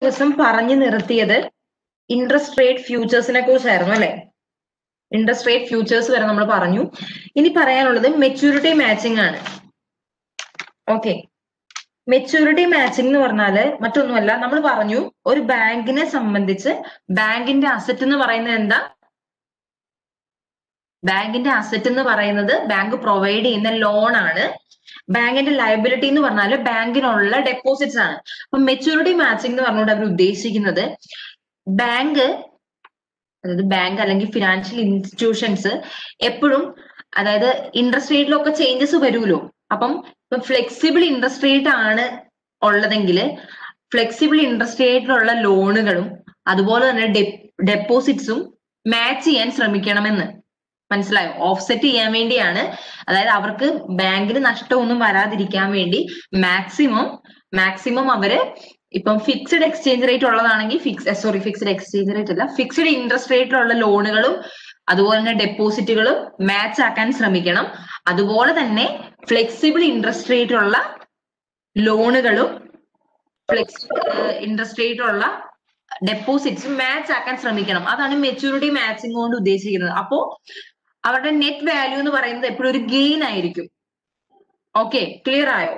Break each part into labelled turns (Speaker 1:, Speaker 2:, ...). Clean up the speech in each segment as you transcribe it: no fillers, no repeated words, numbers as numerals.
Speaker 1: ദിവസം പറഞ്ഞു നിർത്തിയത് ഇൻട്രസ്റ്റ് റേറ്റ് ഫ്യൂച്ചേഴ്സിനെ കുറിച്ചായിരുന്നു അല്ലെ. ഇൻട്രസ്റ്റ് റേറ്റ് ഫ്യൂച്ചേഴ്സ് വരെ നമ്മൾ പറഞ്ഞു. ഇനി പറയാനുള്ളത് മെച്യൂരിറ്റി മാച്ചിങ് ആണ്. ഓക്കെ, മെച്യൂരിറ്റി മാച്ചിങ് എന്ന് പറഞ്ഞാല് മറ്റൊന്നുമല്ല, നമ്മൾ പറഞ്ഞു ഒരു ബാങ്കിനെ സംബന്ധിച്ച് ബാങ്കിന്റെ അസറ്റ് എന്ന് പറയുന്നത് എന്താ? ബാങ്കിന്റെ അസറ്റ് എന്ന് പറയുന്നത് ബാങ്ക് പ്രൊവൈഡ് ചെയ്യുന്ന ലോൺ ആണ്. ബാങ്കിന്റെ ലയബിലിറ്റി എന്ന് പറഞ്ഞാൽ ബാങ്കിനുള്ള ഡെപ്പോസിറ്റ്സ് ആണ്. അപ്പൊ മെച്യൂരിറ്റി മാച്ചിങ് എന്ന് പറഞ്ഞുകൊണ്ട് അവർ ഉദ്ദേശിക്കുന്നത് ബാങ്ക്, അതായത് ബാങ്ക് അല്ലെങ്കിൽ ഫിനാൻഷ്യൽ ഇൻസ്റ്റിറ്റ്യൂഷൻസ് എപ്പോഴും, അതായത് ഇൻട്രസ്റ്റ് റേറ്റിലൊക്കെ ചേഞ്ചസ് വരുമല്ലോ. അപ്പം ഇപ്പൊ ഫ്ലെക്സിബിൾ ഇൻട്രസ്റ്റ് റേറ്റ് ആണ് ഉള്ളതെങ്കിൽ ഫ്ലെക്സിബിൾ ഇൻട്രസ്റ്റ് റേറ്റിലുള്ള ലോണുകളും അതുപോലെ തന്നെ ഡെപ്പോസിറ്റ്സും മാച്ച് ചെയ്യാൻ ശ്രമിക്കണമെന്ന്. മനസ്സിലായോ? ഓഫ്സെറ്റ് ചെയ്യാൻ വേണ്ടിയാണ്. അതായത് അവർക്ക് ബാങ്കിന് നഷ്ടമൊന്നും വരാതിരിക്കാൻ വേണ്ടി മാക്സിമം അവര് ഇപ്പം ഫിക്സ്ഡ് എക്സ്ചേഞ്ച് റേറ്റ് ഉള്ളതാണെങ്കിൽ ഫിക്സ്ഡ് എക്സ്ചേഞ്ച് റേറ്റ് അല്ല, ഫിക്സ്ഡ് ഇൻട്രസ്റ്റ് റേറ്റിലുള്ള ലോണുകളും അതുപോലെ തന്നെ ഡെപ്പോസിറ്റുകളും മാച്ച് ആക്കാൻ ശ്രമിക്കണം. അതുപോലെ തന്നെ ഫ്ലെക്സിബിൾ ഇൻട്രസ്റ്റ് റേറ്റ് ഉള്ള ലോണുകളും ഇൻട്രസ്റ്റ് റേറ്റ് ഉള്ള ഡെപ്പോസിറ്റ്സും മാച്ച് ആക്കാൻ ശ്രമിക്കണം. അതാണ് മെച്യൂരിറ്റി മാച്ചിങ് കൊണ്ട് ഉദ്ദേശിക്കുന്നത്. അപ്പോ അവരുടെ നെറ്റ് വാല്യൂ എന്ന് പറയുന്നത് എപ്പോഴും ഒരു ഗെയിൻ ആയിരിക്കും. ഓക്കെ, ക്ലിയർ ആയോ?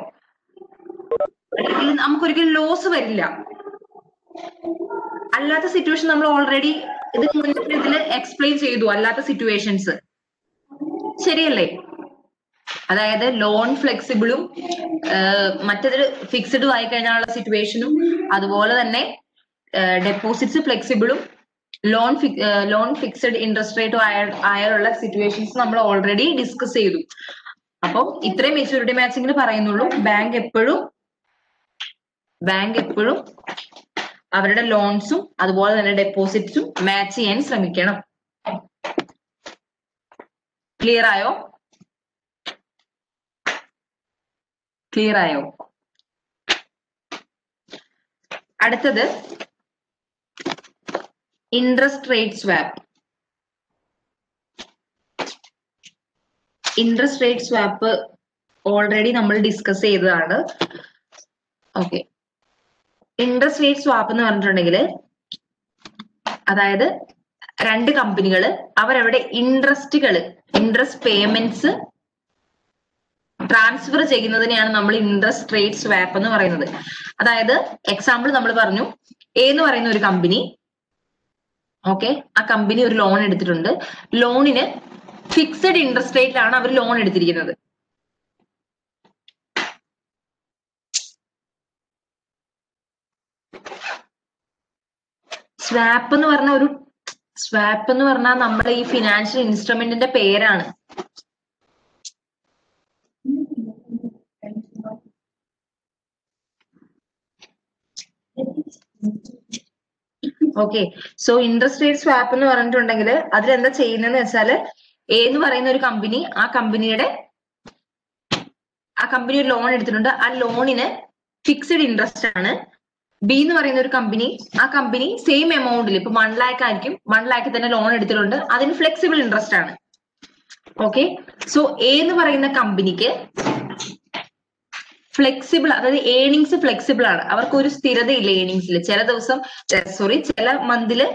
Speaker 1: നമുക്കൊരിക്കലും ലോസ് വരില്ല. അല്ലാത്ത സിറ്റുവേഷൻ നമ്മൾ ഓൾറെഡി ഇതിൽ എക്സ്പ്ലെയിൻ ചെയ്തു. അല്ലാത്ത സിറ്റുവേഷൻസ് ശരിയല്ലേ? അതായത് ലോൺ ഫ്ലെക്സിബിളും മറ്റേതൊരു ഫിക്സ്ഡും ആയി കഴിഞ്ഞാലുള്ള സിറ്റുവേഷനും അതുപോലെ തന്നെ ഡെപ്പോസിറ്റ്സ് ഫ്ലെക്സിബിളും ലോൺ ഫിക്സ്ഡ് ഇൻട്രസ്റ്റ് റേറ്റും ആയുള്ള സിറ്റുവേഷൻസ് നമ്മൾ ഓൾറെഡി ഡിസ്കസ് ചെയ്തു. അപ്പം ഇത്രയും മെച്യൂരിറ്റി മാച്ചിങ്ങിന് പറയുന്നുള്ളൂ. ബാങ്ക് എപ്പോഴും അവരുടെ ലോൺസും അതുപോലെ തന്നെ ഡെപ്പോസിറ്റ്സും മാച്ച് ചെയ്യാൻ ശ്രമിക്കണം. ക്ലിയർ ആയോ? അടുത്തത് interest rate swap. Interest rate swap already നമ്മൾ ഡിസ്കസ് ചെയ്തതാണ്. ഓക്കെ, ഇൻട്രസ്റ്റ് റേറ്റ് സ്വാപ്പ് എന്ന് പറഞ്ഞിട്ടുണ്ടെങ്കിൽ അതായത് രണ്ട് കമ്പനികൾ അവരവിടെ ഇൻട്രസ്റ്റ് പേയ്മെന്റ്സ് ട്രാൻസ്ഫർ ചെയ്യുന്നതിനെയാണ് നമ്മൾ ഇൻട്രസ്റ്റ് റേറ്റ് സ്വാപ്പ് എന്ന് പറയുന്നത്. അതായത് എക്സാമ്പിൾ നമ്മൾ പറഞ്ഞു, എ എന്ന് പറയുന്ന ഒരു കമ്പനി, ഓക്കെ, ആ കമ്പനി ഒരു ലോൺ എടുത്തിട്ടുണ്ട്. ലോണിന് ഫിക്സഡ് ഇൻട്രസ്റ്റ് റേറ്റിലാണ് അവർ ലോൺ എടുത്തിരിക്കുന്നത്. സ്വാപ്പ് എന്ന് പറഞ്ഞാൽ നമ്മുടെ ഈ ഫിനാൻഷ്യൽ ഇൻസ്ട്രുമെന്റിന്റെ പേരാണ്. Okay, so interest rate swap എന്ന് പറഞ്ഞിട്ടുണ്ടെങ്കിൽ അതിലെന്താ ചെയ്യുന്നതെന്ന് വെച്ചാല്, എ എന്ന് പറയുന്ന ഒരു കമ്പനി, ആ കമ്പനി ഒരു ലോൺ എടുത്തിട്ടുണ്ട്. ആ ലോണിന് ഫിക്സ്ഡ് ഇൻട്രസ്റ്റ് ആണ്. ബി എന്ന് പറയുന്ന ഒരു കമ്പനി, ആ കമ്പനി സെയിം എമൗണ്ടിൽ, ഇപ്പൊ 1 lakh ആയിരിക്കും, 1 lakh തന്നെ ലോൺ എടുത്തിട്ടുണ്ട്. അതിന് ഫ്ലെക്സിബിൾ ഇൻട്രസ്റ്റ് ആണ്. ഓക്കെ, സോ എ എന്ന് പറയുന്ന കമ്പനിക്ക് ഫ്ലെക്സിബിൾ, അതായത് ഏണിങ്സ് ഫ്ലെക്സിബിൾ ആണ്. അവർക്ക് ഒരു സ്ഥിരതയില്ല ഏണിങ്സിൽ. ചില മന്തില്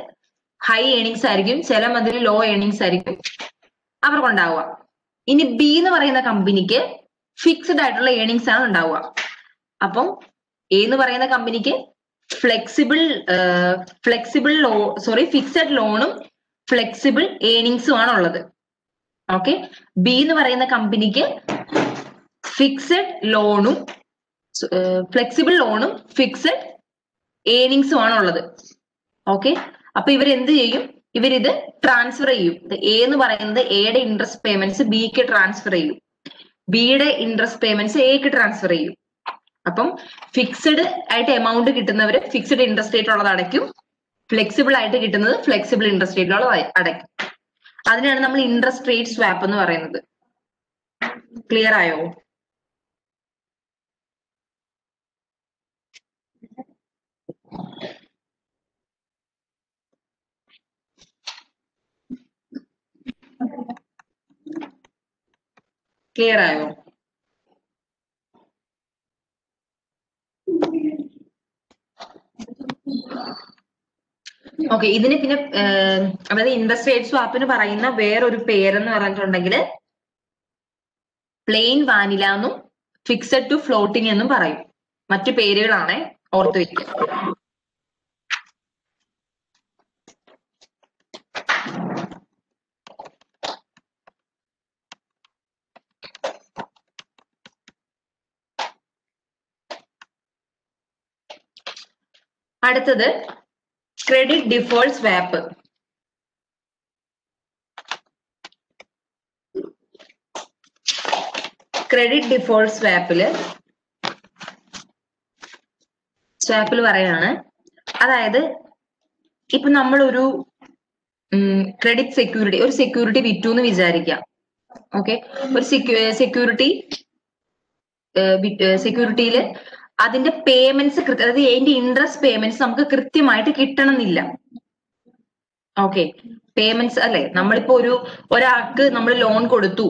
Speaker 1: ഹൈ ഏണിങ്സ് ആയിരിക്കും, ചില മന്തിൽ ലോ ഏണിങ്സ് ആയിരിക്കും അവർക്കുണ്ടാവുക. ഇനി ബി എന്ന് പറയുന്ന കമ്പനിക്ക് ഫിക്സ്ഡ് ആയിട്ടുള്ള ഏണിങ്സ് ആണ് ഉണ്ടാവുക. അപ്പം എ എന്ന് പറയുന്ന കമ്പനിക്ക് ഫിക്സഡ് ലോണും ഫ്ലെക്സിബിൾ ഏണിങ്സും ആണ് ഉള്ളത്. ഓക്കെ, ബി എന്ന് പറയുന്ന കമ്പനിക്ക് ഫിക്സഡ് ലോണും ഫ്ലെക്സിബിൾ ലോണും ഫിക്സഡ് ഏണിങ്സും ആണ് ഉള്ളത്. ഓക്കെ, അപ്പൊ ഇവരെന്ത് ചെയ്യും? ഇവരിത് ട്രാൻസ്ഫർ ചെയ്യും. എ എന്ന് പറയുന്നത് എയുടെ ഇൻട്രസ്റ്റ് പേയ്മെന്റ്സ് ബിക്ക് ട്രാൻസ്ഫർ ചെയ്യും, ബിയുടെ ഇൻട്രസ്റ്റ് പേയ്മെന്റ്സ് എക്ക് ട്രാൻസ്ഫർ ചെയ്യും. അപ്പം ഫിക്സഡ് ആയിട്ട് എമൗണ്ട് കിട്ടുന്നവര് ഫിക്സഡ് ഇൻട്രസ്റ്റ് റേറ്റ് ഉള്ളത് അടയ്ക്കും, ഫ്ലെക്സിബിൾ ആയിട്ട് കിട്ടുന്നത് ഫ്ലെക്സിബിൾ ഇൻട്രസ്റ്റ് റേറ്റിലുള്ളത് അടയ്ക്കും. അതിനാണ് നമ്മൾ ഇൻട്രസ്റ്റ് റേറ്റ് സ്വാപ്പ് എന്ന് പറയുന്നത്. ക്ലിയർ ആയോ? ക്ലിയർ ആയോ? ഓക്കെ, ഇതിന് പിന്നെ അതായത് ഇൻട്രസ്റ്റ് റേറ്റ് സ്വാപ്പിന് പറയുന്ന വേറൊരു പേരെന്ന് പറഞ്ഞിട്ടുണ്ടെങ്കിൽ പ്ലെയിൻ വാനില എന്നും ഫിക്സഡ് ടു ഫ്ലോട്ടിംഗ് എന്നും പറയും. മറ്റു പേരുകളാണ്, ഓർത്തു വയ്ക്കുക. അടുത്തത് credit default swap. Credit default സ്വാപ്പില് പറയാണ്, അതായത് ഇപ്പൊ നമ്മളൊരു ക്രെഡിറ്റ് സെക്യൂരിറ്റി, ഒരു സെക്യൂരിറ്റി വിറ്റു എന്ന് വിചാരിക്കാം. ഓക്കെ, ഒരു സെക്യൂരിറ്റിയിൽ അതിന്റെ പേയ്മെന്റ്സ്, അതായത് അതിന്റെ ഇൻട്രസ്റ്റ് പേയ്മെന്റ്സ് നമുക്ക് കൃത്യമായിട്ട് കിട്ടണമെന്നില്ല. ഓക്കെ, പേയ്മെന്റ്സ് അല്ലെ, നമ്മളിപ്പോ ഒരാൾക്ക് നമ്മൾ ലോൺ കൊടുത്തു,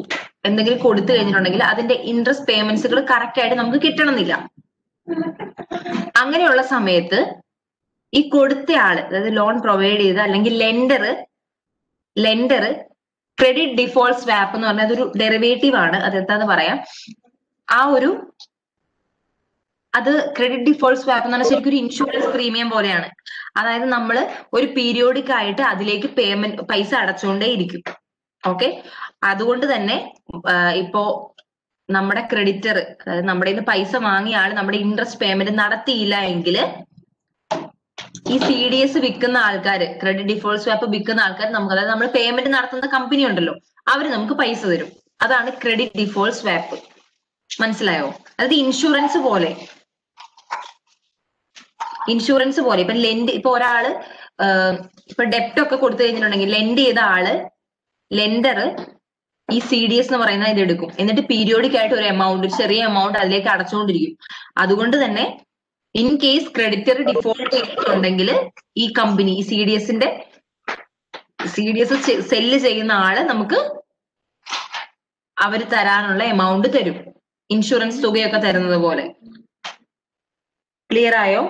Speaker 1: എന്തെങ്കിലും കൊടുത്തു കഴിഞ്ഞിട്ടുണ്ടെങ്കിൽ അതിന്റെ ഇൻട്രസ്റ്റ് പേയ്മെന്റ്സുകൾ കറക്റ്റ് ആയിട്ട് നമുക്ക് കിട്ടണമെന്നില്ല. അങ്ങനെയുള്ള സമയത്ത് ഈ കൊടുത്തയാള്, അതായത് ലോൺ പ്രൊവൈഡ് ചെയ്ത അല്ലെങ്കിൽ ലെൻഡർ ക്രെഡിറ്റ് ഡിഫോൾട്ട് സ്വാപ്പ് എന്ന് പറഞ്ഞാൽ അതൊരു ഡെറിവേറ്റീവ് ആണ്. അതെന്താന്ന് പറയാം. അത് ക്രെഡിറ്റ് ഡിഫോൾട്ട് സ്വാപ്പ് എന്ന് പറഞ്ഞാൽ ശരിക്കും ഒരു ഇൻഷുറൻസ് പ്രീമിയം പോലെയാണ്. അതായത് നമ്മൾ ഒരു പീരിയോഡിക് ആയിട്ട് അതിലേക്ക് പൈസ അടച്ചുകൊണ്ടേ ഇരിക്കും. ഓക്കെ, അതുകൊണ്ട് തന്നെ ഇപ്പോ നമ്മുടെ ക്രെഡിറ്റർ, അതായത് നമ്മുടെ നിന്ന് പൈസ വാങ്ങിയ ആള് നമ്മുടെ ഇൻട്രസ്റ്റ് പേയ്മെന്റ് നടത്തിയില്ല എങ്കിൽ ഈ CDS വിൽക്കുന്ന ആൾക്കാര്, ക്രെഡിറ്റ് ഡിഫോൾട്ട് സ്വാപ്പ് വിൽക്കുന്ന ആൾക്കാർ നമുക്ക്, അതായത് നമ്മൾ പേയ്മെന്റ് നടത്തുന്ന കമ്പനി ഉണ്ടല്ലോ, അവര് നമുക്ക് പൈസ തരും. അതാണ് ക്രെഡിറ്റ് ഡിഫോൾട്ട് സ്വാപ്പ്. മനസ്സിലായോ? അതായത് ഇൻഷുറൻസ് പോലെ ഇപ്പൊ ഒരാള് ഇപ്പൊ ഡെപ്റ്റ് ഒക്കെ കൊടുത്തു കഴിഞ്ഞിട്ടുണ്ടെങ്കിൽ ലെൻഡ് ചെയ്ത ആള്, ലെൻഡർ ഈ CDS എന്ന് പറയുന്ന ഇത് എടുക്കും. എന്നിട്ട് പീരിയോഡിക് ആയിട്ട് ഒരു എമൗണ്ട്, ചെറിയ എമൗണ്ട് അതിലേക്ക് അടച്ചുകൊണ്ടിരിക്കും. അതുകൊണ്ട് തന്നെ ഇൻ കേസ് ക്രെഡിറ്റർ ഡിഫോൾട്ട് ചെയ്തിട്ടുണ്ടെങ്കിൽ ഈ കമ്പനി, ഈ CDS സെല്ല് ചെയ്യുന്ന ആള് നമുക്ക് അവര് തരാനുള്ള എമൗണ്ട് തരും, ഇൻഷുറൻസ് തുകയൊക്കെ തരുന്നത് പോലെ. ക്ലിയർ ആയോ?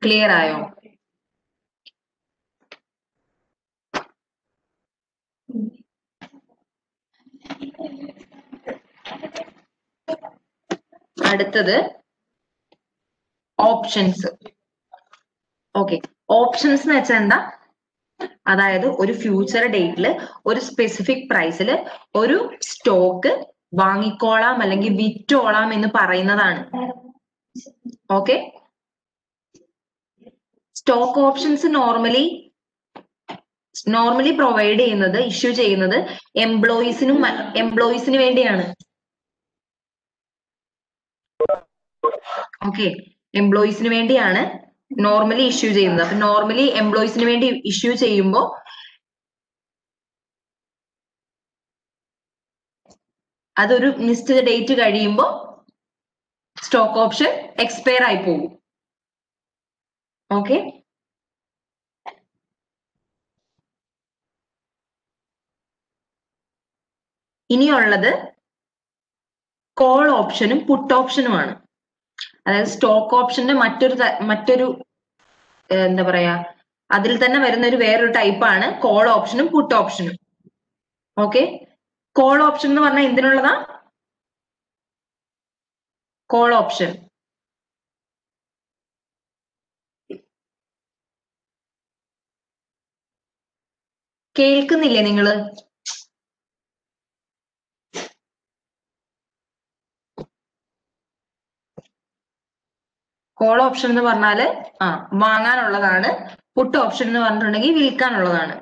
Speaker 1: ക്ലിയർ ആയോ? അടുത്തത് ഓപ്ഷൻസ്. ഓക്കെ, ഓപ്ഷൻസ് എന്ന് വെച്ചാൽ എന്താ? അതായത് ഒരു ഫ്യൂച്ചർ ഡേറ്റിൽ ഒരു സ്പെസിഫിക് പ്രൈസിൽ ഒരു സ്റ്റോക്ക് വാങ്ങിക്കോളാം അല്ലെങ്കിൽ വിറ്റോളാം എന്ന് പറയുന്നതാണ്. Okay, stock options normally provide ചെയ്യുന്നത്, ഇഷ്യൂ ചെയ്യുന്നത് എംപ്ലോയീസിന് വേണ്ടിയാണ്. ഓക്കെ, എംപ്ലോയീസിന് വേണ്ടിയാണ് നോർമലി ഇഷ്യൂ ചെയ്യുന്നത്. അപ്പൊ നോർമലി എംപ്ലോയീസിന് വേണ്ടി ഇഷ്യൂ ചെയ്യുമ്പോൾ അതൊരു നിശ്ചിത ഡേറ്റ് കഴിയുമ്പോൾ സ്റ്റോക്ക് ഓപ്ഷൻ എക്സ്പയർ ആയി പോകും. ഓക്കെ, ഇനിയുള്ളത് കോൾ ഓപ്ഷനും പുട്ട് ഓപ്ഷനുമാണ്. അതായത് സ്റ്റോക്ക് ഓപ്ഷന്റെ മറ്റൊരു എന്താ പറയാ, അതിൽ തന്നെ വരുന്ന വേറൊരു ടൈപ്പാണ് കോൾ ഓപ്ഷനും പുട്ട് ഓപ്ഷനും. ഓക്കെ, കോൾ ഓപ്ഷൻ എന്ന് പറഞ്ഞാൽ എന്തിനുള്ളതാ? കോൾ ഓപ്ഷൻ കേൾക്കുന്നില്ലേ നിങ്ങള്? കോൾ ഓപ്ഷൻ എന്ന് പറഞ്ഞാല് വാങ്ങാനുള്ളതാണ്. പുട്ട് ഓപ്ഷൻ എന്ന് പറഞ്ഞിട്ടുണ്ടെങ്കിൽ വിൽക്കാനുള്ളതാണ്.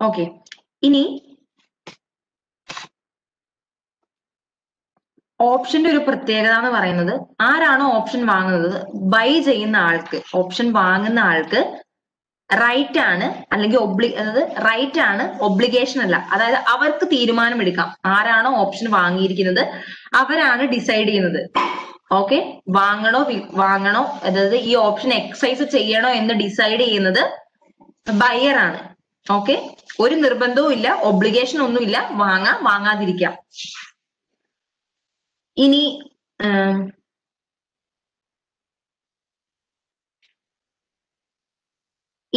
Speaker 1: ഓക്കെ, ഇനി ഓപ്ഷന്റെ ഒരു പ്രത്യേകത എന്ന് പറയുന്നത്, ആരാണോ ഓപ്ഷൻ വാങ്ങുന്നത്, ബൈ ചെയ്യുന്ന ആൾക്ക്, ഓപ്ഷൻ വാങ്ങുന്ന ആൾക്ക് റൈറ്റ് ആണ്, അല്ലെങ്കിൽ അതായത് റൈറ്റ് ആണ്, ഒബ്ലിഗേഷൻ അല്ല. അതായത് അവർക്ക് തീരുമാനമെടുക്കാം. ആരാണോ ഓപ്ഷൻ വാങ്ങിയിരിക്കുന്നത് അവരാണ് ഡിസൈഡ് ചെയ്യുന്നത്. ഓക്കെ, വാങ്ങണോ അതായത് ഈ ഓപ്ഷൻ എക്സൈസ് ചെയ്യണോ എന്ന് ഡിസൈഡ് ചെയ്യുന്നത് ബയർ ആണ്. ഓക്കെ, ഒരു നിർബന്ധവും ഇല്ല, ഒബ്ലിഗേഷൻ ഒന്നുമില്ല, വാങ്ങാതിരിക്കാം.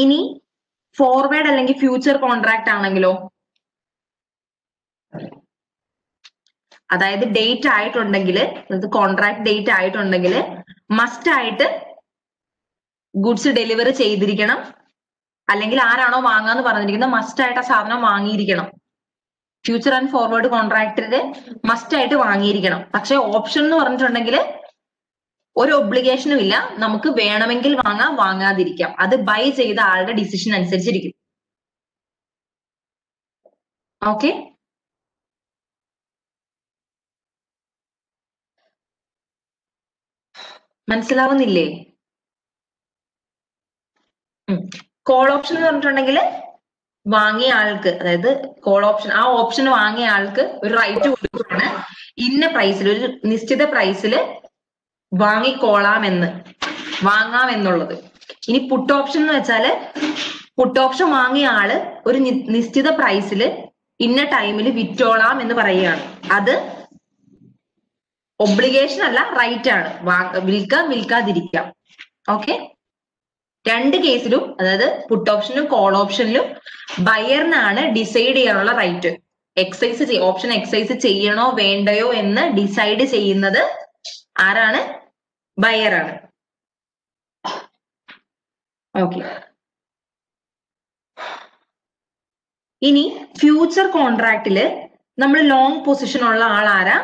Speaker 1: ഇനി ഫോർവേഡ് അല്ലെങ്കിൽ ഫ്യൂച്ചർ കോൺട്രാക്ട് ആണെങ്കിലോ, അതായത് ഡേറ്റ് ആയിട്ടുണ്ടെങ്കിൽ, കോൺട്രാക്ട് ഡേറ്റ് ആയിട്ടുണ്ടെങ്കിൽ മസ്റ്റ് ആയിട്ട് ഗുഡ്സ് ഡെലിവറി ചെയ്തിരിക്കണം, അല്ലെങ്കിൽ ആരാണോ വാങ്ങാന്ന് പറഞ്ഞിരിക്കുന്നത് മസ്റ്റ് ആയിട്ട് ആ സാധനം വാങ്ങിയിരിക്കണം. ഫ്യൂച്ചർ ആൻഡ് ഫോർവേഡ് കോൺട്രാക്റ്റില് മസ്റ്റ് ആയിട്ട് വാങ്ങിയിരിക്കണം. പക്ഷെ ഓപ്ഷൻ എന്ന് പറഞ്ഞിട്ടുണ്ടെങ്കിൽ ഒരു ഒബ്ലിഗേഷനും ഇല്ല, നമുക്ക് വേണമെങ്കിൽ വാങ്ങാം, വാങ്ങാതിരിക്കാം. അത് ബൈ ചെയ്ത ആളുടെ ഡിസിഷൻ അനുസരിച്ചിരിക്കും. ഓക്കെ, മനസ്സിലാവുന്നില്ലേ? കോൾ ഓപ്ഷൻ എന്ന് പറഞ്ഞിട്ടുണ്ടെങ്കിൽ വാങ്ങിയ ആൾക്ക്, അതായത് കോൾ ഓപ്ഷൻ, ആ ഓപ്ഷൻ വാങ്ങിയ ആൾക്ക് ഒരു റൈറ്റ് കൊടുക്കുകയാണ് ഇന്ന പ്രൈസിൽ, ഒരു നിശ്ചിത പ്രൈസിൽ വാങ്ങാമെന്നുള്ളത്. ഇനി പുട്ട് ഓപ്ഷൻ എന്ന് വെച്ചാല് പുട്ട് ഓപ്ഷൻ വാങ്ങിയ ആള് ഒരു നിശ്ചിത പ്രൈസിൽ ഇന്ന ടൈമിൽ വിറ്റോളാം എന്ന് പറയുകയാണ്. അത് ഒബ്ലിഗേഷൻ അല്ല, റൈറ്റ് ആണ്. വിൽക്കാതിരിക്കാം. ഓക്കെ, രണ്ട് കേസിലും, അതായത് പുട്ട് ഓപ്ഷനിലും കോൾ ഓപ്ഷനിലും ബയറിനാണ് ഡിസൈഡ് ചെയ്യാനുള്ള റൈറ്റ്. ഓപ്ഷൻ എക്സൈസ് ചെയ്യണോ വേണ്ടയോ എന്ന് ഡിസൈഡ് ചെയ്യുന്നത് ആരാണ്? ബയറാണ്. ഓക്കെ, ഇനി ഫ്യൂച്ചർ കോൺട്രാക്റ്റില് നമ്മൾ ലോങ് പൊസിഷൻ ഉള്ള ആൾ ആരാ?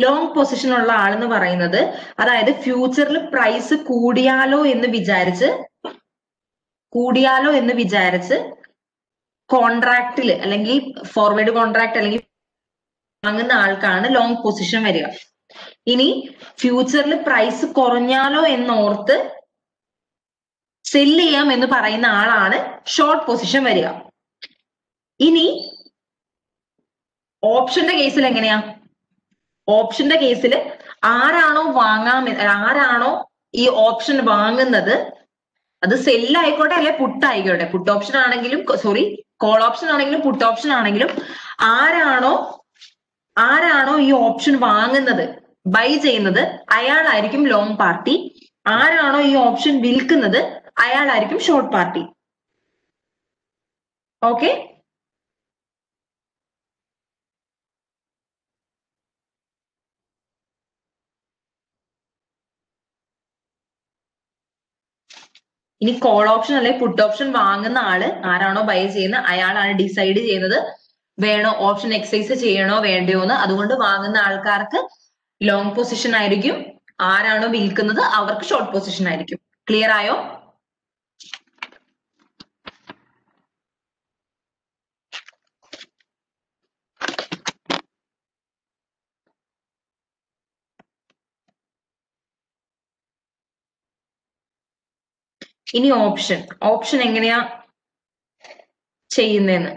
Speaker 1: ലോങ് പൊസിഷൻ ഉള്ള ആളെന്ന് പറയുന്നത്, അതായത് ഫ്യൂച്ചറിൽ പ്രൈസ് കൂടിയാലോ എന്ന് വിചാരിച്ച് കോൺട്രാക്റ്റില് അല്ലെങ്കിൽ ഫോർവേഡ് കോൺട്രാക്ട് അല്ലെങ്കിൽ വാങ്ങുന്ന ആൾക്കാണ് ലോങ് പൊസിഷൻ വരിക. ഇനി ഫ്യൂച്ചറിൽ പ്രൈസ് കുറഞ്ഞാലോ എന്നോർത്ത് സെല് ചെയ്യാം എന്ന് പറയുന്ന ആളാണ് ഷോർട്ട് പൊസിഷൻ വരിക. ഇനി ഓപ്ഷന്റെ കേസിൽ എങ്ങനെയാ? ഓപ്ഷന്റെ കേസിൽ ആരാണോ ഈ ഓപ്ഷൻ വാങ്ങുന്നത്, അത് സെല്ല് ആയിക്കോട്ടെ അല്ലെ പുട്ട് ആയിക്കോട്ടെ, പുട്ട് ഓപ്ഷൻ ആണെങ്കിലും കോൾ ഓപ്ഷൻ ആണെങ്കിലും പുട്ട് ഓപ്ഷൻ ആണെങ്കിലും ആരാണോ ഈ ഓപ്ഷൻ വാങ്ങുന്നത്, ബൈ ചെയ്യുന്നത്, അയാളായിരിക്കും ലോങ് പാർട്ടി. ആരാണോ ഈ ഓപ്ഷൻ വിൽക്കുന്നത് അയാളായിരിക്കും ഷോർട്ട് പാർട്ടി. ഓക്കെ, ഇനി കോൾ ഓപ്ഷൻ അല്ലെങ്കിൽ പുട്ട് ഓപ്ഷൻ വാങ്ങുന്ന ആള് ആരാണോ ബൈ ചെയ്യുന്നത് അയാളാണ് ഡിസൈഡ് ചെയ്യുന്നത് വേണോ ഓപ്ഷൻ എക്സൈസ് ചെയ്യണോ വേണ്ടയോ എന്ന്. അതുകൊണ്ട് വാങ്ങുന്ന ആൾക്കാർക്ക് ലോങ് പൊസിഷൻ ആയിരിക്കും, ആരാണോ വിൽക്കുന്നത് അവർക്ക് ഷോർട്ട് പൊസിഷൻ ആയിരിക്കും. ക്ലിയർ ആയോ? ഇനി ഓപ്ഷൻ എങ്ങനെയാ ചെയ്യുന്നതെന്ന്,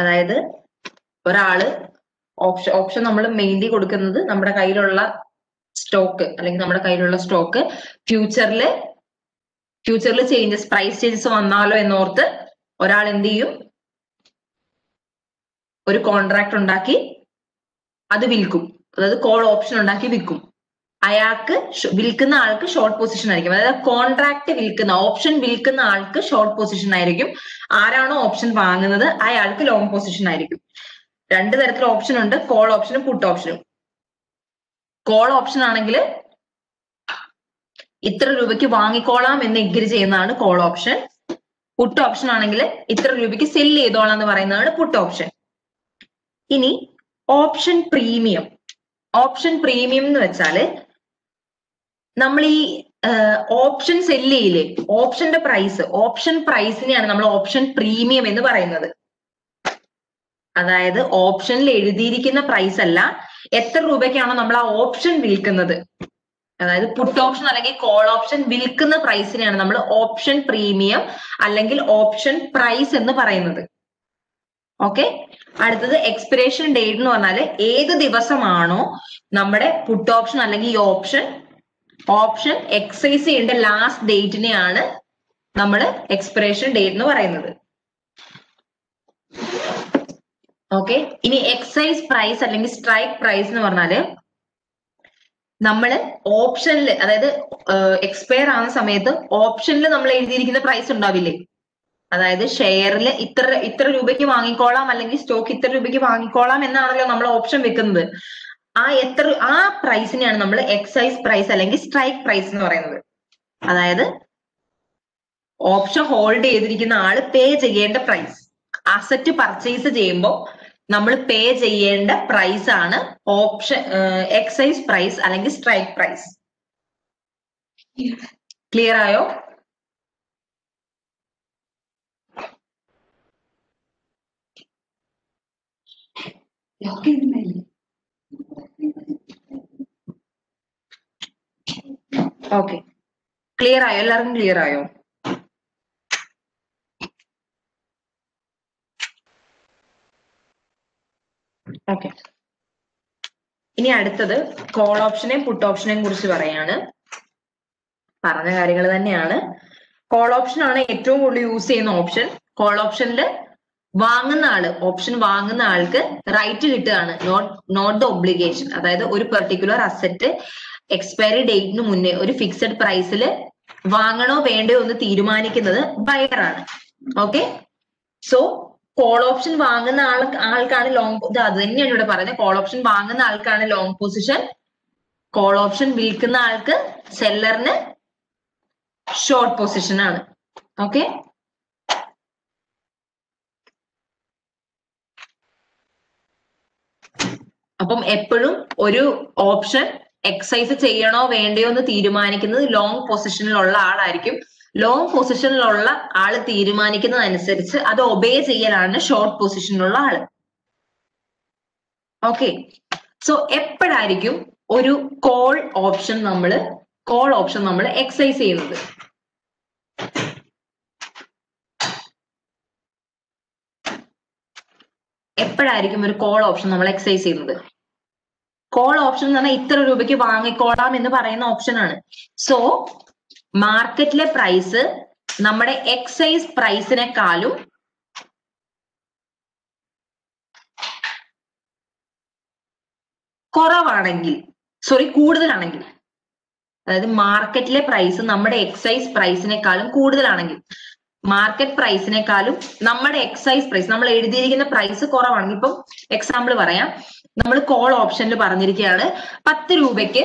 Speaker 1: അതായത് ഒരാള് ഓപ്ഷൻ നമ്മൾ മെയിൻലി കൊടുക്കുന്നത് നമ്മുടെ കയ്യിലുള്ള സ്റ്റോക്ക് അല്ലെങ്കിൽ നമ്മുടെ കയ്യിലുള്ള സ്റ്റോക്ക് ഫ്യൂച്ചറിൽ പ്രൈസ് ചേഞ്ചസ് വന്നാലോ എന്നോർത്ത് ഒരാൾ എന്ത് ചെയ്യും? ഒരു കോൺട്രാക്ട് ഉണ്ടാക്കി അത് വിൽക്കും, അതായത് കോൾ ഓപ്ഷൻ ഉണ്ടാക്കി വിൽക്കും. അയാൾക്ക് വിൽക്കുന്ന ആൾക്ക് ഷോർട്ട് പൊസിഷൻ ആയിരിക്കും. അതായത് കോൺട്രാക്ട് ഓപ്ഷൻ വിൽക്കുന്ന ആൾക്ക് ഷോർട്ട് പൊസിഷൻ ആയിരിക്കും. ആരാണോ ഓപ്ഷൻ വാങ്ങുന്നത് അയാൾക്ക് ലോങ് പൊസിഷൻ ആയിരിക്കും. രണ്ട് തരത്തിലുള്ള ഓപ്ഷൻ ഉണ്ട്, കോൾ ഓപ്ഷനും പുട്ട് ഓപ്ഷനും. കോൾ ഓപ്ഷൻ ആണെങ്കിൽ ഇത്ര രൂപയ്ക്ക് വാങ്ങിക്കോളാം എന്ന് എഗ്രി ചെയ്യുന്നതാണ് കോൾ ഓപ്ഷൻ. പുട്ട് ഓപ്ഷൻ ആണെങ്കിൽ ഇത്ര രൂപയ്ക്ക് സെല് ചെയ്തോളാം എന്ന് പറയുന്നതാണ് പുട്ട് ഓപ്ഷൻ. ഇനി ഓപ്ഷൻ പ്രീമിയം എന്ന് വെച്ചാല് നമ്മൾ ഈ ഓപ്ഷൻ സെല് ചെയ്യില്ലേ, ഓപ്ഷൻ പ്രൈസിനെയാണ് നമ്മൾ ഓപ്ഷൻ പ്രീമിയം എന്ന് പറയുന്നത്. അതായത് ഓപ്ഷനിൽ എഴുതിയിരിക്കുന്ന പ്രൈസ് അല്ല, എത്ര രൂപയ്ക്കാണോ നമ്മൾ ആ ഓപ്ഷൻ വിൽക്കുന്നത്, അതായത് പുട്ട് ഓപ്ഷൻ അല്ലെങ്കിൽ കോൾ ഓപ്ഷൻ വിൽക്കുന്ന പ്രൈസിനെയാണ് നമ്മൾ ഓപ്ഷൻ പ്രീമിയം അല്ലെങ്കിൽ ഓപ്ഷൻ പ്രൈസ് എന്ന് പറയുന്നത്. ഓക്കെ. അടുത്തത് എക്സ്പിറേഷൻ ഡേറ്റ് എന്ന് പറഞ്ഞാല് ഏത് ദിവസമാണോ നമ്മുടെ പുട്ട് ഓപ്ഷൻ അല്ലെങ്കിൽ ഈ ഓപ്ഷൻ എക്സൈസ് ചെയ്യേണ്ട ലാസ്റ്റ് ഡേറ്റിനെയാണ് നമ്മൾ എക്സ്പിറേഷൻ ഡേറ്റ് എന്ന് പറയുന്നത്. ഓക്കെ. ഇനി എക്സൈസ് പ്രൈസ് അല്ലെങ്കിൽ സ്ട്രൈക്ക് പ്രൈസ് എന്ന് പറഞ്ഞാല് നമ്മള് ഓപ്ഷനിൽ, അതായത് എക്സ്പയർ ആവുന്ന സമയത്ത് ഓപ്ഷനിൽ നമ്മൾ എഴുതിയിരിക്കുന്ന പ്രൈസ് ഉണ്ടാവില്ലേ, അതായത് ഷെയറിൽ ഇത്ര രൂപയ്ക്ക് വാങ്ങിക്കോളാം അല്ലെങ്കിൽ സ്റ്റോക്ക് ഇത്ര രൂപയ്ക്ക് വാങ്ങിക്കോളാം എന്നാണല്ലോ നമ്മൾ ഓപ്ഷൻ വെക്കുന്നത്. ആ പ്രൈസിനെയാണ് നമ്മൾ എക്സൈസ് പ്രൈസ് അല്ലെങ്കിൽ സ്ട്രൈക്ക് പ്രൈസ് എന്ന് പറയുന്നത്. അതായത് ഓപ്ഷൻ ഹോൾഡ് ചെയ്തിരിക്കുന്ന ആള് പേ ചെയ്യേണ്ട പ്രൈസ്, അസറ്റ് പർച്ചേസ് ചെയ്യുമ്പോൾ നമ്മൾ പേ ചെയ്യേണ്ട പ്രൈസ് ആണ് എക്സൈസ് പ്രൈസ് അല്ലെങ്കിൽ സ്ട്രൈക്ക് പ്രൈസ്. ക്ലിയർ ആയോ? ഓക്കെ, ക്ലിയർ ആയോ? എല്ലാവർക്കും ക്ലിയർ ആയോ? ഓക്കെ. ഇനി അടുത്തത് കോൾ ഓപ്ഷനെയും പുട്ട് ഓപ്ഷനെയും കുറിച്ച് പറയാണ്. പറഞ്ഞ കാര്യങ്ങൾ തന്നെയാണ്. കോൾ ഓപ്ഷൻ ആണ് ഏറ്റവും കൂടുതൽ യൂസ് ചെയ്യുന്ന ഓപ്ഷൻ. കോൾ ഓപ്ഷനിൽ ഓപ്ഷൻ വാങ്ങുന്ന ആൾക്ക് റൈറ്റ് കിട്ടുകയാണ്, നോട്ട് ദ ഒബ്ലിഗേഷൻ. അതായത് ഒരു പെർട്ടിക്കുലർ അസറ്റ് എക്സ്പയറി ഡേറ്റിന് മുന്നേ ഒരു ഫിക്സഡ് പ്രൈസിൽ വാങ്ങണോ വേണ്ടയോ എന്ന് തീരുമാനിക്കുന്നത് ബയർ ആണ്. ഓക്കെ. സോ കോൾ ഓപ്ഷൻ വാങ്ങുന്ന ആൾക്കാണ് ലോങ്, അത് തന്നെയാണ് ഇവിടെ പറയുന്നത്. കോൾ ഓപ്ഷൻ വാങ്ങുന്ന ആൾക്കാണ് ലോങ് പൊസിഷൻ, കോൾ ഓപ്ഷൻ വിൽക്കുന്ന ആൾക്ക് സെല്ലറിന് ഷോർട്ട് പൊസിഷൻ ആണ്. ഓക്കെ. അപ്പം എപ്പോഴും ഒരു ഓപ്ഷൻ എക്സൈസ് ചെയ്യണോ വേണ്ടയോ എന്ന് തീരുമാനിക്കുന്നത് ലോങ് പൊസിഷനിലുള്ള ആളായിരിക്കും. ലോങ് പൊസിഷനിലുള്ള ആള് തീരുമാനിക്കുന്നതനുസരിച്ച് അത് ഒബേ ചെയ്യലാണ് ഷോർട്ട് പൊസിഷനിലുള്ള ആള്. ഓക്കെ. സോ എപ്പോഴായിരിക്കും ഒരു കോൾ ഓപ്ഷൻ നമ്മൾ എക്സൈസ് ചെയ്യുന്നത്? എപ്പോഴായിരിക്കും ഒരു കോൾ ഓപ്ഷൻ നമ്മൾ എക്സൈസ് ചെയ്യുന്നത്? കോൾ ഓപ്ഷൻ എന്ന് പറഞ്ഞാൽ ഇത്ര രൂപയ്ക്ക് വാങ്ങിക്കോളാം എന്ന് പറയുന്ന ഓപ്ഷൻ ആണ്. സോ മാർക്കറ്റിലെ പ്രൈസ് നമ്മുടെ എക്സൈസ് പ്രൈസിനെക്കാളും കൂടുതലാണെങ്കിൽ, അതായത് മാർക്കറ്റിലെ പ്രൈസ് നമ്മുടെ എക്സൈസ് പ്രൈസിനെക്കാളും കൂടുതലാണെങ്കിൽ, മാർക്കറ്റ് പ്രൈസിനെക്കാളും നമ്മുടെ എക്സൈസ് പ്രൈസ്, നമ്മൾ എഴുതിയിരിക്കുന്ന പ്രൈസ് കുറവാണെങ്കിൽ, ഇപ്പം എക്സാമ്പിൾ പറയാം, നമ്മൾ കോൾ ഓപ്ഷനിൽ പറഞ്ഞിരിക്കുകയാണ് 10 രൂപയ്ക്ക്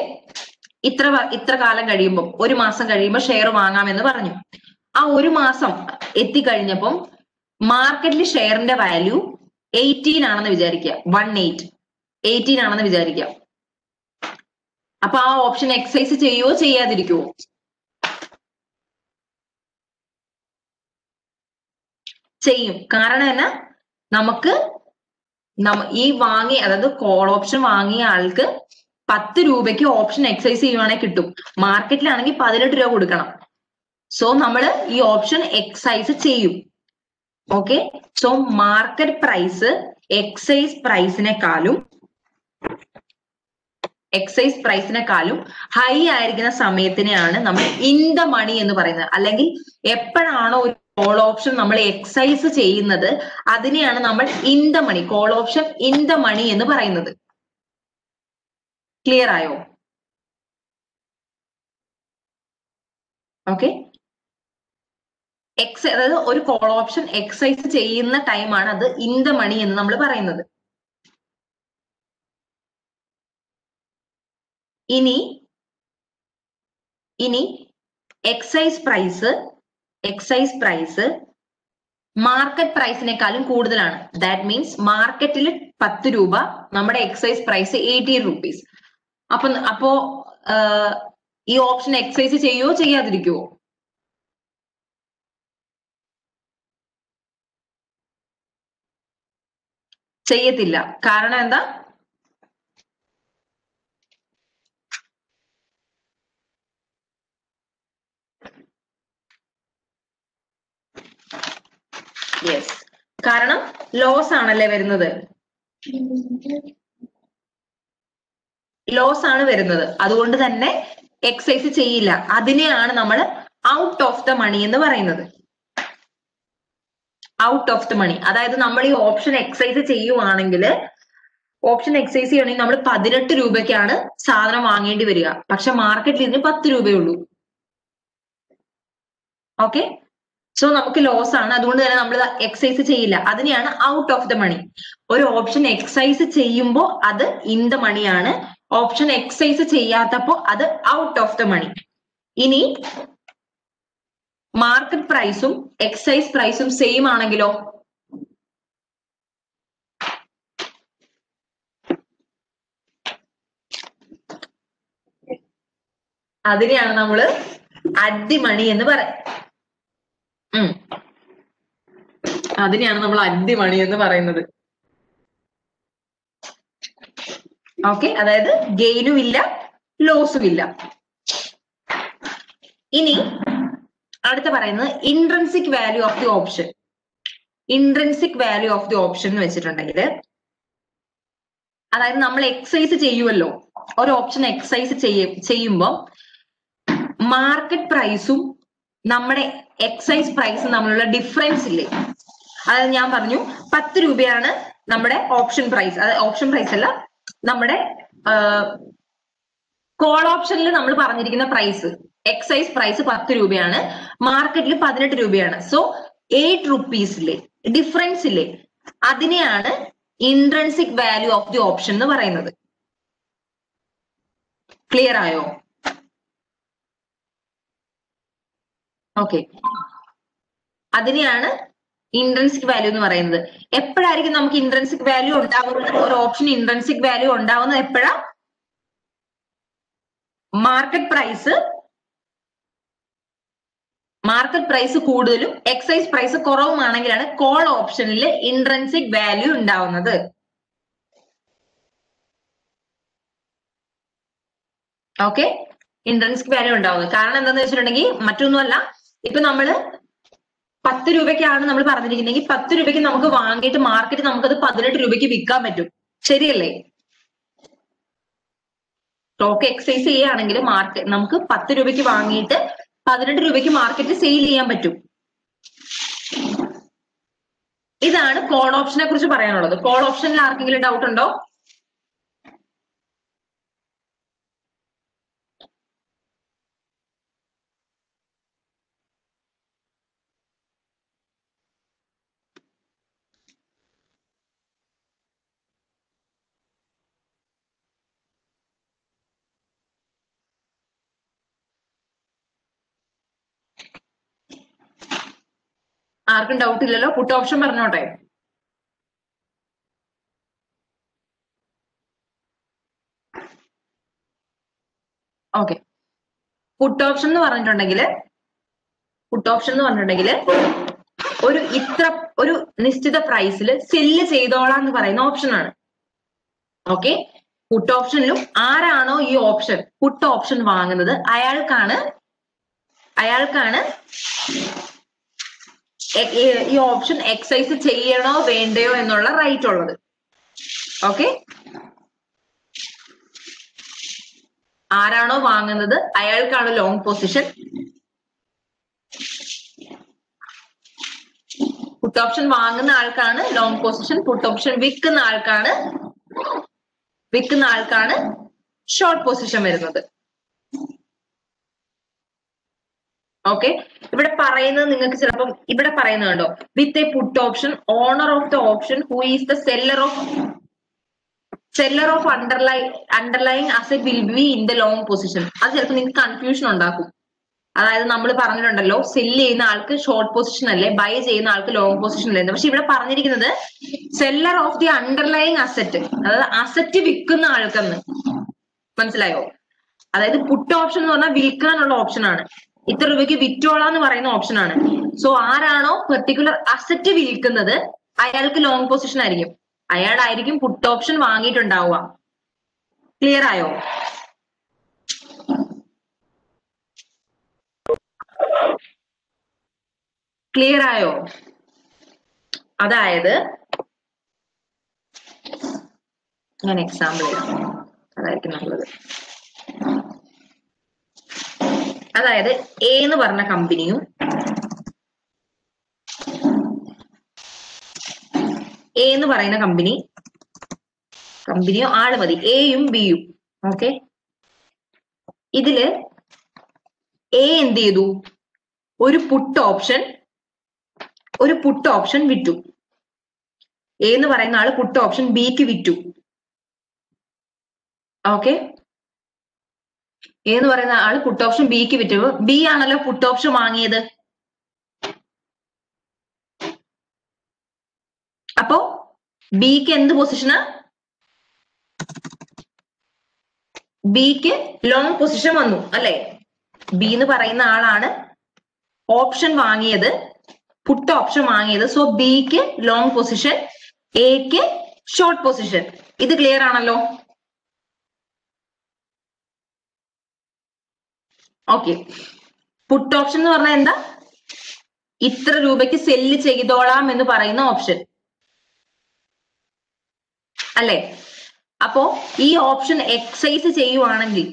Speaker 1: ഇത്ര കാലം കഴിയുമ്പോൾ, ഒരു മാസം കഴിയുമ്പോൾ ഷെയർ വാങ്ങാമെന്ന് പറഞ്ഞു. ആ ഒരു മാസം എത്തിക്കഴിഞ്ഞപ്പം മാർക്കറ്റിൽ ഷെയറിന്റെ വാല്യൂ 18 ആണെന്ന് വിചാരിക്കുക, 18 ആണെന്ന് വിചാരിക്കുക. അപ്പൊ ആ ഓപ്ഷൻ എക്സൈസ് ചെയ്യുവോ ചെയ്യാതിരിക്കുവോ? ചെയ്യും. കാരണം എന്നാ, നമുക്ക് അതായത് കോൾ ഓപ്ഷൻ വാങ്ങിയ ആൾക്ക് 10 രൂപയ്ക്ക് ഓപ്ഷൻ എക്സൈസ് ചെയ്യുവാണെങ്കിൽ കിട്ടും. മാർക്കറ്റിലാണെങ്കിൽ 18 രൂപ കൊടുക്കണം. സോ നമ്മള് ഈ ഓപ്ഷൻ എക്സൈസ് ചെയ്യും. Okay. So market price exercise പ്രൈസിനെക്കാളും ഹൈ ആയിരിക്കുന്ന സമയത്തിനെയാണ് നമ്മൾ ഇൻ ദ മണി എന്ന് പറയുന്നത്. അല്ലെങ്കിൽ എപ്പോഴാണോ ഒരു കോൾ ഓപ്ഷൻ നമ്മൾ എക്സൈസ് ചെയ്യുന്നത് അതിനെയാണ് നമ്മൾ in the money, call option in the money എന്ന് പറയുന്നത്. ക്ലിയർ ആയോ? ഓക്കെ. അതായത് ഒരു കോൾ ഓപ്ഷൻ എക്സൈസ് ചെയ്യുന്ന ടൈമാണ് അത് ഇൻ ദ മണി എന്ന് നമ്മൾ പറയുന്നത്. ഇനി എക്സൈസ് പ്രൈസ് മാർക്കറ്റ് പ്രൈസിനെക്കാളും കൂടുതലാണ്. ദാറ്റ് മീൻസ് മാർക്കറ്റിൽ 10 രൂപ, നമ്മുടെ എക്സൈസ് പ്രൈസ് 18 rupees. അപ്പോ ഈ ഓപ്ഷൻ എക്സൈസ് ചെയ്യുവോ ചെയ്യാതിരിക്കുവോ? ചെയ്യത്തില്ല. കാരണം എന്താ? യെസ്, കാരണം ലോസ് ആണല്ലേ വരുന്നത്, ലോസ് ആണ് വരുന്നത്. അതുകൊണ്ട് തന്നെ എക്സൈസ് ചെയ്യില്ല. അതിനെയാണ് നമ്മൾ ഔട്ട് ഓഫ് ദ മണി എന്ന് പറയുന്നത്. ഔട്ട് ഓഫ് ദ മണി, അതായത് നമ്മൾ ഈ ഓപ്ഷൻ എക്സൈസ് ചെയ്യുവാണെങ്കിൽ, ഓപ്ഷൻ എക്സൈസ് ചെയ്യണമെങ്കിൽ നമ്മൾ 18 രൂപയ്ക്കാണ് സാധനം വാങ്ങേണ്ടി വരിക. പക്ഷെ മാർക്കറ്റിൽ ഇതിന് 10 രൂപയുള്ളൂ. ഓക്കെ, സോ നമുക്ക് ലോസ് ആണ്. അതുകൊണ്ട് തന്നെ നമ്മൾ എക്സൈസ് ചെയ്യില്ല. അതിനെയാണ് ഔട്ട് ഓഫ് ദ മണി. ഒരു ഓപ്ഷൻ എക്സൈസ് ചെയ്യുമ്പോൾ അത് ഇൻ ദ മണിയാണ്. ഓപ്ഷൻ എക്സൈസ് ചെയ്യാത്തപ്പോ അത് ഔട്ട് ഓഫ് ദ മണി. ഇനി മാർക്കറ്റ് പ്രൈസും എക്സൈസ് പ്രൈസും സെയിം ആണെങ്കിലോ? അതിനെയാണ് നമ്മൾ അറ്റ് ദി മണി എന്ന് പറയാം. അതിനെയാണ് നമ്മൾ അറ്റ് ദി മണി എന്ന് പറയുന്നത്. ഓക്കെ, അതായത് ഗെയിനും ഇല്ല ലോസും ഇല്ല. ഇനി അടുത്ത പറയുന്നത് intrinsic value of the option. Intrinsic value of the option എന്ന് വെച്ചിട്ടുണ്ടെങ്കിൽ, അതായത് നമ്മൾ എക്സൈസ് ചെയ്യുമല്ലോ, ഒരു ഓപ്ഷൻ എക്സൈസ് ചെയ്യുമ്പോൾ മാർക്കറ്റ് പ്രൈസും നമ്മുടെ എക്സൈസ് പ്രൈസും തമ്മിലുള്ള ഡിഫറൻസ് ഇല്ലേ? അതായത് ഞാൻ പറഞ്ഞു 10 രൂപയാണ് നമ്മുടെ ഓപ്ഷൻ പ്രൈസ്. അത് ഓപ്ഷൻ പ്രൈസ് അല്ല, നമ്മുടെ കോൾ ഓപ്ഷനിൽ നമ്മൾ പറഞ്ഞിരിക്കുന്ന പ്രൈസ്, എക്സൈസ് പ്രൈസ് 10 രൂപയാണ്, മാർക്കറ്റിൽ 18 രൂപയാണ്. സോ 8 റുപ്പീസിലെ ഡിഫറൻസ് ഇല്ലേ? അതിനെയാണ് intrinsic value of the option എന്ന് പറയുന്നത്. ക്ലിയർ ആയോ? ഓക്കെ, അതിനെയാണ് ഇൻട്രിൻസിക് വാല്യൂ എന്ന് പറയുന്നത്. എപ്പോഴായിരിക്കും നമുക്ക് ഇൻട്രിൻസിക് വാല്യൂ ഉണ്ടാവുന്നത്? ഒരു ഓപ്ഷൻ ഇൻട്രിൻസിക് വാല്യൂ ഉണ്ടാവുന്നത് എപ്പോഴാ? മാർക്കറ്റ് പ്രൈസ് കൂടുതലും എക്സൈസ് പ്രൈസ് കുറവുമാണെങ്കിലാണ് കോൾ ഓപ്ഷനിൽ ഇൻട്രിൻസിക് വാല്യൂ ഉണ്ടാവുന്നത്. ഓക്കെ, ഇൻട്രിൻസിക് വാല്യൂ ഉണ്ടാവുന്നത് കാരണം എന്താന്ന് വെച്ചിട്ടുണ്ടെങ്കിൽ മറ്റൊന്നുമല്ല, ഇപ്പൊ നമ്മള് 10 രൂപയ്ക്കാണ് നമ്മൾ പറഞ്ഞിരിക്കുന്നെങ്കിൽ 10 രൂപയ്ക്ക് നമുക്ക് വാങ്ങിയിട്ട് മാർക്കറ്റ് നമുക്കത് 18 രൂപയ്ക്ക് വിൽക്കാൻ പറ്റും. ശരിയല്ലേ? സ്റ്റോക്ക് എക്സൈസ് ചെയ്യുകയാണെങ്കിൽ നമുക്ക് 10 രൂപയ്ക്ക് വാങ്ങിയിട്ട് 18 രൂപയ്ക്ക് മാർക്കറ്റിൽ സെയിൽ ചെയ്യാൻ പറ്റും. ഇതാണ് കോൾ ഓപ്ഷനെ കുറിച്ച് പറയാനുള്ളത്. കോൾ ഓപ്ഷനിൽ ആർക്കെങ്കിലും ഡൗട്ട് ഉണ്ടോ? ആർക്കും ഡൗട്ട് ഇല്ലല്ലോ? പുട്ട് ഓപ്ഷൻ പറഞ്ഞോട്ടെ. ഓക്കെ, പുട്ട് ഓപ്ഷൻ എന്ന് പറഞ്ഞിട്ടുണ്ടെങ്കിൽ ഒരു നിശ്ചിത പ്രൈസിൽ സെല്ല് ചെയ്തോളാം എന്ന് പറയുന്ന ഓപ്ഷനാണ്. ഓക്കെ, പുട്ട് ഓപ്ഷനിലും ആരാണോ ഈ ഓപ്ഷൻ പുട്ട് ഓപ്ഷൻ വാങ്ങുന്നത് അയാൾക്കാണ് ഈ ഓപ്ഷൻ എക്സൈസ് ചെയ്യണോ വേണ്ടയോ എന്നുള്ള റൈറ്റ് ഉള്ളത്. ഓക്കെ, ആരാണോ വാങ്ങുന്നത് അയാൾക്കാണ് ലോങ് പൊസിഷൻ. പുട്ട് ഓപ്ഷൻ വാങ്ങുന്ന ആൾക്കാണ് ലോങ് പൊസിഷൻ, പുട്ട് ഓപ്ഷൻ വിൽക്കുന്ന ആൾക്കാണ് ഷോർട്ട് പൊസിഷൻ വരുന്നത്. ഓക്കെ, ഇവിടെ പറയുന്നത് നിങ്ങൾക്ക് ചിലപ്പം ഇവിടെ പറയുന്നത് കണ്ടോ, with a put option owner of the option who is the seller of underlying asset will be in the long position. അത് ചിലപ്പോൾ നിങ്ങൾക്ക് കൺഫ്യൂഷൻ ഉണ്ടാക്കും. അതായത് നമ്മൾ പറഞ്ഞിട്ടുണ്ടല്ലോ, സെല്ല് ചെയ്യുന്ന ആൾക്ക് ഷോർട്ട് പൊസിഷൻ അല്ലേ, ബൈ ചെയ്യുന്ന ആൾക്ക് ലോങ് പൊസിഷൻ അല്ലേ. പക്ഷെ ഇവിടെ പറഞ്ഞിരിക്കുന്നത് seller of the underlying asset, അതായത് അസറ്റ് വിൽക്കുന്ന ആൾക്കെന്ന്. മനസ്സിലായോ? അതായത് പുട്ട് ഓപ്ഷൻ എന്ന് പറഞ്ഞാൽ വിൽക്കാനുള്ള ഓപ്ഷനാണ്. ഇത്ര രൂപയ്ക്ക് വിറ്റോളാന്ന് പറയുന്ന ഓപ്ഷനാണ്. സോ ആരാണോ പെർട്ടിക്കുലർ അസറ്റ് വിൽക്കുന്നത് അയാൾക്ക് ലോങ് പൊസിഷൻ ആയിരിക്കും. അയാളായിരിക്കും പുട്ട് ഓപ്ഷൻ വാങ്ങിയിട്ടുണ്ടാവുക. ക്ലിയർ ആയോ? ക്ലിയർ ആയോ? അതായത് ഞാൻ എക്സാമ്പിൾ ചെയ്യാം, അതായിരിക്കും നല്ലത്. അതായത് എ എന്ന് പറഞ്ഞ കമ്പനിയും എ എന്ന് പറയുന്ന കമ്പനിയോ ആള് മതി, എയും ബിയും. ഓക്കെ, ഇതില് എ എന്ത് ചെയ്തു? ഒരു പുട്ട് ഓപ്ഷൻ വിറ്റു. എ എന്ന് പറയുന്ന ആള് പുട്ട് ഓപ്ഷൻ ബിക്ക് വിറ്റു. ഓക്കെ, എ എന്ന് പറയുന്ന ആള് പുട്ട് ഓപ്ഷൻ ബിക്ക് വിറ്റു. ബി ആണല്ലോ പുട്ട് ഓപ്ഷൻ വാങ്ങിയത്. അപ്പോ ബിക്ക് എന്ത് പൊസിഷനാ? ബിക്ക് ലോങ് പൊസിഷൻ വന്നു അല്ലെ? ബി എന്ന് പറയുന്ന ആളാണ് ഓപ്ഷൻ വാങ്ങിയത്, പുട്ട് ഓപ്ഷൻ വാങ്ങിയത്. സോ ബിക്ക് ലോങ് പൊസിഷൻ, എക്ക് ഷോർട്ട് പൊസിഷൻ. ഇത് ക്ലിയർ ആണല്ലോ? ഓക്കെ, പുട്ട് ഓപ്ഷൻ എന്ന് പറഞ്ഞാൽ എന്താ? ഇത്ര രൂപയ്ക്ക് സെല്ല് ചെയ്തോളാം എന്ന് പറയുന്ന ഓപ്ഷൻ അല്ലെ? അപ്പോ ഈ ഓപ്ഷൻ എക്സൈസ് ചെയ്യുവാണെങ്കിൽ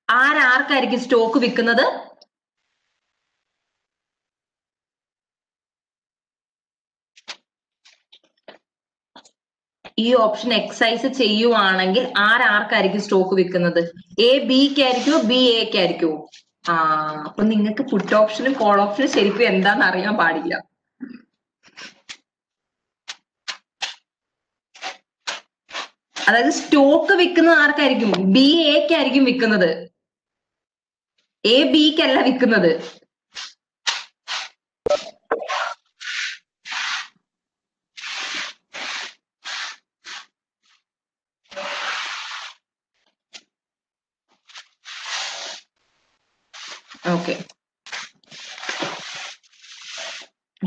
Speaker 1: ആർക്കായിരിക്കും സ്റ്റോക്ക് വിൽക്കുന്നത്? ഈ ഓപ്ഷൻ എക്സൈസ് ചെയ്യുവാണെങ്കിൽ ആർക്കായിരിക്കും സ്റ്റോക്ക് വിൽക്കുന്നത്? എ ബിക്ക് ആയിരിക്കുമോ, ബി എക്ക് ആയിരിക്കുമോ? അപ്പൊ നിങ്ങൾക്ക് പുട്ട് ഓപ്ഷനും കോൾ ഓപ്ഷനും ശരിക്കും എന്താന്ന് അറിയാൻ പാടില്ല. അതായത് സ്റ്റോക്ക് വിൽക്കുന്നത് ആർക്കായിരിക്കും? ബി എക്ക് ആയിരിക്കും വിൽക്കുന്നത്, എ ബിക്കല്ല വിൽക്കുന്നത്. ഓക്കെ,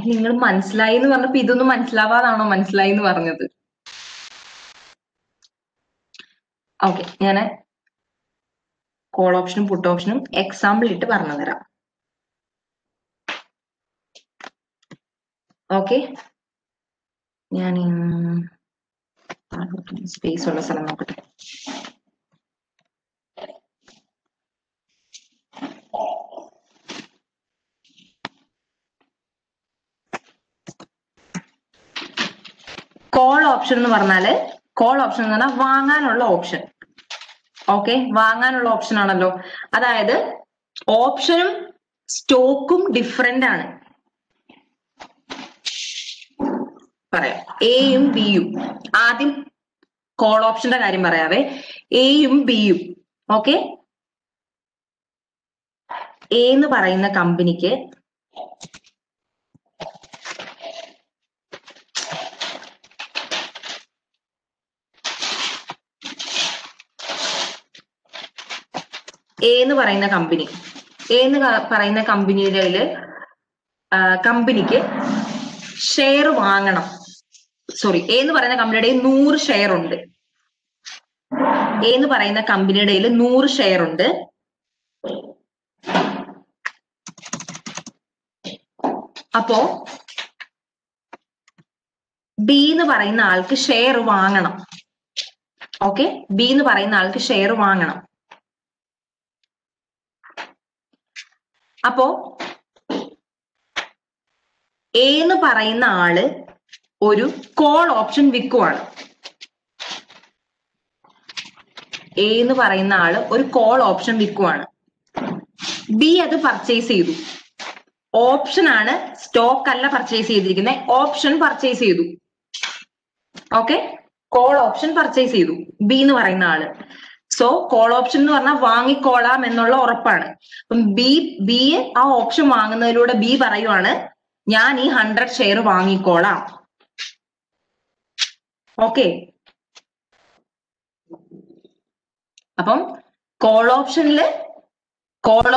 Speaker 1: നിങ്ങൾ മനസ്സിലായി എന്ന് പറഞ്ഞപ്പോ ഇതൊന്നും മനസ്സിലാവാതാണോ മനസ്സിലായി എന്ന് പറഞ്ഞത്? ഓക്കെ, ഞാൻ കോൾ ഓപ്ഷനും പുട്ട് ഓപ്ഷനും എക്സാമ്പിൾ ഇട്ട് പറഞ്ഞു തരാം. ഓക്കെ, ഞാൻ സ്പേസ് ഉള്ള സ്ഥലം നോക്കട്ടെ. കോൾ ഓപ്ഷൻ എന്ന് പറഞ്ഞാൽ വാങ്ങാനുള്ള ഓപ്ഷൻ. ഓക്കെ, വാങ്ങാനുള്ള ഓപ്ഷൻ ആണല്ലോ. അതായത് ഓപ്ഷനും സ്റ്റോക്കും ഡിഫറെന്റ് ആണ്. പറയാം, എയും ബിയും. ആദ്യം കോൾ ഓപ്ഷന്റെ കാര്യം പറയാവേ. എയും ബിയും. ഓക്കെ, എ എന്ന് പറയുന്ന കമ്പനിക്ക് കമ്പനിക്ക് ഷെയർ വാങ്ങണം. സോറി, എ എന്ന് പറയുന്ന കമ്പനിയുടെ 100 ഷെയർ ഉണ്ട്. എ എന്ന് പറയുന്ന കമ്പനിയുടെ 100 ഷെയർ ഉണ്ട്. അപ്പോ ബി എന്ന് പറയുന്ന ആൾക്ക് ഷെയർ വാങ്ങണം. ഓക്കെ, ബി എന്ന് പറയുന്ന ആൾക്ക് ഷെയർ വാങ്ങണം. അപ്പോ എ എന്ന് പറയുന്ന ആള് ഒരു കോൾ ഓപ്ഷൻ വിൽക്കുവാണ്. എ എന്ന് പറയുന്ന ആള് ഒരു കോൾ ഓപ്ഷൻ വിൽക്കുവാണ്. ബി അത് പർച്ചേസ് ചെയ്തു. ഓപ്ഷൻ ആണ്, സ്റ്റോക്ക് അല്ല പർച്ചേസ് ചെയ്തിരിക്കുന്നത്, ഓപ്ഷൻ പർച്ചേസ് ചെയ്തു. ഓക്കെ, കോൾ ഓപ്ഷൻ പർച്ചേസ് ചെയ്തു ബി എന്ന് പറയുന്ന ആള്. സോ കോൾ ഓപ്ഷൻ എന്ന് പറഞ്ഞാൽ വാങ്ങിക്കോളാം എന്നുള്ള ഉറപ്പാണ്. അപ്പം ബി ആ ഓപ്ഷൻ വാങ്ങുന്നതിലൂടെ ബി പറയുവാണ്, ഞാൻ ഈ 100 ഷെയർ വാങ്ങിക്കോളാം. ഓക്കെ, അപ്പം കോൾ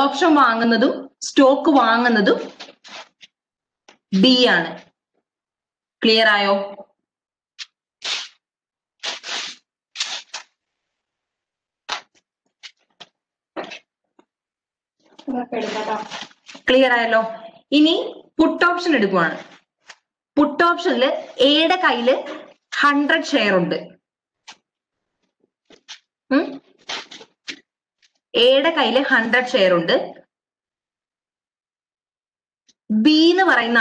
Speaker 1: ഓപ്ഷൻ വാങ്ങുന്നതും സ്റ്റോക്ക് വാങ്ങുന്നതും ബി ആണ്. ക്ലിയർ ആയോ? ക്ലിയർ ആയല്ലോ? ഇനി പുട്ട് ഓപ്ഷൻ എടുക്കുവാണ്. പുട്ട് ഓപ്ഷനിൽ എയുടെ കയ്യില് 100 ഷെയർ ഉണ്ട്. എയുടെ കയ്യില് 100 ഷെയർ ഉണ്ട്. ബി എന്ന് പറയുന്ന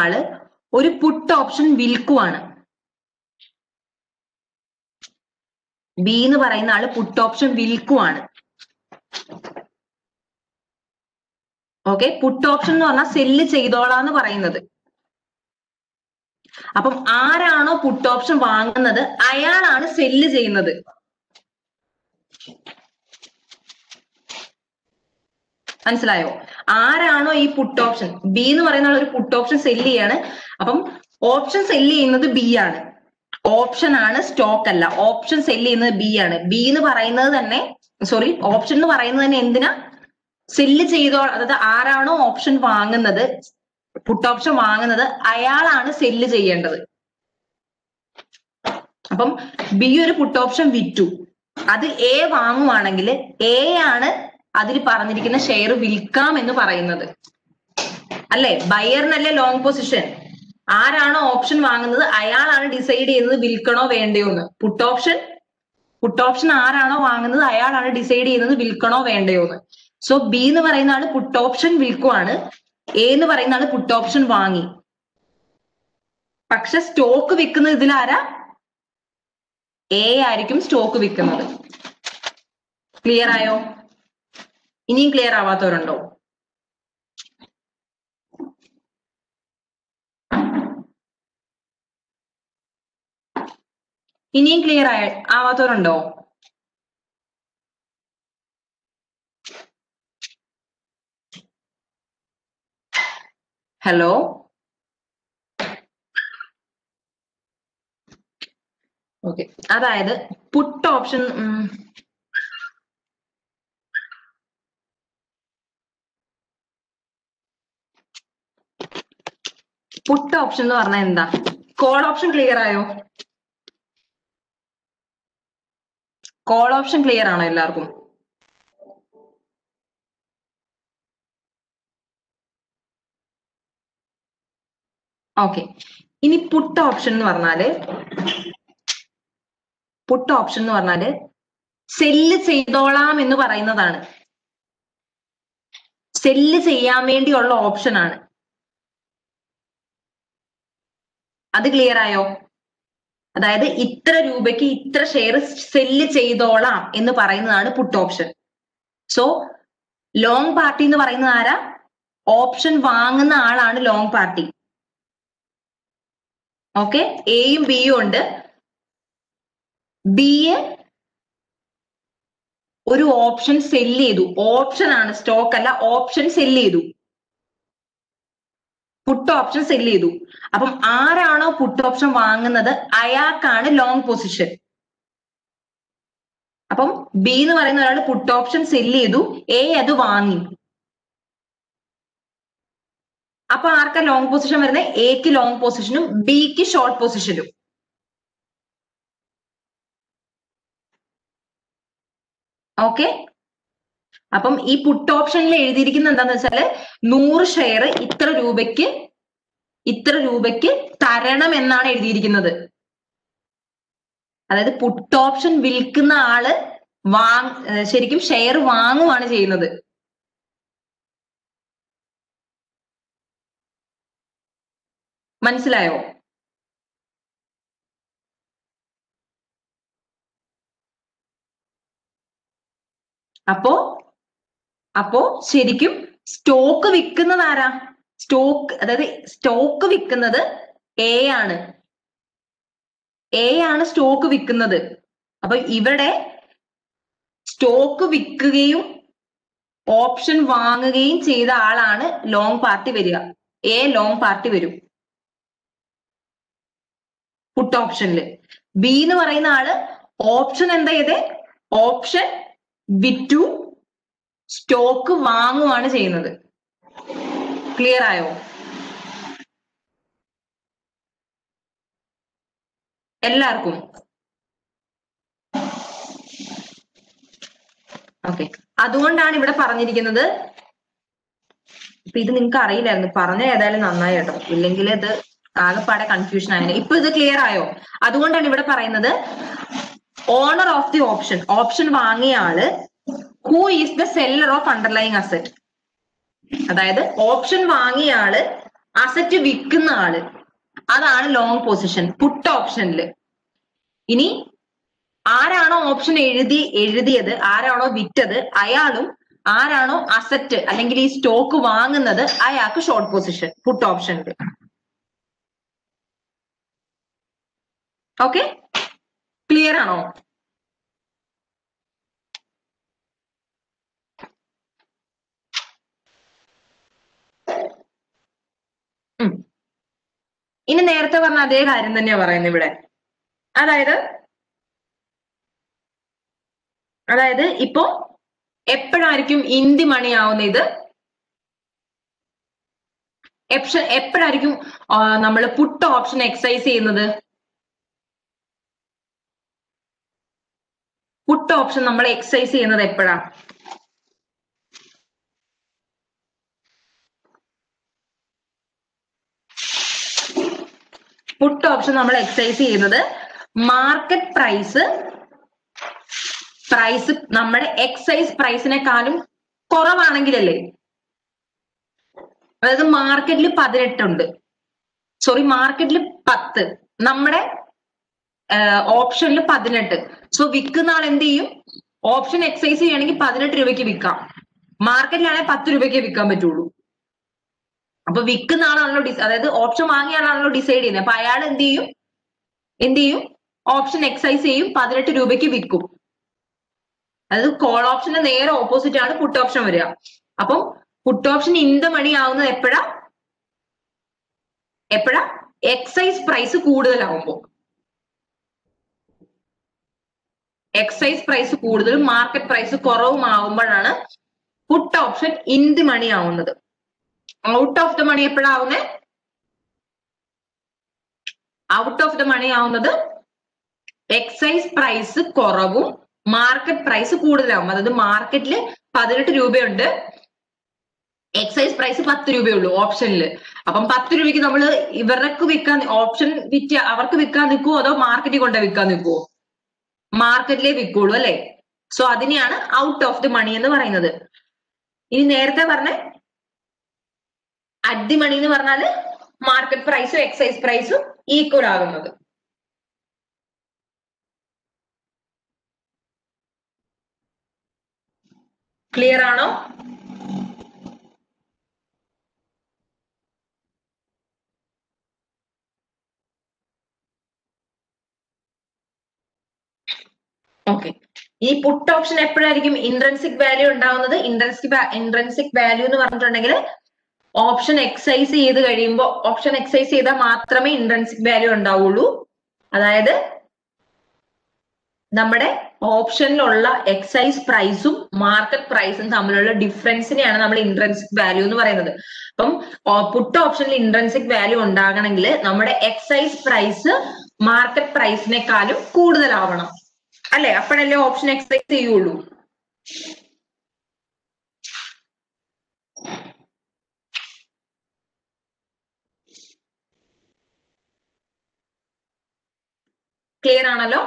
Speaker 1: ആള് ഒരു പുട്ട് ഓപ്ഷൻ വിൽക്കുവാണ്. ബി എന്ന് പറയുന്ന ആള് പുട്ട് ഓപ്ഷൻ വിൽക്കുവാണ്. ഓക്കെ, പുട്ട് ഓപ്ഷൻ എന്ന് പറഞ്ഞാൽ സെല്ല് ചെയ്തോളാന്ന് പറയുന്നത്. അപ്പം ആരാണോ പുട്ട് ഓപ്ഷൻ വാങ്ങുന്നത് അയാളാണ് സെല്ല് ചെയ്യുന്നത്. മനസ്സിലായോ? ആരാണോ ഈ പുട്ട് ഓപ്ഷൻ, ബി എന്ന് പറയുന്ന ആൾ ഒരു പുട്ട് ഓപ്ഷൻ സെല്ല് ചെയ്യാണ്. അപ്പം ഓപ്ഷൻ സെല്ല് ചെയ്യുന്നത് ബി ആണ്. ഓപ്ഷൻ ആണ്, സ്റ്റോക്ക് അല്ല. ഓപ്ഷൻ സെല്ല് ചെയ്യുന്നത് ബി ആണ്. ബി എന്ന് പറയുന്നത് തന്നെ, സോറി, ഓപ്ഷൻ എന്ന് പറയുന്നത് തന്നെ എന്തിനാ? സെല്ല് ചെയ്തോ, അതായത് ആരാണോ ഓപ്ഷൻ വാങ്ങുന്നത്, പുട്ട് ഓപ്ഷൻ വാങ്ങുന്നത് അയാളാണ് സെല്ല് ചെയ്യേണ്ടത്. അപ്പം ബി ഒരു പുട്ട് ഓപ്ഷൻ വിറ്റു, അത് എ വാങ്ങുവാണെങ്കിൽ എ ആണ് അതിൽ പറഞ്ഞിരിക്കുന്ന ഷെയർ വിൽക്കാം എന്ന് പറയുന്നത്. അല്ലെ? ബയറിനല്ലേ ലോങ് പൊസിഷൻ. ആരാണോ ഓപ്ഷൻ വാങ്ങുന്നത് അയാളാണ് ഡിസൈഡ് ചെയ്യുന്നത് വിൽക്കണോ വേണ്ടയോ എന്ന്. പുട്ട് ഓപ്ഷൻ ആരാണോ വാങ്ങുന്നത് അയാളാണ് ഡിസൈഡ് ചെയ്യുന്നത് വിൽക്കണോ വേണ്ടയോ എന്ന്. സോ ബി എന്ന് പറയുന്ന ആള് പുട്ട് ഓപ്ഷൻ വിൽക്കുവാണ്, എ എന്ന് പറയുന്ന ആള് പുട്ട് ഓപ്ഷൻ വാങ്ങി. പക്ഷെ സ്റ്റോക്ക് വിൽക്കുന്നത് ഇതിലാരാ? എ ആയിരിക്കും സ്റ്റോക്ക് വിൽക്കുന്നത്. ക്ലിയർ ആയോ? ഇനിയും ക്ലിയർ ആവാത്തവരുണ്ടോ? ഇനിയും ക്ലിയർ ആവാത്തവരുണ്ടോ? Hello, okay. അതായത് പുട്ട് ഓപ്ഷൻ എന്ന് പറഞ്ഞാൽ എന്താ? കോൾ ഓപ്ഷൻ ക്ലിയർ ആയോ? കോൾ ഓപ്ഷൻ ക്ലിയർ ആണോ എല്ലാവർക്കും? ഓക്കെ. ഇനി പുട്ട് ഓപ്ഷൻ എന്ന് പറഞ്ഞാല് സെല്ല് ചെയ്തോളാം എന്ന് പറയുന്നതാണ്. സെല്ല് ചെയ്യാൻ വേണ്ടിയുള്ള ഓപ്ഷൻ ആണ്. അത് ക്ലിയർ ആയോ? അതായത് ഇത്ര രൂപയ്ക്ക് ഇത്ര ഷെയർ സെല്ല് ചെയ്തോളാം എന്ന് പറയുന്നതാണ് puttu option. So long party എന്ന് പറയുന്നത് ആരാ? ഓപ്ഷൻ വാങ്ങുന്ന ആളാണ് ലോങ് പാർട്ടി. ഓക്കെ, എയും ബിയും ഉണ്ട്. ബി ഒരു ഓപ്ഷൻ സെല്ല് ചെയ്തു. ഓപ്ഷൻ ആണ്, സ്റ്റോക്ക് അല്ല. ഓപ്ഷൻ സെല്ല് ചെയ്തു, പുട്ട് ഓപ്ഷൻ സെല്ല് ചെയ്തു. അപ്പം ആരാണോ പുട്ട് ഓപ്ഷൻ വാങ്ങുന്നത് അയാൾക്കാണ് ലോങ് പൊസിഷൻ. അപ്പം ബി എന്ന് പറയുന്ന ഒരാൾ പുട്ട് ഓപ്ഷൻ സെല്ല് ചെയ്തു, എ അത് വാങ്ങി. അപ്പൊ ആർക്കാ ലോങ് പൊസിഷൻ വരുന്നത്? എക്ക് ലോങ് പൊസിഷനും ബിക്ക് ഷോർട്ട് പൊസിഷനും. ഓക്കെ, അപ്പം ഈ പുട്ട് ഓപ്ഷനിൽ എഴുതിയിരിക്കുന്ന എന്താന്ന് വെച്ചാല് 100 ഷെയർ ഇത്ര രൂപയ്ക്ക് തരണം എന്നാണ് എഴുതിയിരിക്കുന്നത്. അതായത് പുട്ട് ഓപ്ഷൻ വിൽക്കുന്ന ആള് ശരിക്കും ഷെയർ വാങ്ങുവാണ് ചെയ്യുന്നത്. മനസ്സിലായോ? അപ്പോ ശരിക്കും സ്റ്റോക്ക് വിൽക്കുന്നത് ആരാ? സ്റ്റോക്ക് വിൽക്കുന്നത് എ ആണ്. എ ആണ് സ്റ്റോക്ക് വിൽക്കുന്നത്. അപ്പൊ ഇവിടെ സ്റ്റോക്ക് വിൽക്കുകയും ഓപ്ഷൻ വാങ്ങുകയും ചെയ്ത ആളാണ് ലോങ് പാർട്ടി വരിക. എ ലോങ് പാർട്ടി വരും പുട്ട് ഓപ്ഷനിൽ. ബി എന്ന് പറയുന്ന ആള് ഓപ്ഷൻ എന്താ ചെയ്തേ? ഓപ്ഷൻ വിറ്റു, സ്റ്റോക്ക് വാങ്ങുവാണ് ചെയ്യുന്നത്. ക്ലിയർ ആയോ? എല്ലാവർക്കും? ഓക്കെ, അതുകൊണ്ടാണ് ഇവിടെ പറഞ്ഞിരിക്കുന്നത് അപ്പൊ ഇത് നിങ്ങൾക്ക് അറിയില്ലായിരുന്നു, പറഞ്ഞ ഏതായാലും നന്നായി കേട്ടോ, ഇല്ലെങ്കിൽ ഇത് ആകെപ്പാടെ കൺഫ്യൂഷൻ ആയിരുന്നു. ഇപ്പൊ ഇത് ക്ലിയർ ആയോ? അതുകൊണ്ടാണ് ഇവിടെ പറയുന്നത് owner of the option, option വാങ്ങിയ ആള് who is the seller of underlying asset. അതായത് ഓപ്ഷൻ വാങ്ങിയ ആള് അസറ്റ് വിൽക്കുന്ന ആള്, അതാണ് ലോങ് പൊസിഷൻ പുട്ട് ഓപ്ഷനിൽ. ഇനി ആരാണോ ഓപ്ഷൻ എഴുതിയത്, ആരാണോ വിറ്റത് അയാളും ആരാണോ അസറ്റ് അല്ലെങ്കിൽ ഈ സ്റ്റോക്ക് വാങ്ങുന്നത് അയാൾക്ക് ഷോർട്ട് പൊസിഷൻ പുട്ട് ഓപ്ഷനിൽ. ഓക്കെ, ക്ലിയർ ആണോ? ഇനി നേരത്തെ പറഞ്ഞ അതേ കാര്യം തന്നെയാ പറയുന്നത് ഇവിടെ. അതായത് ഇപ്പോ എപ്പോഴായിരിക്കും ഇൻ ദി മണി ആവുന്ന ഇത്? എപ്പോഴായിരിക്കും നമ്മൾ പുട്ട് ഓപ്ഷൻ എക്സൈസ് ചെയ്യുന്നത്? പുട്ട് ഓപ്ഷൻ നമ്മൾ എക്സൈസ് ചെയ്യുന്നത് എപ്പോഴാ? പുട്ട് ഓപ്ഷൻ നമ്മൾ എക്സൈസ് ചെയ്യുന്നത് മാർക്കറ്റ് പ്രൈസ് നമ്മുടെ എക്സൈസ് പ്രൈസിനെക്കാളും കുറവാണെങ്കിലല്ലേ? അതായത് മാർക്കറ്റിൽ 18 ഉണ്ട്, സോറി മാർക്കറ്റിൽ 10, നമ്മുടെ ഓപ്ഷനിൽ 18. സോ വിൽക്കുന്ന ആൾ എന്ത് ചെയ്യും? ഓപ്ഷൻ എക്സൈസ് ചെയ്യണമെങ്കിൽ 18 രൂപയ്ക്ക് വിൽക്കാം, മാർക്കറ്റിലാണെങ്കിൽ 10 രൂപയ്ക്ക് വിൽക്കാൻ പറ്റുള്ളൂ. അപ്പൊ വിൽക്കുന്ന ആളാണല്ലോ അതായത് ഓപ്ഷൻ വാങ്ങിയ ആളാണല്ലോ ഡിസൈഡ് ചെയ്യുന്നത്. അപ്പൊ അയാൾ എന്ത് ചെയ്യും? ഓപ്ഷൻ എക്സൈസ് ചെയ്യും, 18 രൂപയ്ക്ക് വിൽക്കും. അതായത് കോൾ ഓപ്ഷന്റെ നേരെ ഓപ്പോസിറ്റ് ആണ് പുട്ട് ഓപ്ഷൻ വരിക. അപ്പം put option in the money ആവുന്നത് എപ്പോഴാ? എക്സൈസ് പ്രൈസ് കൂടുതലാവുമ്പോ. എക്സൈസ് പ്രൈസ് കൂടുതലും മാർക്കറ്റ് പ്രൈസ് കുറവും ആവുമ്പോഴാണ് put option in the money ആവുന്നത്. ഔട്ട് ഓഫ് ദ മണി എപ്പോഴാവുന്നേ? ഔട്ട് ഓഫ് ദ മണി ആവുന്നത് എക്സൈസ് പ്രൈസ് കുറവും മാർക്കറ്റ് പ്രൈസ് കൂടുതലാവും. അതായത് മാർക്കറ്റിൽ 18 രൂപയുണ്ട്, എക്സൈസ് പ്രൈസ് 10 രൂപയുള്ളൂ ഓപ്ഷനിൽ. അപ്പം 10 രൂപയ്ക്ക് നമ്മൾ ഇവർക്ക് വിൽക്കാൻ, ഓപ്ഷൻ വിറ്റ് അവർക്ക് വിൽക്കാൻ നിൽക്കുവോ അതോ മാർക്കറ്റിൽ കൊണ്ട് വിൽക്കാൻ നിൽക്കുവോ? മാർക്കറ്റിലേ വിൽക്കുള്ളൂ അല്ലെ? സോ അതിനെയാണ് ഔട്ട് ഓഫ് ദി മണി എന്ന് പറയുന്നത്. ഇനി നേരത്തെ പറഞ്ഞ അറ്റ് ദി മണി എന്ന് പറഞ്ഞാല് മാർക്കറ്റ് പ്രൈസും എക്സൈസ് പ്രൈസും ഈക്വൽ ആകുന്നത്. ക്ലിയർ ആണോ? ഓക്കെ, ഈ പുട്ട് ഓപ്ഷൻ എപ്പോഴായിരിക്കും ഇൻട്രൻസിക് വാല്യൂ ഉണ്ടാവുന്നത്? ഇൻട്രൻസിക് വാല്യൂ എന്ന് പറഞ്ഞിട്ടുണ്ടെങ്കിൽ ഓപ്ഷൻ എക്സൈസ് ചെയ്ത് കഴിയുമ്പോൾ, ഓപ്ഷൻ എക്സൈസ് ചെയ്താൽ മാത്രമേ ഇൻട്രൻസിക് വാല്യൂ ഉണ്ടാവുള്ളൂ. അതായത് നമ്മുടെ ഓപ്ഷനിലുള്ള എക്സൈസ് പ്രൈസും മാർക്കറ്റ് പ്രൈസും തമ്മിലുള്ള ഡിഫറൻസിനെയാണ് നമ്മൾ ഇൻട്രൻസിക് വാല്യൂ എന്ന് പറയുന്നത്. അപ്പം പുട്ട് ഓപ്ഷനിൽ ഇൻട്രൻസിക് വാല്യൂ ഉണ്ടാകണമെങ്കിൽ നമ്മുടെ എക്സൈസ് പ്രൈസ് മാർക്കറ്റ് പ്രൈസിനെക്കാളും കൂടുതലാവണം അല്ലെ? അപ്പോഴല്ലേ ഓപ്ഷൻ എക്സൈസ് ചെയ്യുള്ളൂ. ക്ലിയർ ആണല്ലോ?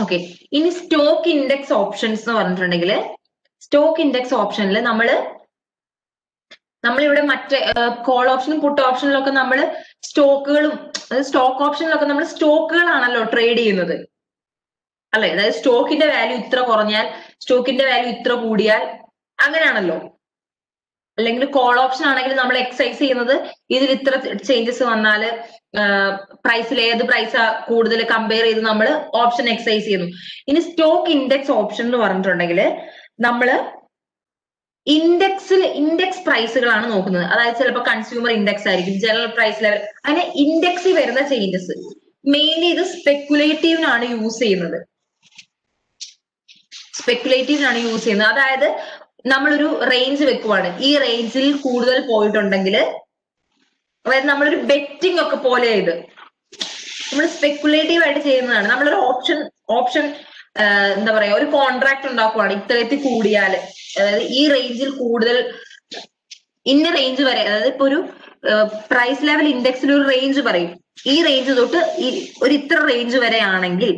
Speaker 1: ഓക്കെ, ഇനി സ്റ്റോക്ക് ഇൻഡെക്സ് ഓപ്ഷൻസ് എന്ന് പറഞ്ഞിട്ടുണ്ടെങ്കിൽ സ്റ്റോക്ക് ഇൻഡെക്സ് ഓപ്ഷനിൽ നമ്മളിവിടെ മറ്റേ കോൾ ഓപ്ഷനും പുട്ട് ഓപ്ഷനിലൊക്കെ നമ്മൾ സ്റ്റോക്കുകളും, സ്റ്റോക്ക് ഓപ്ഷനിലൊക്കെ നമ്മൾ സ്റ്റോക്കുകളാണല്ലോ ട്രേഡ് ചെയ്യുന്നത് അല്ലെ? അതായത് സ്റ്റോക്കിന്റെ വാല്യൂ ഇത്ര കുറഞ്ഞാൽ, സ്റ്റോക്കിന്റെ വാല്യൂ ഇത്ര കൂടിയാൽ, അങ്ങനെയാണല്ലോ. അല്ലെങ്കിൽ കോൾ ഓപ്ഷൻ ആണെങ്കിൽ നമ്മൾ എക്സൈസ് ചെയ്യുന്നത് ഇതിൽ ഇത്ര ചേഞ്ചസ് വന്നാൽ പ്രൈസിൽ ഏത് പ്രൈസ് കൂടുതൽ കമ്പയർ ചെയ്ത് നമ്മൾ ഓപ്ഷൻ എക്സൈസ് ചെയ്യുന്നു. ഇനി സ്റ്റോക്ക് ഇൻഡെക്സ് ഓപ്ഷൻ എന്ന് പറഞ്ഞിട്ടുണ്ടെങ്കിൽ നമ്മള് ഇൻഡെക്സ് പ്രൈസുകളാണ് നോക്കുന്നത്. അതായത് ചിലപ്പോൾ കൺസ്യൂമർ ഇൻഡെക്സ് ആയിരിക്കും, ജനറൽ പ്രൈസ് ലെവൽ, അങ്ങനെ ഇൻഡെക്സിൽ വരുന്ന ചേഞ്ചസ്. മെയിൻലി ഇത് സ്പെക്കുലേറ്റീവിനാണ് യൂസ് ചെയ്യുന്നത്. അതായത് നമ്മളൊരു റേഞ്ച് വെക്കുവാണ്, ഈ റേഞ്ചിൽ കൂടുതൽ പോയിട്ടുണ്ടെങ്കിൽ, അതായത് നമ്മളൊരു ബെറ്റിംഗ് ഒക്കെ പോലെ ഇത് നമ്മൾ സ്പെക്കുലേറ്റീവ് ആയിട്ട് ചെയ്യുന്നതാണ്. നമ്മളൊരു ഓപ്ഷൻ എന്താ പറയാ, ഒരു കോൺട്രാക്ട് ഉണ്ടാക്കുവാണ്, ഇത്രയത്തിൽ കൂടിയാൽ, അതായത് ഈ റേഞ്ചിൽ കൂടുതൽ, ഇന്ന റേഞ്ച് വരെ, അതായത് ഇപ്പൊ ഒരു പ്രൈസ് ലെവൽ ഇൻഡെക്സിൽ ഒരു റേഞ്ച് പറയും, ഈ റേഞ്ച് തൊട്ട് ഒരു ഇത്ര റേഞ്ച് വരെ ആണെങ്കിൽ,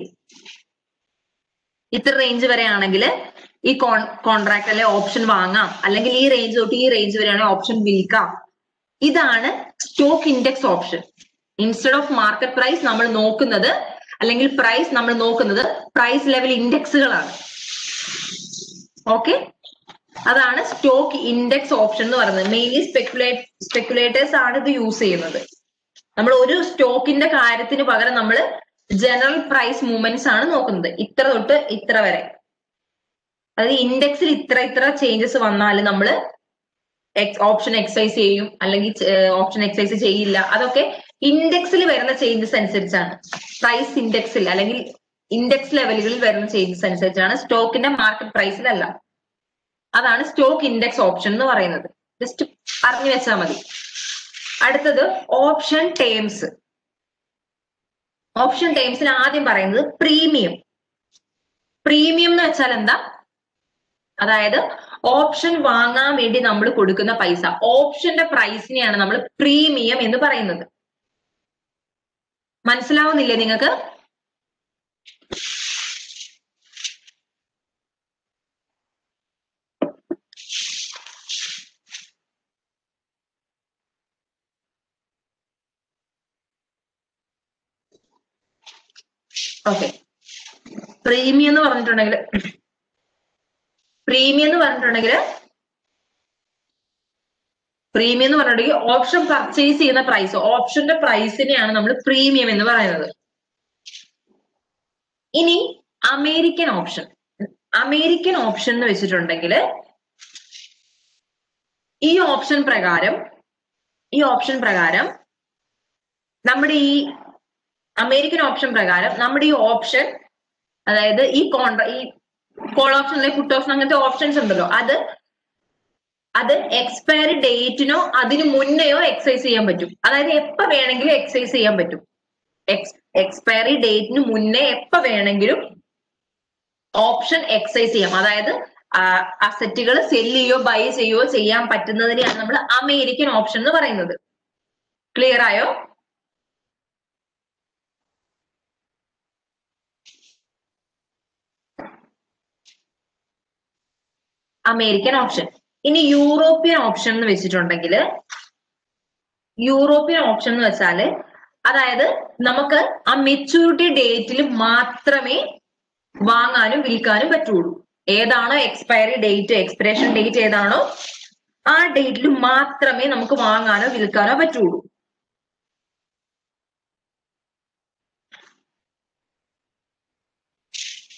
Speaker 1: ഇത്ര റേഞ്ച് വരെ ആണെങ്കിൽ ഈ കോൺട്രാക്ട് അല്ലെ ഓപ്ഷൻ വാങ്ങാം, അല്ലെങ്കിൽ ഈ റേഞ്ച് തൊട്ട് ഈ റേഞ്ച് വരെയാണെങ്കിൽ ഓപ്ഷൻ വിൽക്കാം. ഇതാണ് stock index option. Instead of market price നമ്മൾ നോക്കുന്നത്, അല്ലെങ്കിൽ പ്രൈസ് നമ്മൾ നോക്കുന്നത് പ്രൈസ് ലെവൽ ഇൻഡെക്സുകളാണ്. ഓക്കെ, അതാണ് സ്റ്റോക്ക് ഇൻഡെക്സ് ഓപ്ഷൻ എന്ന് പറയുന്നത്. മെയിൻലി സ്പെക്കുലേറ്റേഴ്സ് ആണ് ഇത് യൂസ് ചെയ്യുന്നത്. നമ്മൾ ഒരു സ്റ്റോക്കിന്റെ കാര്യത്തിന് പകരം നമ്മൾ ജനറൽ പ്രൈസ് മൂവ്മെന്റ്സ് ആണ് നോക്കുന്നത്, ഇത്ര തൊട്ട് ഇത്ര വരെ. അതായത് ഇൻഡെക്സിൽ ഇത്ര ചേഞ്ചസ് വന്നാൽ നമ്മൾ ഓപ്ഷൻ എക്സൈസ് ചെയ്യും, അല്ലെങ്കിൽ ഓപ്ഷൻ എക്സൈസ് ചെയ്യില്ല. അതൊക്കെ ഇൻഡെക്സിൽ വരുന്ന ചേഞ്ചസ് അനുസരിച്ചാണ്, പ്രൈസ് ഇൻഡെക്സിൽ അല്ലെങ്കിൽ ഇൻഡെക്സ് ലെവലുകളിൽ വരുന്ന ചേഞ്ചസ് അനുസരിച്ചാണ്, സ്റ്റോക്കിന്റെ മാർക്കറ്റ് പ്രൈസിലല്ല. അതാണ് സ്റ്റോക്ക് ഇൻഡെക്സ് ഓപ്ഷൻ എന്ന് പറയുന്നത്. ജസ്റ്റ് അറിഞ്ഞു വെച്ചാൽ മതി. അടുത്തത് ഓപ്ഷൻ ടേംസ്. ഓപ്ഷൻ ടേംസിൽ ആദ്യം പറയുന്നത് പ്രീമിയം. പ്രീമിയം എന്ന് വെച്ചാൽ എന്താ? അതായത് ഓപ്ഷൻ വാങ്ങാൻ വേണ്ടി നമ്മൾ കൊടുക്കുന്ന പൈസ, ഓപ്ഷന്റെ പ്രൈസിനെയാണ് നമ്മൾ പ്രീമിയം എന്ന് പറയുന്നത്. മനസ്സിലാവുന്നില്ലേ നിങ്ങൾക്ക്? ഓക്കെ, പ്രീമിയം എന്ന് പറഞ്ഞിട്ടുണ്ടെങ്കിൽ ഓപ്ഷൻ പർച്ചേസ് ചെയ്യുന്ന പ്രൈസ്, ഓപ്ഷന്റെ പ്രൈസിനെയാണ് നമ്മൾ പ്രീമിയം എന്ന് പറയുന്നത്. ഇനി അമേരിക്കൻ ഓപ്ഷൻ എന്ന് വെച്ചിട്ടുണ്ടെങ്കിൽ, ഈ ഓപ്ഷൻ പ്രകാരം നമ്മുടെ ഈ അമേരിക്കൻ ഓപ്ഷൻ പ്രകാരം നമ്മുടെ ഈ ഓപ്ഷൻ, അതായത് ഈ കോൾ ഓപ്ഷൻ അല്ലെങ്കിൽ പുട്ട് ഓപ്ഷൻ, അങ്ങനത്തെ ഓപ്ഷൻസ് ഉണ്ടല്ലോ, അത് എക്സ്പയറി ഡേറ്റിനോ അതിന് മുന്നെയോ എക്സൈസ് ചെയ്യാൻ പറ്റും. അതായത് എപ്പോ വേണമെങ്കിലും എക്സൈസ് ചെയ്യാൻ പറ്റും. എക്സ്പയറി ഡേറ്റിന് മുന്നേ എപ്പോ വേണമെങ്കിലും ഓപ്ഷൻ എക്സൈസ് ചെയ്യാം. അതായത് അസറ്റുകൾ സെല് ചെയ്യോ ബൈ ചെയ്യോ ചെയ്യാൻ പറ്റുന്നതിനെയാണ് നമ്മൾ അമേരിക്കൻ ഓപ്ഷൻ എന്ന് പറയുന്നത്. ക്ലിയർ ആയോ? American option. ഇനി യൂറോപ്യൻ ഓപ്ഷൻ എന്ന് വെച്ചിട്ടുണ്ടെങ്കിൽ, അതായത് നമുക്ക് ആ മെച്യൂരിറ്റി ഡേറ്റിൽ മാത്രമേ വാങ്ങാനും വിൽക്കാനും പറ്റുള്ളൂ. ഏതാണോ എക്സ്പയറി ഡേറ്റ്, എക്സ്പിറേഷൻ ഡേറ്റ് ഏതാണോ ആ ഡേറ്റിൽ മാത്രമേ നമുക്ക് വാങ്ങാനോ വിൽക്കാനോ പറ്റുള്ളൂ.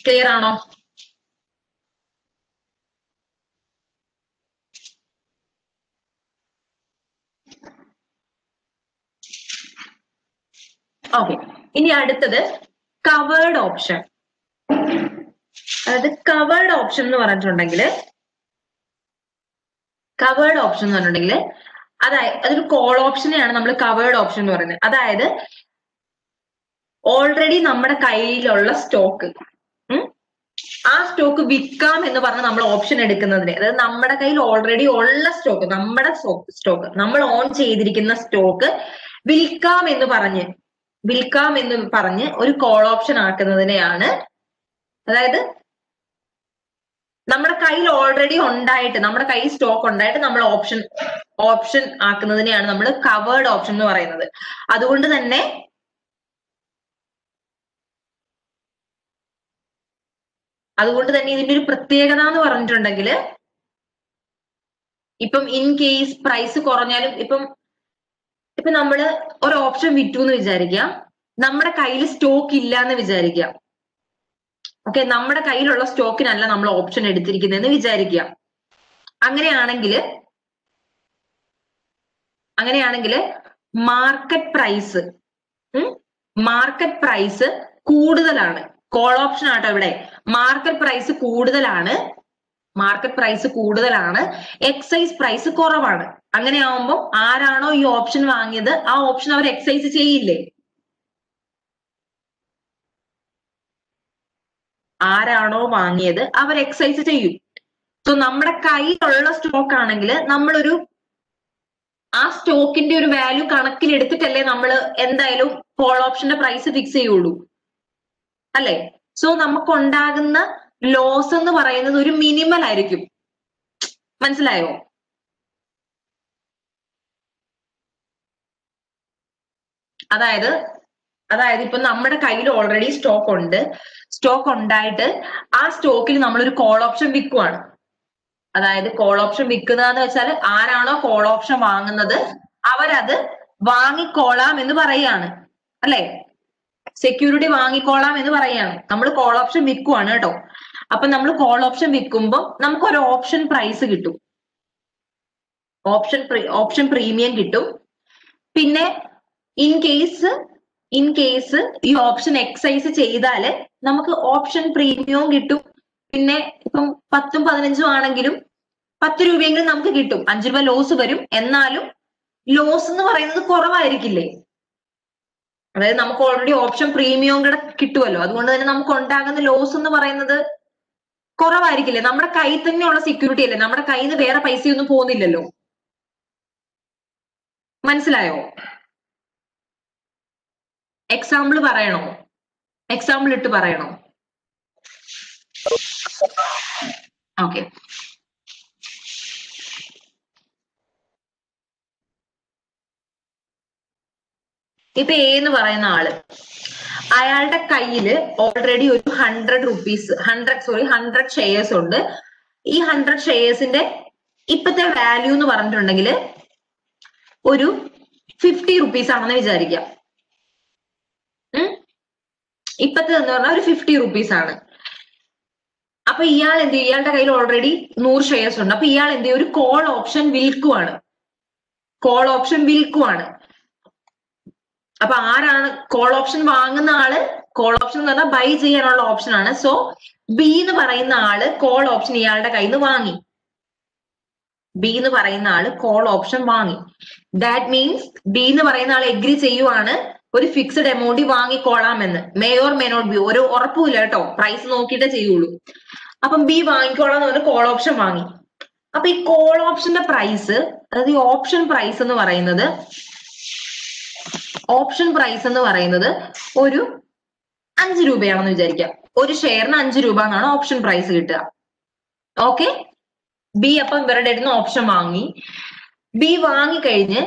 Speaker 1: ക്ലിയർ ആണോ? ഓക്കെ, ഇനി അടുത്തത് കവേർഡ് ഓപ്ഷൻ. അതായത് കവേർഡ് ഓപ്ഷൻ എന്ന് പറഞ്ഞിട്ടുണ്ടെങ്കിൽ, അതായത് അതൊരു കോൾ ഓപ്ഷനെയാണ് നമ്മൾ കവേർഡ് ഓപ്ഷൻ എന്ന് പറയുന്നത്. അതായത് ഓൾറെഡി നമ്മുടെ കയ്യിലുള്ള സ്റ്റോക്ക്, ആ സ്റ്റോക്ക് വിൽക്കാം എന്ന് പറഞ്ഞ് നമ്മൾ ഓപ്ഷൻ എടുക്കുന്നതിന്, അതായത് നമ്മുടെ കയ്യിൽ ഓൾറെഡി ഉള്ള സ്റ്റോക്ക്, നമ്മൾ ഓൺ ചെയ്തിരിക്കുന്ന സ്റ്റോക്ക് വിൽക്കാം എന്ന് പറഞ്ഞ് ഒരു കോൾ ഓപ്ഷൻ ആക്കുന്നതിനെയാണ്, അതായത് നമ്മുടെ കയ്യിൽ ഓൾറെഡി ഉണ്ടായിട്ട്, നമ്മുടെ കയ്യിൽ സ്റ്റോക്ക് ഉണ്ടായിട്ട് നമ്മൾ ഓപ്ഷൻ ആക്കുന്നതിനെയാണ് നമ്മൾ കവേർഡ് ഓപ്ഷൻ എന്ന് പറയുന്നത്. അതുകൊണ്ട് തന്നെ ഇതിന്റെ ഒരു പ്രത്യേകത എന്ന് പറഞ്ഞിട്ടുണ്ടെങ്കിൽ, ഇപ്പം ഇൻ കേസ് പ്രൈസ് കുറഞ്ഞാലും, ഇപ്പം നമ്മള് ഒരു ഓപ്ഷൻ വിറ്റു എന്ന് വിചാരിക്കുക, നമ്മുടെ കയ്യിൽ സ്റ്റോക്ക് ഇല്ല എന്ന് വിചാരിക്കുക. ഓക്കെ, നമ്മുടെ കയ്യിലുള്ള സ്റ്റോക്കിനല്ല നമ്മൾ ഓപ്ഷൻ എടുത്തിരിക്കുന്നതെന്ന് വിചാരിക്കുക. അങ്ങനെയാണെങ്കിൽ മാർക്കറ്റ് പ്രൈസ് കൂടുതലാണ്. കോൾ ഓപ്ഷൻ ആട്ടോ ഇവിടെ. മാർക്കറ്റ് പ്രൈസ് കൂടുതലാണ്. മാർക്കറ്റ് പ്രൈസ് കൂടുതലാണ്, എക്സൈസ് പ്രൈസ് കുറവാണ്. അങ്ങനെ ആവുമ്പോൾ ആരാണോ ഈ ഓപ്ഷൻ വാങ്ങിയത് ആ ഓപ്ഷൻ അവർ എക്സൈസ് ചെയ്യില്ലേ? ആരാണോ വാങ്ങിയത് അവർ എക്സൈസ് ചെയ്യും. സോ നമ്മുടെ കയ്യിലുള്ള സ്റ്റോക്ക് ആണെങ്കിൽ നമ്മളൊരു ആ സ്റ്റോക്കിന്റെ ഒരു വാല്യൂ കണക്കിലെടുത്തിട്ടല്ലേ നമ്മൾ എന്തായാലും കോൾ ഓപ്ഷന്റെ പ്രൈസ് ഫിക്സ് ചെയ്യുള്ളൂ, അല്ലെ? സോ നമുക്കുണ്ടാകുന്ന ലോസ് എന്ന് പറയുന്നത് ഒരു മിനിമൽ ആയിരിക്കും. മനസ്സിലായോ? അതായത് ഇപ്പൊ നമ്മുടെ കയ്യിൽ ഓൾറെഡി സ്റ്റോക്ക് ഉണ്ട്. സ്റ്റോക്ക് ഉണ്ടായിട്ട് ആ സ്റ്റോക്കിൽ നമ്മളൊരു കോൾ ഓപ്ഷൻ വിൽക്കുവാണ്. അതായത് കോൾ ഓപ്ഷൻ വിൽക്കുന്നതെന്ന് വെച്ചാൽ ആരാണോ കോൾ ഓപ്ഷൻ വാങ്ങുന്നത് അവരത് വാങ്ങിക്കോളാം എന്ന് പറയാണ്, അല്ലെ? സെക്യൂരിറ്റി വാങ്ങിക്കോളാം എന്ന് പറയാണ്. നമ്മൾ കോൾ ഓപ്ഷൻ വിൽക്കുവാണ് കേട്ടോ. അപ്പൊ നമ്മൾ കോൾ ഓപ്ഷൻ വിൽക്കുമ്പോൾ നമുക്കൊരു ഓപ്ഷൻ പ്രൈസ് കിട്ടും, ഓപ്ഷൻ പ്രീമിയം കിട്ടും. പിന്നെ ഇൻ കേസ് ഈ ഓപ്ഷൻ എക്സൈസ് ചെയ്താല് നമുക്ക് ഓപ്ഷൻ പ്രീമിയവും കിട്ടും. പിന്നെ ഇപ്പം 10ഉം 15ഉം ആണെങ്കിലും 10 രൂപയെങ്കിലും നമുക്ക് കിട്ടും. 5 രൂപ ലോസ് വരും, എന്നാലും ലോസ് എന്ന് പറയുന്നത് കുറവായിരിക്കില്ലേ? അതായത് നമുക്ക് ഓൾറെഡി ഓപ്ഷൻ പ്രീമിയവും കൂടെ കിട്ടുമല്ലോ, അതുകൊണ്ട് തന്നെ നമുക്ക് ഉണ്ടാകുന്ന ലോസ് എന്ന് പറയുന്നത് കുറവായിരിക്കില്ലേ? നമ്മുടെ കയ്യിൽ തന്നെയുള്ള സെക്യൂരിറ്റി അല്ലേ, നമ്മുടെ കയ്യിൽ നിന്ന് വേറെ പൈസയൊന്നും പോകുന്നില്ലല്ലോ. മനസ്സിലായോ? എക്സാമ്പിൾ പറയണോ? എക്സാമ്പിൾ ഇട്ട് പറയണോ? ഓക്കെ. ഇപ്പൊ എ എന്ന് പറയുന്ന ആള്, അയാളുടെ കയ്യില് ഓൾറെഡി ഒരു 100 ഷെയർസ് ഉണ്ട്. ഈ 100 ഷെയർസിന്റെ ഇപ്പത്തെ വാല്യൂ എന്ന് പറഞ്ഞിട്ടുണ്ടെങ്കിൽ ഒരു 50 റുപ്പീസ് ആണെന്ന് വിചാരിക്കാം. ഇപ്പത്തെ എന്ന് പറഞ്ഞാൽ ഒരു 50 റുപ്പീസ് ആണ്. അപ്പൊ ഇയാൾ എന്ത് ചെയ്യും? ഇയാളുടെ കയ്യിൽ ഓൾറെഡി 100 ഷെയർസ് ഉണ്ട്. അപ്പൊ ഇയാൾ എന്ത് ചെയ്യും? ഒരു കോൾ ഓപ്ഷൻ വിൽക്കുവാണ്. അപ്പൊ ആരാണ് കോൾ ഓപ്ഷൻ വാങ്ങുന്ന ആള്? കോൾ ഓപ്ഷൻ എന്ന് പറഞ്ഞാൽ ബൈ ചെയ്യാനുള്ള ഓപ്ഷൻ ആണ്. സോ ബി എന്ന് പറയുന്ന ആള് കോൾ ഓപ്ഷൻ ഇയാളുടെ കയ്യിൽ നിന്ന് വാങ്ങി. കോൾ ഓപ്ഷൻ വാങ്ങി. ദാറ്റ് മീൻസ് ബി എന്ന് പറയുന്ന ആൾ എഗ്രി ചെയ്യുവാണ് ഒരു ഫിക്സഡ് എമൗണ്ട് വാങ്ങിക്കോളാമെന്ന്. May or may not be, ഒരു ഉറപ്പുമില്ല കേട്ടോ, പ്രൈസ് നോക്കിയിട്ടേ ചെയ്യുള്ളൂ. അപ്പം ബി വാങ്ങിക്കോളാന്ന് പറഞ്ഞ് കോൾ ഓപ്ഷൻ വാങ്ങി. അപ്പൊ ഈ കോൾ ഓപ്ഷന്റെ പ്രൈസ്, അതായത് ഈ ഓപ്ഷൻ പ്രൈസ് എന്ന് പറയുന്നത് ഒരു 5 രൂപയാണെന്ന് വിചാരിക്കാം. ഒരു ഷെയറിന് 5 രൂപ എന്നാണ് ഓപ്ഷൻ പ്രൈസ് കിട്ടുക. ഓക്കെ. ബി അപ്പം ഇവരുടെ അടുത്ത് ഓപ്ഷൻ വാങ്ങി. ബി വാങ്ങിക്കഴിഞ്ഞ്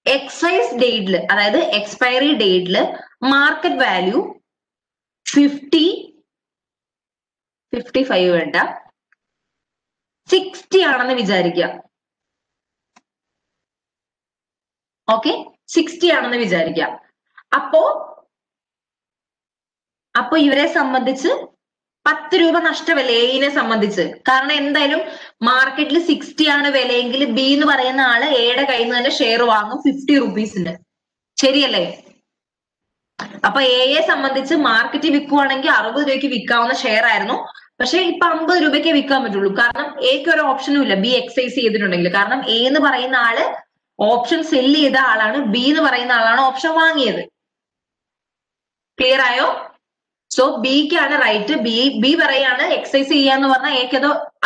Speaker 1: എക്സൈസ് ഡേറ്റില്, അതായത് എക്സ്പയറി ഡേറ്റില് മാർക്കറ്റ് വാല്യൂ 55 വേണ്ട 60 ആണെന്ന് വിചാരിക്കുക. ഓക്കെ, 60 ആണെന്ന് വിചാരിക്കാം. അപ്പോ ഇവരെ സംബന്ധിച്ച് 10 രൂപ നഷ്ടമല്ലേ എയിനെ സംബന്ധിച്ച്? കാരണം എന്തായാലും മാർക്കറ്റിൽ 60 ആണ് വിലയെങ്കിൽ ബി എന്ന് പറയുന്ന ആള് എയുടെ കയ്യിൽ നിന്ന് തന്നെ ഷെയർ വാങ്ങും 50 റുപ്പീസിന്. ശരിയല്ലേ? അപ്പൊ എയെ സംബന്ധിച്ച് മാർക്കറ്റിൽ വിൽക്കുവാണെങ്കിൽ 60 രൂപയ്ക്ക് വിൽക്കാവുന്ന ഷെയർ ആയിരുന്നു. പക്ഷെ ഇപ്പൊ 50 രൂപയ്ക്ക് വിൽക്കാൻ പറ്റുള്ളൂ. കാരണം എക്ക് ഒരു ഓപ്ഷനും ഇല്ല ബി എക്സൈസ് ചെയ്തിട്ടുണ്ടെങ്കിൽ. കാരണം എ എന്ന് പറയുന്ന ആള് ഓപ്ഷൻ സെല്ല് ചെയ്ത ആളാണ്, ബി എന്ന് പറയുന്ന ആളാണ് ഓപ്ഷൻ വാങ്ങിയത്. ക്ലിയർ ആയോ? സോ ബിക്കാണ് റൈറ്റ്. ബി പറയാണ് എക്സൈസ് ചെയ്യാന്ന് പറഞ്ഞാൽ എക്ക്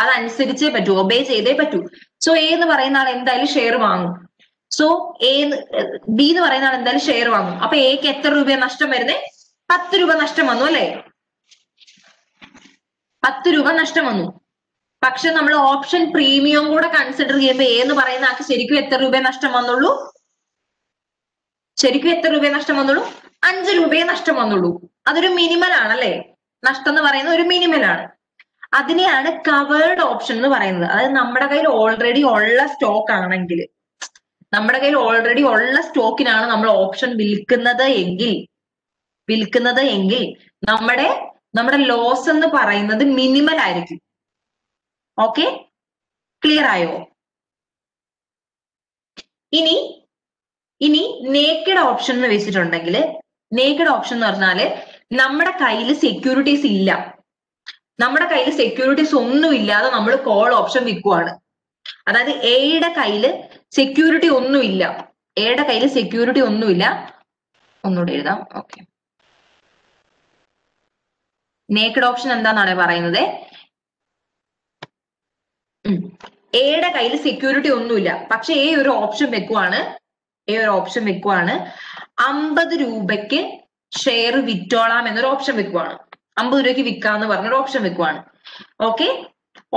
Speaker 1: അതനുസരിച്ചേ പറ്റൂ, ഒബേ ചെയ്തേ പറ്റൂ. സോ എ എന്ന് പറയുന്ന ആൾ എന്തായാലും ഷെയർ വാങ്ങും. സോ ബി എന്ന് പറയുന്ന ആൾ എന്തായാലും ഷെയർ വാങ്ങും. അപ്പൊ എക്ക് എത്ര രൂപ നഷ്ടം വരുന്നേ? 10 രൂപ നഷ്ടം വന്നു അല്ലെ? 10 രൂപ നഷ്ടം വന്നു. പക്ഷെ നമ്മൾ ഓപ്ഷൻ പ്രീമിയം കൂടെ കൺസിഡർ ചെയ്യുമ്പോൾ എ എന്ന് പറയുന്ന ആൾക്ക് ശരിക്കും എത്ര രൂപ നഷ്ടം വന്നുള്ളൂ? 5 രൂപയെ നഷ്ടം വന്നുള്ളൂ. അതൊരു മിനിമൽ ആണല്ലേ? നഷ്ടം എന്ന് പറയുന്നത് ഒരു മിനിമൽ ആണ്. അതിനെയാണ് കവേർഡ് ഓപ്ഷൻ എന്ന് പറയുന്നത്. അതായത് നമ്മുടെ കയ്യിൽ ഓൾറെഡി ഉള്ള സ്റ്റോക്ക് ആണെങ്കിൽ, നമ്മുടെ കയ്യിൽ ഓൾറെഡി ഉള്ള സ്റ്റോക്കിനാണ് നമ്മൾ ഓപ്ഷൻ വിൽക്കുന്നത് എങ്കിൽ നമ്മുടെ ലോസ് എന്ന് പറയുന്നത് മിനിമൽ ആയിരിക്കും. ഓക്കെ, ക്ലിയർ ആയോ? ഇനി നേക്കഡ് ഓപ്ഷൻ എന്ന് വെച്ചിട്ടുണ്ടെങ്കിൽ, നേക്കഡ് ഓപ്ഷൻ എന്ന് പറഞ്ഞാല് നമ്മുടെ കയ്യിൽ സെക്യൂരിറ്റീസ് ഇല്ല, നമ്മുടെ കയ്യിൽ സെക്യൂരിറ്റീസ് ഒന്നും ഇല്ലാതെ നമ്മൾ കോൾ ഓപ്ഷൻ വിൽക്കുവാണ്. അതായത് എയുടെ കയ്യിൽ സെക്യൂരിറ്റി ഒന്നുമില്ല, എയുടെ കയ്യിൽ സെക്യൂരിറ്റി ഒന്നുമില്ല. ഒന്നുകൂടെ എഴുതാം. ഓക്കെ, നേക്കഡ് ഓപ്ഷൻ എന്താണെന്നാണ് പറയുന്നത്. എയുടെ കയ്യിൽ സെക്യൂരിറ്റി ഒന്നുമില്ല, പക്ഷെ എ ഒരു ഓപ്ഷൻ വെക്കുവാണ്. 50 രൂപയ്ക്ക് ഷെയർ വിറ്റോളാം എന്നൊരു ഓപ്ഷൻ വെക്കുവാണ്. 50 രൂപയ്ക്ക് വിൽക്കാന്ന് പറഞ്ഞൊരു ഓപ്ഷൻ വെക്കുവാണ്. ഓക്കെ,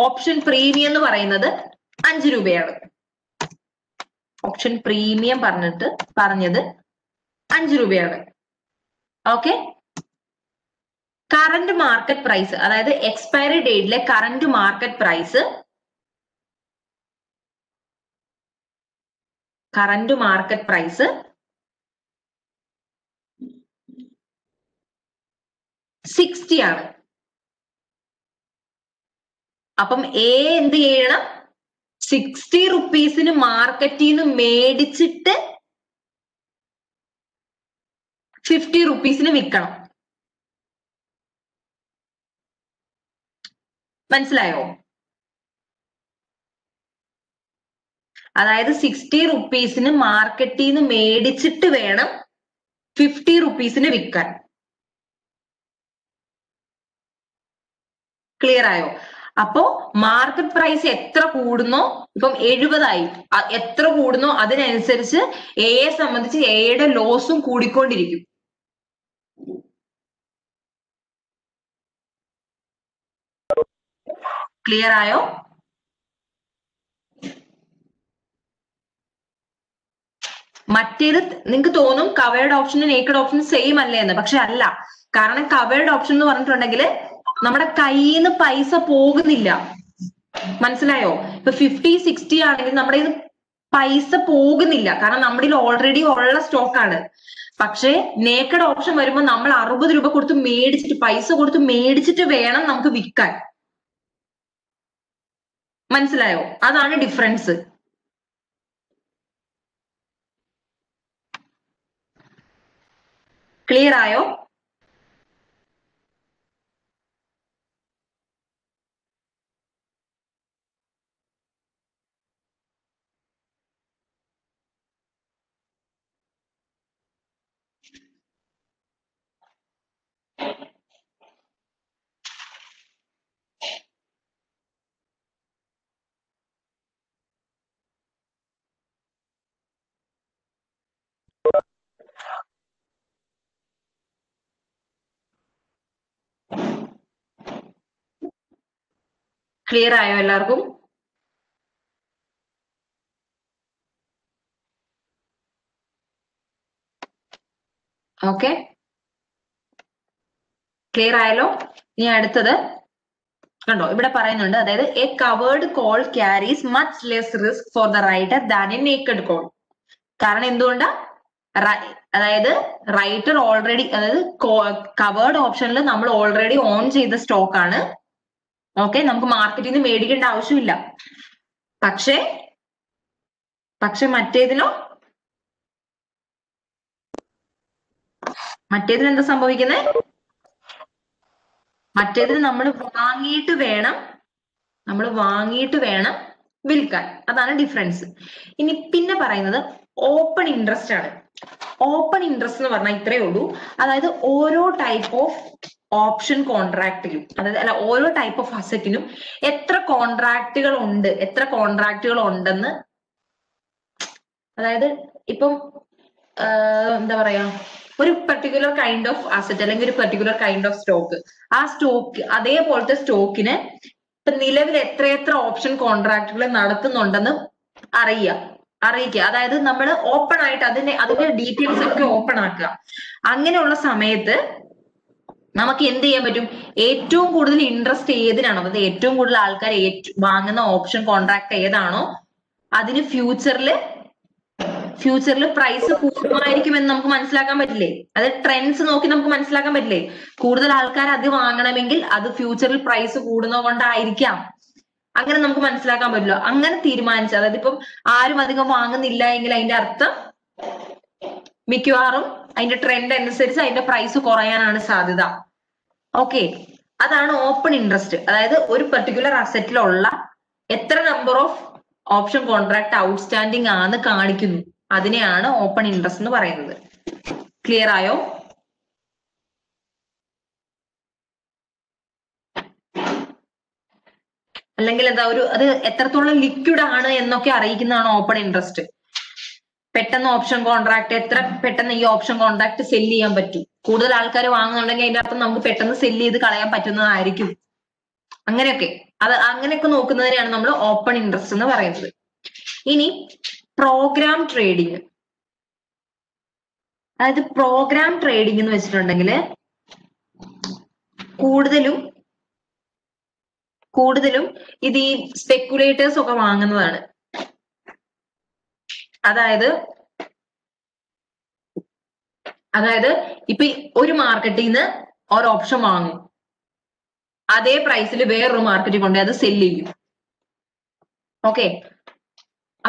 Speaker 1: ഓപ്ഷൻ പ്രീമിയം എന്ന് പറയുന്നത് 5 രൂപയാണ്. ഓപ്ഷൻ പ്രീമിയം പറഞ്ഞത് 5 രൂപയാണ്. ഓക്കെ, കറന്റ് മാർക്കറ്റ് പ്രൈസ്, അതായത് എക്സ്പയറി ഡേറ്റിലെ കറന്റ് മാർക്കറ്റ് പ്രൈസ് 60 ആണ്. അപ്പം എ എന്ത് ചെയ്യണം? 60 റുപ്പീസിന് മാർക്കറ്റിൽ നിന്ന് മേടിച്ചിട്ട് 50 റുപ്പീസിന് വിൽക്കണം. മനസ്സിലായോ? അതായത് 60 റുപ്പീസിന് മാർക്കറ്റിൽ നിന്ന് മേടിച്ചിട്ട് വേണം 50 റുപ്പീസിന് വിൽക്കാൻ. ക്ലിയർ ആയോ? അപ്പോ മാർക്കറ്റ് പ്രൈസ് എത്ര കൂടുന്നോ, ഇപ്പം 70 എത്ര കൂടുന്നോ അതിനനുസരിച്ച് എയെ സംബന്ധിച്ച് എയുടെ ലോസും കൂടിക്കൊണ്ടിരിക്കും. ക്ലിയർ ആയോ? മറ്റേത് നിങ്ങൾക്ക് തോന്നും കവേർഡ് ഓപ്ഷനും നേക്കഡ് ഓപ്ഷനും സെയിം അല്ലേ എന്ന്, പക്ഷെ അല്ല. കാരണം കവേർഡ് ഓപ്ഷൻ എന്ന് പറഞ്ഞിട്ടുണ്ടെങ്കിൽ നമ്മുടെ കയ്യിൽ നിന്ന് പൈസ പോകുന്നില്ല. മനസ്സിലായോ? ഇപ്പൊ 50-60 ആണെങ്കിൽ നമ്മുടെ കയ്യിൽ പൈസ പോകുന്നില്ല, കാരണം നമ്മുടെ ഓൾറെഡി ഉള്ള സ്റ്റോക്ക് ആണ്. പക്ഷെ നേക്കഡ് ഓപ്ഷൻ വരുമ്പോൾ നമ്മൾ 60 രൂപ കൊടുത്ത് മേടിച്ചിട്ട്, പൈസ കൊടുത്ത് മേടിച്ചിട്ട് വേണം നമുക്ക് വിൽക്കാൻ. മനസ്സിലായോ? അതാണ് ഡിഫറൻസ്. ക്ലിയർ ആയോ? ക്ലിയർ ആയോ എല്ലാവർക്കും? ഓക്കെ, ക്ലിയർ ആയല്ലോ? ഇനി അടുത്തത് കണ്ടോ, ഇവിടെ പറയുന്നുണ്ട്, അതായത് A covered call carries much less risk for the writer than A naked call. കാരണം എന്തുകൊണ്ടാ? അതായത് റൈറ്റർ ഓൾറെഡി, അതായത് കവേർഡ് ഓപ്ഷനിൽ നമ്മൾ ഓൾറെഡി ഓൺ ചെയ്ത സ്റ്റോക്ക് ആണ്. ഓക്കെ, നമുക്ക് മാർക്കറ്റിൽ നിന്ന് മേടിക്കേണ്ട ആവശ്യമില്ല. പക്ഷേ മറ്റേതിൽ എന്താ സംഭവിക്കുന്നത്? മറ്റേതിൽ നമ്മൾ വാങ്ങിയിട്ട് വേണം വിൽക്കാൻ. അതാണ് ഡിഫറൻസ്. ഇനി പിന്നെ പറയുന്നത് ഓപ്പൺ ഇൻട്രസ്റ്റ് ആണ്. ഓപ്പൺ ഇൻട്രസ്റ്റ് എന്ന് പറഞ്ഞാൽ ഇത്രയേ ഉള്ളൂ. അതായത് ഓരോ ടൈപ്പ് ഓഫ് ഓപ്ഷൻ കോൺട്രാക്റ്റിലും, അതായത് ഓരോ ടൈപ്പ് ഓഫ് അസറ്റിനും എത്ര കോൺട്രാക്റ്റുകൾ ഉണ്ടെന്ന്, അതായത് ഇപ്പം എന്താ പറയാ, ഒരു പെർട്ടിക്കുലർ കൈൻഡ് ഓഫ് അസറ്റ് അല്ലെങ്കിൽ ഒരു പെർട്ടിക്കുലർ കൈൻഡ് ഓഫ് സ്റ്റോക്ക്, ആ സ്റ്റോക്ക് അതേപോലത്തെ സ്റ്റോക്കിന് ഇപ്പൊ നിലവിൽ എത്ര ഓപ്ഷൻ കോൺട്രാക്റ്റുകൾ നടത്തുന്നുണ്ടെന്ന് അറിയിക്കുക. അതായത് നമ്മൾ ഓപ്പൺ ആയിട്ട് അതിന്റെ ഡീറ്റെയിൽസ് ഒക്കെ ഓപ്പൺ ആക്കുക. അങ്ങനെയുള്ള സമയത്ത് നമുക്ക് എന്ത് ചെയ്യാൻ പറ്റും? ഏറ്റവും കൂടുതൽ ഇൻട്രസ്റ്റ് ഏതിനാണോ, അതായത് ഏറ്റവും കൂടുതൽ ആൾക്കാർ വാങ്ങുന്ന ഓപ്ഷൻ കോൺട്രാക്ട് ഏതാണോ അതിന് ഫ്യൂച്ചറിൽ പ്രൈസ് കൂടുമായിരിക്കുമെന്ന് നമുക്ക് മനസ്സിലാക്കാൻ പറ്റില്ലേ? അത് ട്രെൻഡ്സ് നോക്കി നമുക്ക് മനസ്സിലാക്കാൻ പറ്റില്ലേ? കൂടുതൽ ആൾക്കാർ അത് വാങ്ങണമെങ്കിൽ അത് ഫ്യൂച്ചറിൽ പ്രൈസ് കൂടുന്നത് കൊണ്ടായിരിക്കാം. അങ്ങനെ നമുക്ക് മനസ്സിലാക്കാൻ പറ്റില്ല. അങ്ങനെ തീരുമാനിച്ച, അതായത് ഇപ്പം ആരും അധികം വാങ്ങുന്നില്ല എങ്കിൽ അതിന്റെ അർത്ഥം മിക്കവാറും അതിന്റെ ട്രെൻഡ് അനുസരിച്ച് അതിന്റെ പ്രൈസ് കുറയാനാണ് സാധ്യത. ഓക്കെ, അതാണ് ഓപ്പൺ ഇൻട്രസ്റ്റ്. അതായത് ഒരു പെർട്ടിക്കുലർ അസറ്റിലുള്ള എത്ര number of option contract outstanding ആണെന്ന് കാണിക്കുന്നു. അതിനെയാണ് ഓപ്പൺ ഇൻട്രസ്റ്റ് എന്ന് പറയുന്നത്. ക്ലിയർ ആയോ? അല്ലെങ്കിൽ എന്താ അത് എത്രത്തോളം ലിക്വിഡ് ആണ് എന്നൊക്കെ അറിയിക്കുന്നതാണ് ഓപ്പൺ ഇൻട്രസ്റ്റ്. പെട്ടെന്ന് ഓപ്ഷൻ കോൺട്രാക്ട് എത്ര പെട്ടെന്ന് ഈ ഓപ്ഷൻ കോൺട്രാക്ട് സെല് ചെയ്യാൻ പറ്റും. കൂടുതൽ ആൾക്കാർ വാങ്ങുന്നുണ്ടെങ്കിൽ അതിന്റെ അർത്ഥം നമുക്ക് പെട്ടെന്ന് സെല് ചെയ്ത് കളയാൻ പറ്റുന്നതായിരിക്കും. അങ്ങനെയൊക്കെ അങ്ങനെയൊക്കെ നോക്കുന്നതിനെയാണ് നമ്മൾ ഓപ്പൺ ഇൻട്രസ്റ്റ് എന്ന് പറയുന്നത്. ഇനി പ്രോഗ്രാം ട്രേഡിങ്. അതായത് പ്രോഗ്രാം ട്രേഡിംഗ് എന്ന് വെച്ചിട്ടുണ്ടെങ്കിൽ കൂടുതലും ഇത് ഈ സ്പെക്കുലേറ്റേഴ്സ് ഒക്കെ വാങ്ങുന്നതാണ്. അതായത് ഇപ്പൊ ഒരു മാർക്കറ്റിൽ നിന്ന് ഒരു ഓപ്ഷൻ വാങ്ങും, അതേ പ്രൈസിൽ വേറൊരു മാർക്കറ്റിൽ കൊണ്ട് അത് സെല് ചെയ്യും. ഓക്കെ,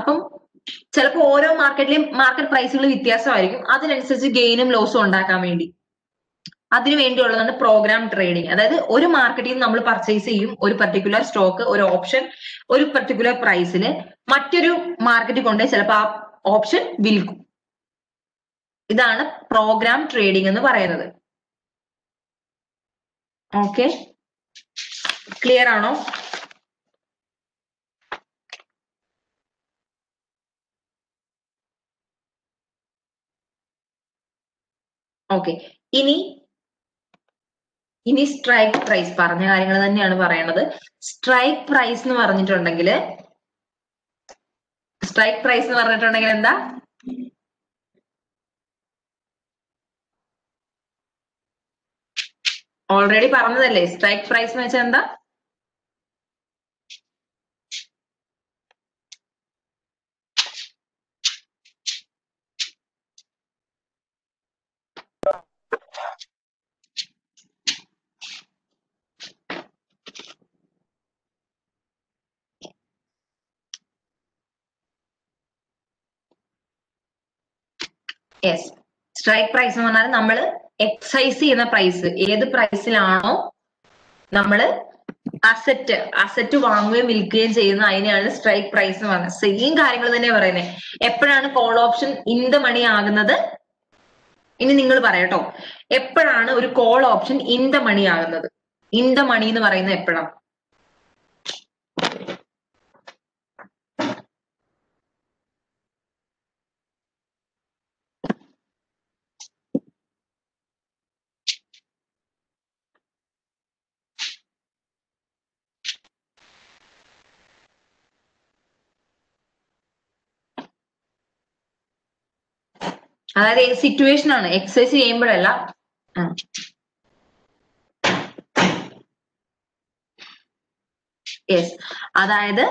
Speaker 1: അപ്പം ചിലപ്പോൾ ഓരോ മാർക്കറ്റിലെയും മാർക്കറ്റ് പ്രൈസുകൾ വ്യത്യാസമായിരിക്കും. അതിനനുസരിച്ച് ഗെയിനും ലോസും ഉണ്ടാക്കാൻ വേണ്ടി അതിനു വേണ്ടിയുള്ളതാണ് പ്രോഗ്രാം ട്രേഡിംഗ്. അതായത് ഒരു മാർക്കറ്റിൽ നിന്ന് നമ്മൾ പർച്ചേസ് ചെയ്യും ഒരു പർട്ടിക്കുലർ സ്റ്റോക്ക്, ഒരു ഓപ്ഷൻ ഒരു പർട്ടിക്കുലർ പ്രൈസിന് മറ്റൊരു മാർക്കറ്റിൽ കൊണ്ട് ചിലപ്പോൾ ആ ഓപ്ഷൻ വിൽക്കും. ഇതാണ് പ്രോഗ്രാം ട്രേഡിംഗ് എന്ന് പറയുന്നത്. ഓക്കെ, ക്ലിയർ ആണോ? ഓക്കെ, ഇനി സ്ട്രൈക്ക് പ്രൈസ്. പറഞ്ഞ കാര്യങ്ങൾ തന്നെയാണ് പറയണത്. സ്ട്രൈക്ക് പ്രൈസ് എന്ന് പറഞ്ഞിട്ടുണ്ടെങ്കിൽ എന്താ? ഓൾറെഡി പറഞ്ഞതല്ലേ. സ്ട്രൈക്ക് പ്രൈസ് എന്ന് വെച്ചാൽ എന്താ? യെസ്, സ്ട്രൈക്ക് പ്രൈസ് എന്ന് പറഞ്ഞാൽ നമ്മൾ എക്സൈസ് ചെയ്യുന്ന പ്രൈസ്. ഏത് പ്രൈസിലാണോ നമ്മൾ അസറ്റ് വാങ്ങുകയും വിൽക്കുകയും ചെയ്യുന്ന അതിനെയാണ് സ്ട്രൈക്ക് പ്രൈസ് എന്ന് പറയുന്നത്. സെയിം കാര്യങ്ങൾ തന്നെ പറയുന്നത്. എപ്പോഴാണ് call option in the money ആകുന്നത്? ഇനി നിങ്ങൾ പറയട്ടോ, എപ്പോഴാണ് ഒരു call option in the money ആകുന്നത്? ഇൻ ദ മണി എന്ന് പറയുന്നത് എപ്പോഴാണ്? അതായത് സിറ്റുവേഷൻ ആണ്, എക്സസൈസ് ചെയ്യുമ്പോഴല്ല. യെസ്, അതായത്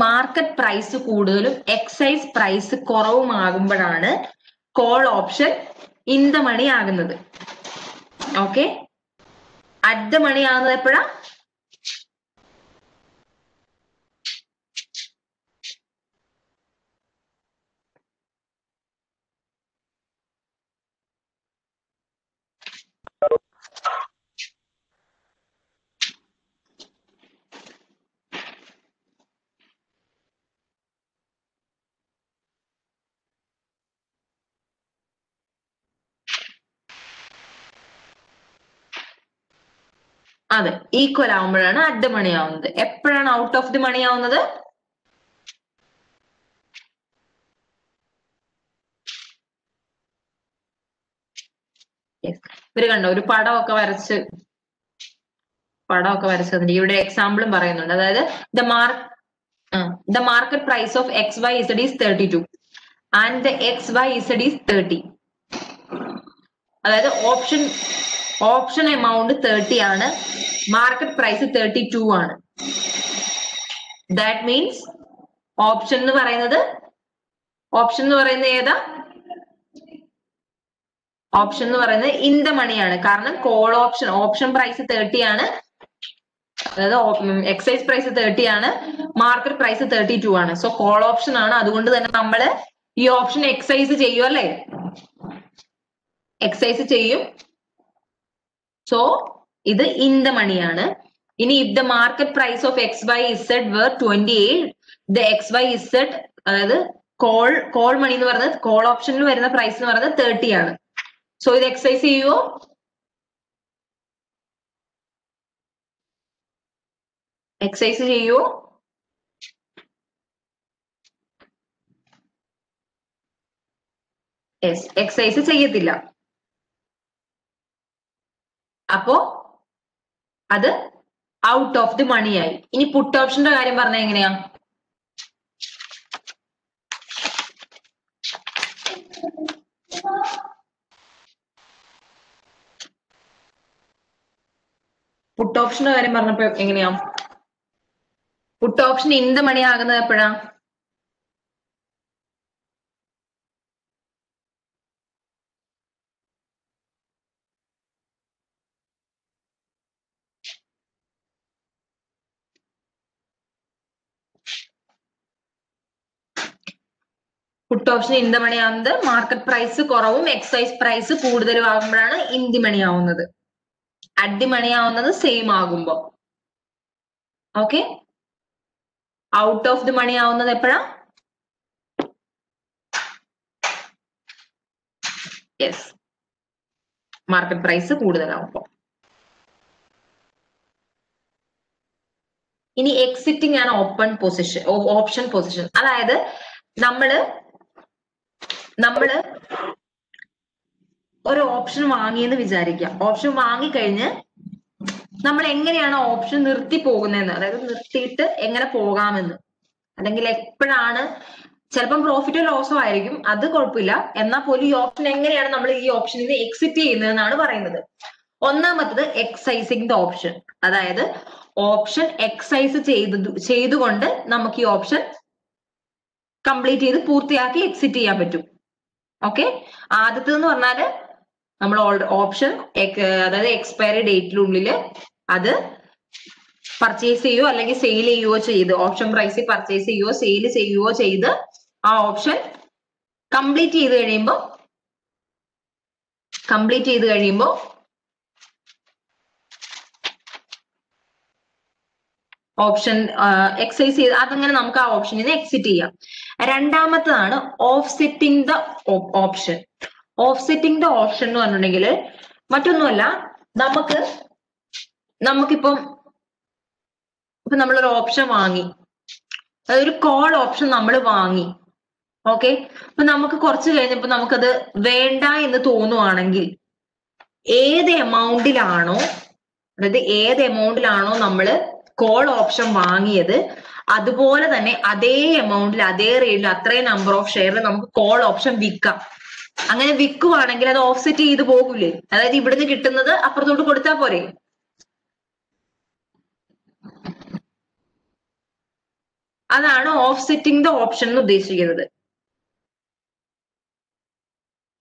Speaker 1: മാർക്കറ്റ് പ്രൈസ് കൂടുതലും എക്സൈസ് പ്രൈസ് കുറവുമാകുമ്പോഴാണ് call option in the money ആകുന്നത്. ഓക്കെ, അറ്റ് ദ മണി ആകുന്നത് എപ്പോഴാ? അതെ, ഈക്വൽ ആവുമ്പോഴാണ് അറ്റ് ദ മണി ആവുന്നത്. എപ്പോഴാണ് ഔട്ട് ഓഫ് ദി മണി ആവുന്നത്? ഇവര് കണ്ടോ, ഒരു പടമൊക്കെ വരച്ച് ഇവിടെ എക്സാമ്പിളും പറയുന്നുണ്ട്. അതായത് the market price of XYZ is 32 and the XYZ is 30. അതായത് ഓപ്ഷൻ എമൗണ്ട് 30 ആണ്, മാർക്കറ്റ് പ്രൈസ് 32 ആണ്. ദാറ്റ് മീൻസ് ഓപ്ഷൻ എന്ന് പറയുന്നത് ഏതാ? ഓപ്ഷൻ എന്ന് പറയുന്നത് ഇൻ ദ മണിയാണ്. കാരണം കോൾ ഓപ്ഷൻ പ്രൈസ് 30 ആണ്, അതായത് എക്സൈസ് പ്രൈസ് 30 ആണ്, മാർക്കറ്റ് പ്രൈസ് 32 ആണ്. സോ കോൾ ഓപ്ഷൻ ആണ്. അതുകൊണ്ട് തന്നെ നമ്മൾ ഈ ഓപ്ഷൻ എക്സൈസ് ചെയ്യും അല്ലേ? എക്സൈസ് ചെയ്യും. സോ ഇത് ഇൻ ദ മണിയാണ്. ഇനി if the market price of X Y Z were 28, the X Y Z അതായത് കോൾ മണി എന്ന് പറയുന്നത് കോൾ ഓപ്ഷനിൽ വരുന്ന പ്രൈസ് എന്ന് പറയുന്നത് 30 ആണ്. സോ ഇത് എക്സസൈസ് ചെയ്യുവോ? എക്സസൈസ് ചെയ്യുവോ? യെസ്, എക്സസൈസ് ചെയ്യത്തില്ല. അപ്പോ അത് ഔട്ട് ഓഫ് ദി മണി ആയി. ഇനി പുട്ട് ഓപ്ഷന്റെ കാര്യം പറഞ്ഞാൽ എങ്ങനെയാ? പുട്ട് ഓപ്ഷന്റെ കാര്യം പറഞ്ഞപ്പോ എങ്ങനെയാ? Put option in the money ആകുന്നത് എപ്പോഴാ? Put option in the money ആവുന്നത് മാർക്കറ്റ് പ്രൈസ് കുറവും എക്സൈസ് പ്രൈസ് കൂടുതലും ആകുമ്പോഴാണ് ഇൻ ദി മണി ആവുന്നത്. അറ്റ് ദി മണി ആവുന്നത് സെയിം ആകുമ്പോ. Okay, out of the money ആവുന്നത് എപ്പോഴാ? യെസ്, മാർക്കറ്റ് പ്രൈസ് കൂടുതലാവുമ്പോ. ഇനി എക്സിറ്റിംഗ് ആൻഡ് ഓപ്ഷൻ പൊസിഷൻ. അതായത് നമ്മള് ഒരു ഓപ്ഷൻ വാങ്ങിയെന്ന് വിചാരിക്കാം. ഓപ്ഷൻ വാങ്ങിക്കഴിഞ്ഞ് നമ്മൾ എങ്ങനെയാണ് ഓപ്ഷൻ നിർത്തി പോകുന്നതെന്ന്, അതായത് നിർത്തിയിട്ട് എങ്ങനെ പോകാമെന്ന്, അല്ലെങ്കിൽ എപ്പോഴാണ്, ചിലപ്പം പ്രോഫിറ്റോ ലോസോ ആയിരിക്കും, അത് കുഴപ്പമില്ല. എന്നാൽ പോലും ഈ ഓപ്ഷൻ എങ്ങനെയാണ് നമ്മൾ ഈ ഓപ്ഷനിൽ നിന്ന് എക്സിറ്റ് ചെയ്യുന്നതെന്നാണ് പറയുന്നത്. ഒന്നാമത്തത് എക്സൈസിങ് ദ ഓപ്ഷൻ, അതായത് ഓപ്ഷൻ എക്സൈസ് ചെയ്തുകൊണ്ട് നമുക്ക് ഈ ഓപ്ഷൻ കംപ്ലീറ്റ് ചെയ്ത് പൂർത്തിയാക്കി എക്സിറ്റ് ചെയ്യാൻ പറ്റും. ഓക്കെ, ആദ്യത്തേന്ന് പറഞ്ഞാല് നമ്മൾ ഓപ്ഷൻ അതായത് എക്സ്പയറി ഡേറ്റിനുള്ളിൽ അത് പർച്ചേസ് ചെയ്യുകയോ അല്ലെങ്കിൽ സെയിൽ ചെയ്യുകയോ ചെയ്ത്, ഓപ്ഷൻ പ്രൈസിൽ പർച്ചേസ് ചെയ്യുകയോ സെയിൽ ചെയ്യുകയോ ചെയ്ത് ആ ഓപ്ഷൻ കംപ്ലീറ്റ് ചെയ്ത് കഴിയുമ്പോൾ ഓപ്ഷൻ എക്സൈസ് ചെയ്ത് അതങ്ങനെ നമുക്ക് ആ ഓപ്ഷനിൽ നിന്ന് എക്സിറ്റ് ചെയ്യാം. രണ്ടാമത്തതാണ് offsetting the option. Offsetting the option എന്ന് പറഞ്ഞിട്ടുണ്ടെങ്കിൽ മറ്റൊന്നുമല്ല, നമുക്കിപ്പം നമ്മളൊരു ഓപ്ഷൻ വാങ്ങി, അതൊരു കോൾ ഓപ്ഷൻ നമ്മൾ വാങ്ങി. ഓക്കെ, അപ്പൊ നമുക്ക് കുറച്ച് കഴിഞ്ഞപ്പോ നമുക്കത് വേണ്ട എന്ന് തോന്നുവാണെങ്കിൽ ഏത് എമൗണ്ടിലാണോ നമ്മൾ കോൾ ഓപ്ഷൻ വാങ്ങിയത്, അതുപോലെ തന്നെ അതേ എമൗണ്ടിൽ അതേ റേറ്റിൽ അത്രയും നമ്പർ ഓഫ് ഷെയറിൽ നമുക്ക് കോൾ ഓപ്ഷൻ വിൽക്കാം. അങ്ങനെ വിൽക്കുവാണെങ്കിൽ അത് ഓഫ്സെറ്റ് ചെയ്ത് പോകൂലേ? അതായത് ഇവിടുന്ന് കിട്ടുന്നത് അപ്പുറത്തോട്ട് കൊടുത്താൽ പോരെ? അതാണ് ഓഫ്സെറ്റിംഗ് ദ ഓപ്ഷൻ എന്ന് ഉദ്ദേശിക്കുന്നത്.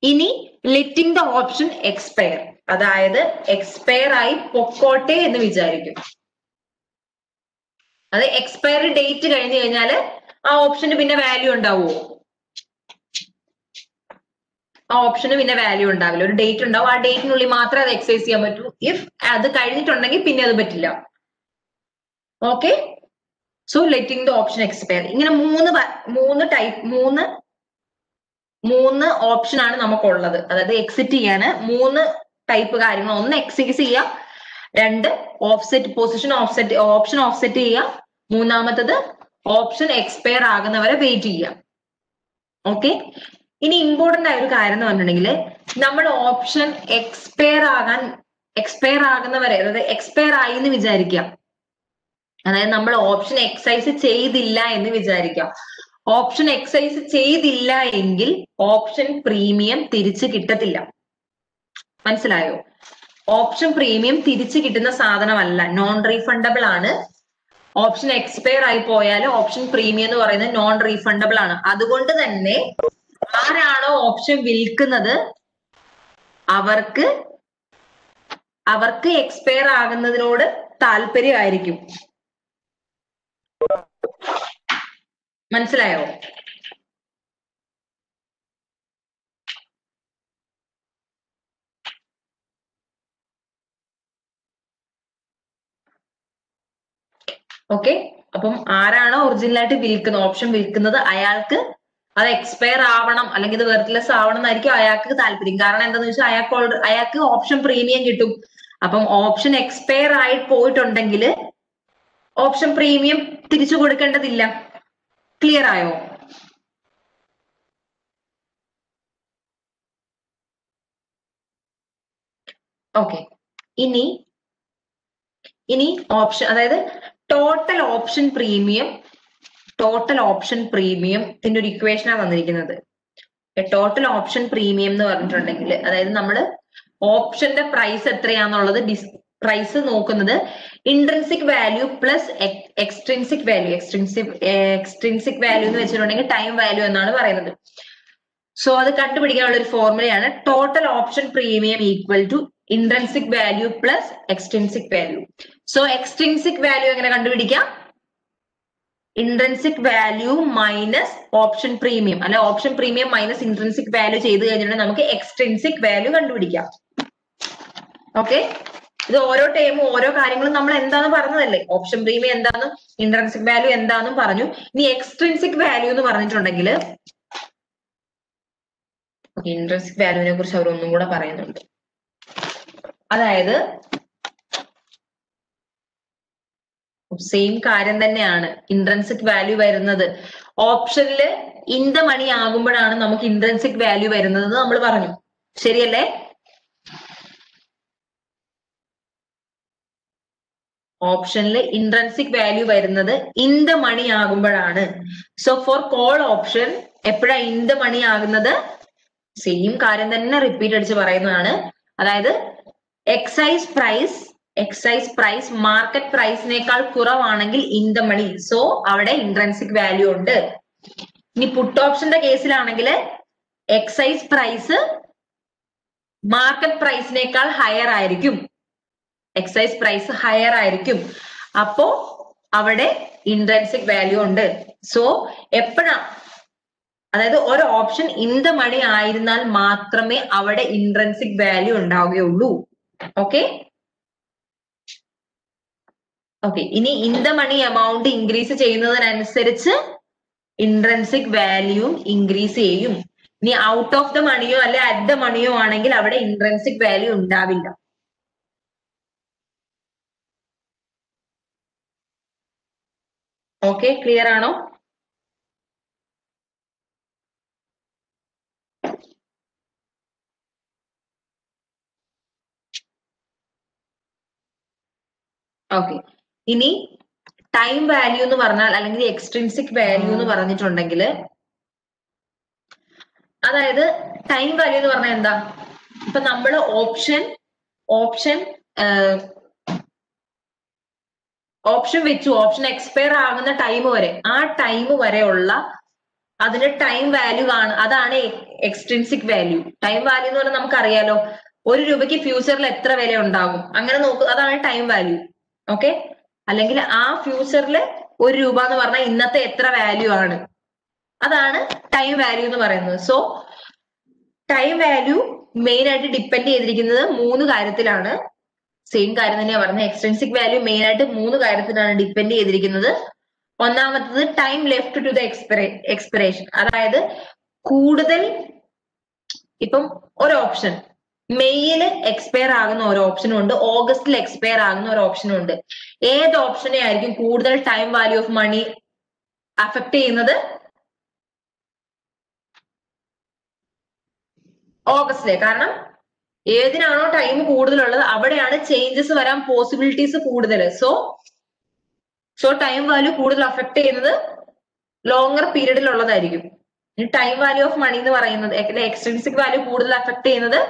Speaker 1: ഇനി ലെറ്റിംഗ് ദ ഓപ്ഷൻ എക്സ്പയർ, അതായത് എക്സ്പയർ ആയി പൊക്കോട്ടെ എന്ന് വിചാരിക്കും. അത് എക്സ്പയറി ഡേറ്റ് കഴിഞ്ഞു കഴിഞ്ഞാല് ആ ഓപ്ഷന് പിന്നെ വാല്യൂ ഉണ്ടാവുമോ? ആ ഓപ്ഷന് പിന്നെ വാല്യൂ ഉണ്ടാവില്ല. ഒരു ഡേറ്റ് ഉണ്ടാവും, ആ ഡേറ്റിനുള്ളിൽ മാത്രമേ അത് എക്സൈസ് ചെയ്യാൻ പറ്റൂ. ഇഫ് അത് കഴിഞ്ഞിട്ടുണ്ടെങ്കിൽ പിന്നെ അത് പറ്റില്ല. Okay, so letting the option expire. ഇങ്ങനെ മൂന്ന് ഓപ്ഷൻ ആണ് നമുക്കുള്ളത്. അതായത് എക്സിറ്റ് ചെയ്യാന് 3 ടൈപ്പ് കാര്യങ്ങൾ. ഒന്ന് എക്സൈസ് ചെയ്യാം, 2 ഓപ്ഷൻ ഓഫ്സെറ്റ് ചെയ്യാം, മൂന്നാമത്തത് ഓപ്ഷൻ എക്സ്പയർ ആകുന്നവരെ വെയിറ്റ് ചെയ്യാം. ഓക്കെ, ഇനി ഇമ്പോർട്ടന്റ് ആയ ഒരു കാര്യം എന്ന് പറഞ്ഞിട്ടുണ്ടെങ്കിൽ നമ്മൾ ഓപ്ഷൻ എക്സ്പയർ ആകുന്നവരെ, അതായത് എക്സ്പയർ ആയി എന്ന് വിചാരിക്കാം, അതായത് നമ്മൾ ഓപ്ഷൻ എക്സൈസ് ചെയ്തില്ല എന്ന് വിചാരിക്കാം. ഓപ്ഷൻ എക്സൈസ് ചെയ്തില്ല എങ്കിൽ ഓപ്ഷൻ പ്രീമിയം തിരിച്ചു കിട്ടത്തില്ല. മനസ്സിലായോ? ഓപ്ഷൻ പ്രീമിയം തിരിച്ചു കിട്ടുന്ന സാധനമല്ല, നോൺ റീഫണ്ടബിൾ ആണ്. ഓപ്ഷൻ എക്സ്പയർ ആയി പോയാൽ ഓപ്ഷൻ പ്രീമിയം എന്ന് പറയുന്നത് നോൺ റീഫണ്ടബിൾ ആണ്. അതുകൊണ്ട് തന്നെ ആരാണോ ഓപ്ഷൻ വിൽക്കുന്നത് അവർക്ക് എക്സ്പയർ ആകുന്നതിനോട് താല്പര്യമായിരിക്കും. മനസ്സിലായോ? ഓക്കെ, അപ്പം ആരാണോ ഒറിജിനൽ ആയിട്ട് വിൽക്കുന്നത്, ഓപ്ഷൻ വിൽക്കുന്നത്, അയാൾക്ക് അത് എക്സ്പയർ ആവണം അല്ലെങ്കിൽ ഇത് വെർത്ത്ലെസ് ആവണം എന്നായിരിക്കും അയാൾക്ക് താല്പര്യം. കാരണം എന്താന്ന് വെച്ചാൽ അയാൾക്ക് ഓപ്ഷൻ പ്രീമിയം കിട്ടും. അപ്പം ഓപ്ഷൻ എക്സ്പയർ ആയി പോയിട്ടുണ്ടെങ്കിൽ ഓപ്ഷൻ പ്രീമിയം തിരിച്ചു കൊടുക്കേണ്ടതില്ല. ക്ലിയർ ആയോ? ഓക്കെ, ഇനി ഓപ്ഷൻ, അതായത് ടോട്ടൽ ഓപ്ഷൻ പ്രീമിയത്തിന്റെ ഒരു ഇക്വേഷനാണ് തന്നിരിക്കുന്നത്. ടോട്ടൽ ഓപ്ഷൻ പ്രീമിയം എന്ന് പറഞ്ഞിട്ടുണ്ടെങ്കിൽ, അതായത് നമ്മൾ ഓപ്ഷന്റെ പ്രൈസ് എത്രയാന്നുള്ളത് പ്രൈസ് നോക്കുന്നത് intrinsic value plus extrinsic value. Extrinsic value എന്ന് വെച്ചിട്ടുണ്ടെങ്കിൽ ടൈം വാല്യൂ എന്നാണ് പറയുന്നത്. സോ അത് കണ്ടുപിടിക്കാനുള്ള ഒരു ഫോർമുലയാണ് total option premium equal to intrinsic value plus extrinsic value. So extrinsic value എങ്ങനെ കണ്ടുപിടിക്കാം? Intrinsic value minus option premium, അല്ലെ option premium minus intrinsic value ചെയ്ത് കഴിഞ്ഞിട്ടുണ്ടെങ്കിൽ നമുക്ക് എക്സ്ട്രിൻസിക് വാല്യൂ കണ്ടുപിടിക്കാം. ഓക്കെ, ഇത് ഓരോ ടൈമും ഓരോ കാര്യങ്ങളും നമ്മൾ എന്താന്ന് പറഞ്ഞതല്ലേ. ഓപ്ഷൻ പ്രീമിയം എന്താന്ന്, ഇൻട്രിൻസിക് വാല്യൂ എന്താന്നും പറഞ്ഞു. ഇനി എക്സ്ട്രിൻസിക് വാല്യൂ എന്ന് പറഞ്ഞിട്ടുണ്ടെങ്കിൽ ഇൻട്രിൻസിക് വാല്യൂവിനെ കുറിച്ച് അവർ ഒന്നും കൂടെ പറയുന്നുണ്ട്. അതായത് സെയിം കാര്യം തന്നെയാണ് ഇൻട്രിൻസിക് വാല്യൂ വരുന്നത്. ഓപ്ഷനില് ഇൻ ദ മണി ആകുമ്പോഴാണ് നമുക്ക് ഇൻട്രിൻസിക് വാല്യൂ വരുന്നത് നമ്മൾ പറഞ്ഞു, ശരിയല്ലേ? ഓപ്ഷനിൽ ഇൻട്രിൻസിക് വാല്യൂ വരുന്നത് ഇൻ ദ മണി ആകുമ്പോഴാണ്. സോ ഫോർ കോൾ ഓപ്ഷൻ എപ്പോഴാ ഇൻ ദ മണി ആകുന്നത്? സെയിം കാര്യം തന്നെ റിപ്പീറ്റ് അടിച്ച് പറയുന്നതാണ്. അതായത് എക്സൈസ് പ്രൈസ് മാർക്കറ്റ് പ്രൈസിനേക്കാൾ കുറവാണെങ്കിൽ ഇൻ ദ മണി, സോ അവിടെ ഇൻട്രിൻസിക് വാല്യൂ ഉണ്ട്. ഇനി പുട്ട് ഓപ്ഷന്റെ കേസിലാണെങ്കിൽ എക്സൈസ് പ്രൈസ് മാർക്കറ്റ് പ്രൈസിനേക്കാൾ ഹയർ ആയിരിക്കും, എക്സൈസ് പ്രൈസ് ഹയർ ആയിരിക്കും, അപ്പോ അവിടെ ഇൻട്രിൻസിക് വാല്യൂ ഉണ്ട്. സോ എപ്പോഴാ, അതായത് ഒരു ഓപ്ഷൻ ഇൻ ദ മണി ആയിരുന്നാൽ മാത്രമേ അവിടെ ഇൻട്രിൻസിക് വാല്യൂ ഉണ്ടാവുകയുള്ളൂ. ഓക്കെ, ഇനി in the money amount increase ചെയ്യുന്നതിനനുസരിച്ച് ഇൻട്രിൻസിക് വാല്യൂ ഇൻക്രീസ് ചെയ്യും. ഇനി ഔട്ട് ഓഫ് ദ മണിയോ അല്ലെ അറ്റ് ദ മണിയോ ആണെങ്കിൽ അവിടെ ഇൻട്രിൻസിക് വാല്യൂ ഉണ്ടാവില്ല. ഓക്കെ, ക്ലിയർ ആണോ? ഓക്കെ, ഇനി ടൈം വാല്യൂ എന്ന് പറഞ്ഞാൽ അല്ലെങ്കിൽ എക്സ്ട്രിൻസിക് വാല്യൂ എന്ന് പറഞ്ഞിട്ടുണ്ടെങ്കിൽ, അതായത് ടൈം വാല്യൂ എന്ന് പറഞ്ഞാൽ എന്താ? ഇപ്പൊ നമ്മൾ ഓപ്ഷൻ വെച്ചു, ഓപ്ഷൻ എക്സ്പയർ ആകുന്ന ടൈം വരെ, ആ ടൈം വരെയുള്ള അതിന്റെ ടൈം വാല്യൂ ആണ്, അതാണ് എക്സ്ട്രിൻസിക് വാല്യൂ. ടൈം വാല്യൂ എന്ന് പറഞ്ഞാൽ നമുക്കറിയാലോ, 1 രൂപയ്ക്ക് ഫ്യൂച്ചറിൽ എത്ര വില ഉണ്ടാകും അങ്ങനെ നോക്കുക, അതാണ് ടൈം വാല്യൂ. ഓക്കെ, അല്ലെങ്കിൽ ആ ഫ്യൂച്ചറിൽ 1 രൂപ എന്ന് പറഞ്ഞാൽ ഇന്നത്തെ എത്ര വാല്യൂ ആണ്, അതാണ് ടൈം വാല്യൂ എന്ന് പറയുന്നത്. സോ ടൈം വാല്യൂ മെയിൻ ആയിട്ട് ഡിപ്പെൻഡ് ചെയ്തിരിക്കുന്നത് 3 കാര്യത്തിലാണ്. സെയിം കാര്യം തന്നെയാണ് പറഞ്ഞത്. എക്സ്ട്രിൻസിക് വാല്യൂ മെയിൻ ആയിട്ട് 3 കാര്യത്തിലാണ് ഡിപ്പെൻഡ് ചെയ്തിരിക്കുന്നത്. ഒന്നാമത്തത് time left to the expiration, അതായത് കൂടുതൽ, ഇപ്പം ഒരു ഓപ്ഷൻ മെയ്യില് എക്സ്പയർ ആകുന്ന ഒരു ഓപ്ഷനും ഉണ്ട്, ഓഗസ്റ്റിൽ എക്സ്പയർ ആകുന്ന ഒരു ഓപ്ഷനും ഉണ്ട്. ഏത് ഓപ്ഷനെ ആയിരിക്കും കൂടുതൽ time value of money affect ചെയ്യുന്നത്? ഓഗസ്റ്റിലെ. കാരണം ഏതിനാണോ ടൈം കൂടുതലുള്ളത് അവിടെയാണ് ചേഞ്ചസ് വരാൻ പോസിബിലിറ്റീസ് കൂടുതൽ. സോ ടൈം വാല്യൂ കൂടുതൽ അഫക്ട് ചെയ്യുന്നത് ലോങ്ങർ പീരീഡിൽ ഉള്ളതായിരിക്കും. ടൈം വാല്യൂ ഓഫ് മണി എന്ന് പറയുന്നത്, എക്സ്ട്രിൻസിക് വാല്യൂ കൂടുതൽ അഫക്ട് ചെയ്യുന്നത്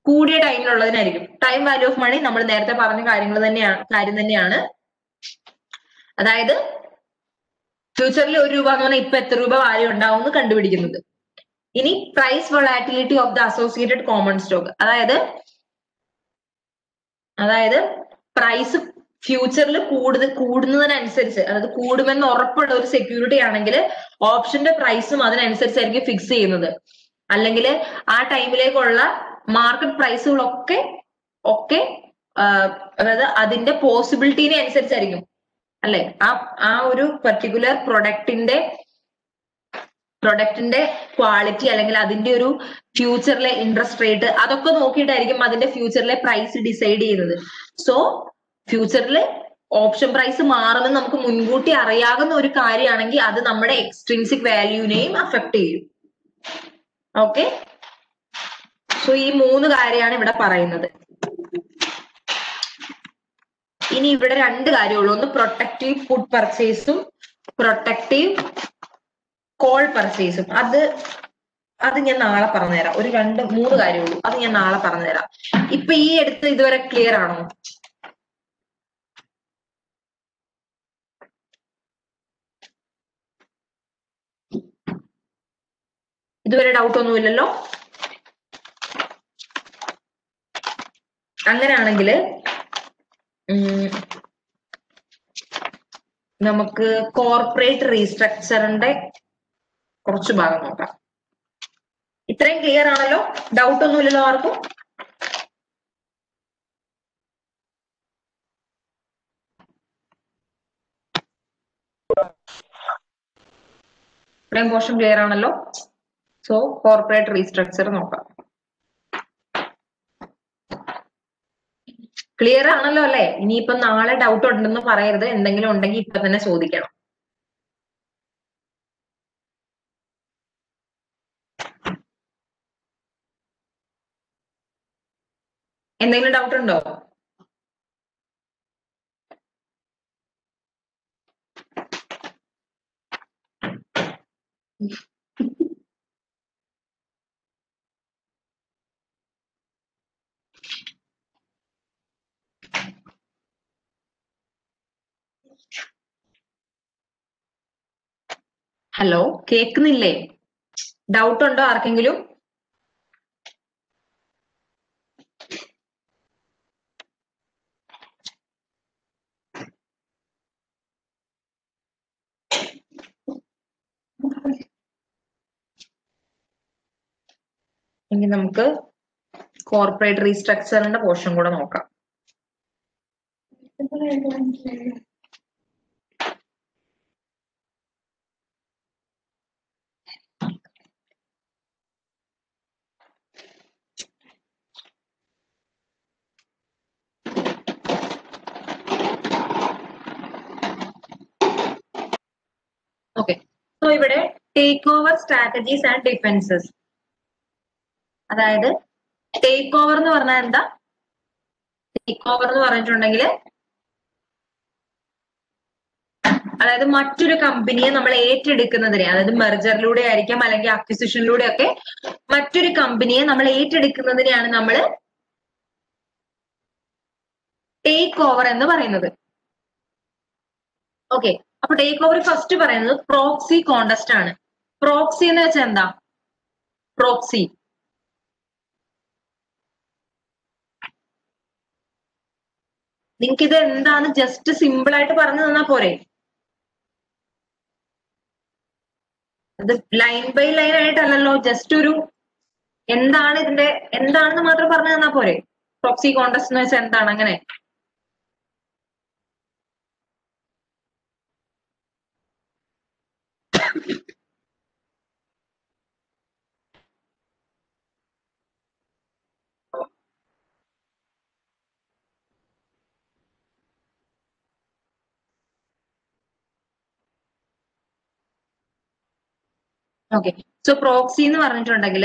Speaker 1: കൂടിയ ടൈമിലുള്ളതിനായിരിക്കും. ടൈം വാല്യൂ ഓഫ് മണി നമ്മൾ നേരത്തെ പറഞ്ഞ കാര്യം തന്നെയാണ്. അതായത് ഫ്യൂച്ചറിൽ 1 രൂപ എന്ന് പറഞ്ഞാൽ ഇപ്പൊ എത്ര രൂപ വാല്യൂ ഉണ്ടാവും എന്ന് കണ്ടുപിടിക്കുന്നത്. ഇനി price volatility of the associated common stock, അതായത് പ്രൈസ് ഫ്യൂച്ചറിൽ കൂടുന്നതിനനുസരിച്ച്, അതായത് കൂടുമെന്ന് ഉറപ്പുള്ള ഒരു സെക്യൂരിറ്റി ആണെങ്കിൽ ഓപ്ഷന്റെ പ്രൈസും അതിനനുസരിച്ചായിരിക്കും ഫിക്സ് ചെയ്യുന്നത്. അല്ലെങ്കിൽ ആ ടൈമിലേക്കുള്ള മാർക്കറ്റ് പ്രൈസുകളൊക്കെ അതായത് അതിന്റെ പോസിബിലിറ്റിനെ അനുസരിച്ചായിരിക്കും. അല്ലെ? ആ ഒരു പെർട്ടിക്കുലർ പ്രൊഡക്റ്റിന്റെ ക്വാളിറ്റി അല്ലെങ്കിൽ അതിന്റെ ഒരു ഫ്യൂച്ചറിലെ ഇൻട്രസ്റ്റ് റേറ്റ് അതൊക്കെ നോക്കിയിട്ടായിരിക്കും അതിന്റെ ഫ്യൂച്ചറിലെ പ്രൈസ് ഡിസൈഡ് ചെയ്യുന്നത്. സോ ഫ്യൂച്ചറിൽ ഓപ്ഷൻ പ്രൈസ് മാറുമെന്ന് നമുക്ക് മുൻകൂട്ടി അറിയാവുന്ന ഒരു കാര്യമാണെങ്കിൽ അത് നമ്മുടെ എക്സ്ട്രിൻസിക് വാല്യൂനെയും അഫക്ട് ചെയ്യും. ഓക്കെ, സോ ഈ 3 കാര്യമാണ് ഇവിടെ പറയുന്നത്. ഇനി ഇവിടെ 2 കാര്യമുള്ളൂ. ഒന്ന് പ്രൊട്ടക്റ്റീവ് ഫുഡ് പർച്ചേസും പ്രൊട്ടക്റ്റീവ് കോൾ പർച്ചേസും. അത് ഞാൻ നാളെ പറഞ്ഞുതരാം. ഒരു 2-3 കാര്യമുള്ളൂ, അത് ഞാൻ നാളെ പറഞ്ഞുതരാം. ഇപ്പൊ ഈ എടുത്ത് ഇതുവരെ ക്ലിയർ ആണോ? ഇതുവരെ ഡൗട്ട് ഒന്നുമില്ലല്ലോ? അങ്ങനെയാണെങ്കിൽ നമുക്ക് കോർപ്പറേറ്റ് റീസ്ട്രക്ചറിന്റെ കുറച്ച് ഭാഗം നോക്കാം. ഇത്രയും ക്ലിയർ ആണല്ലോ? ഡൗട്ട് ഒന്നുമില്ലല്ലോ ആർക്കും? ഇത്രയും പോർഷൻ ക്ലിയർ ആണല്ലോ? സോ കോർപ്പറേറ്റ് റീസ്ട്രക്ചർ നോക്കാം. ക്ലിയർ ആണല്ലോ അല്ലെ? ഇനിയിപ്പൊ നാളെ ഡൗട്ട് ഉണ്ടെന്ന് പറയരുത്. എന്തെങ്കിലും ഉണ്ടെങ്കിൽ ഇപ്പൊ തന്നെ ചോദിക്കണം. എന്തെങ്കിലും ഡൗട്ട് ഉണ്ടോ? ഹലോ, കേൾക്കുന്നില്ലേ? ഡൗട്ട് ഉണ്ടോ ആർക്കെങ്കിലും? എങ്കിൽ നമുക്ക് കോർപ്പറേറ്റ് റീസ്ട്രക്ചറിന്റെ പോർഷൻ കൂടെ നോക്കാം. ഓക്കെ, സോ ഇവിടെ take over strategies and defences. അതായത് ടേക്ക് ഓവർ എന്ന് പറഞ്ഞാൽ എന്താ? ടേക്ക് ഓവർ എന്ന് പറഞ്ഞിട്ടുണ്ടെങ്കിൽ അതായത് മറ്റൊരു കമ്പനിയെ നമ്മൾ ഏറ്റെടുക്കുന്നതിനെ, അതായത് മെർജറിലൂടെ ആയിരിക്കാം അല്ലെങ്കിൽ അക്വിസിഷനിലൂടെ ഒക്കെ മറ്റൊരു കമ്പനിയെ നമ്മൾ ഏറ്റെടുക്കുന്നതിനെയാണ് നമ്മൾ ടേക്ക് ഓവർ എന്ന് പറയുന്നത്. ഓക്കെ, അപ്പൊ ടേക്ക് ഓവർ ഫസ്റ്റ് പറയുന്നത് പ്രോക്സി കോണ്ടസ്റ്റ് ആണ്. പ്രോക്സി എന്ന് വെച്ചാൽ എന്താ? പ്രോക്സി നിങ്ങൾക്ക് ഇത് എന്താണ് ജസ്റ്റ് സിമ്പിൾ ആയിട്ട് പറഞ്ഞു തന്നാ പോരെ? അത് ലൈൻ ബൈ ലൈൻ ആയിട്ടല്ലല്ലോ, ജസ്റ്റ് ഒരു എന്താണ് ഇതിന്റെ എന്താണെന്ന് മാത്രം പറഞ്ഞു തന്നാ പോരെ? പ്രോക്സി കോണ്ടസ്റ്റ് എന്ന് വെച്ചാൽ എന്താണ്? അങ്ങനെ ഓക്കെ, സോ പ്രോക്സി എന്ന് പറഞ്ഞിട്ടുണ്ടെങ്കിൽ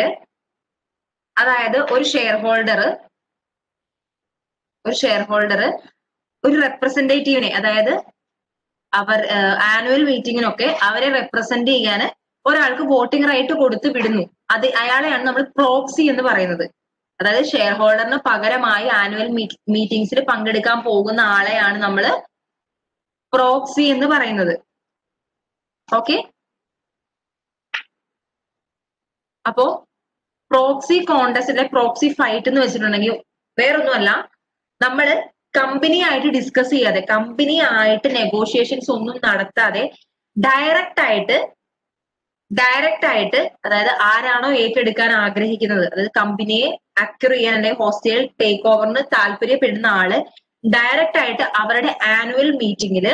Speaker 1: അതായത് ഒരു ഷെയർ ഹോൾഡർ ഒരു റെപ്രസെന്റേറ്റീവിനെ, അതായത് അവർ ആനുവൽ മീറ്റിങ്ങിനൊക്കെ അവരെ റെപ്രസെന്റ് ചെയ്യാൻ ഒരാൾക്ക് വോട്ടിംഗ് റൈറ്റ് കൊടുത്ത് വിടുന്നു. അത് അയാളെയാണ് നമ്മൾ പ്രോക്സി എന്ന് പറയുന്നത്. അതായത് ഷെയർ ഹോൾഡറിന് പകരമായി ആനുവൽ മീറ്റിംഗ്സിൽ പങ്കെടുക്കാൻ പോകുന്ന ആളെയാണ് നമ്മൾ പ്രോക്സി എന്ന് പറയുന്നത്. ഓക്കെ, അപ്പോ പ്രോക്സി കോണ്ടസ്റ്റിലെ പ്രോക്സി ഫൈറ്റ് എന്ന് വെച്ചിട്ടുണ്ടെങ്കിൽ വേറൊന്നുമല്ല, നമ്മള് കമ്പനി ആയിട്ട് ഡിസ്കസ് ചെയ്യാതെ, കമ്പനി ആയിട്ട് നെഗോഷിയേഷൻസ് ഒന്നും നടത്താതെ ഡയറക്റ്റ് ആയിട്ട് അതായത് ആരാണോ ഏറ്റെടുക്കാൻ ആഗ്രഹിക്കുന്നത്, അതായത് കമ്പനിയെ അക്വയർ ചെയ്യാൻ അല്ലെങ്കിൽ ഹോസ്റ്റൽ ടേക്ക് ഓവറിന് താല്പര്യപ്പെടുന്ന ആള് ഡയറക്റ്റ് ആയിട്ട് അവരുടെ ആനുവൽ മീറ്റിംഗിൽ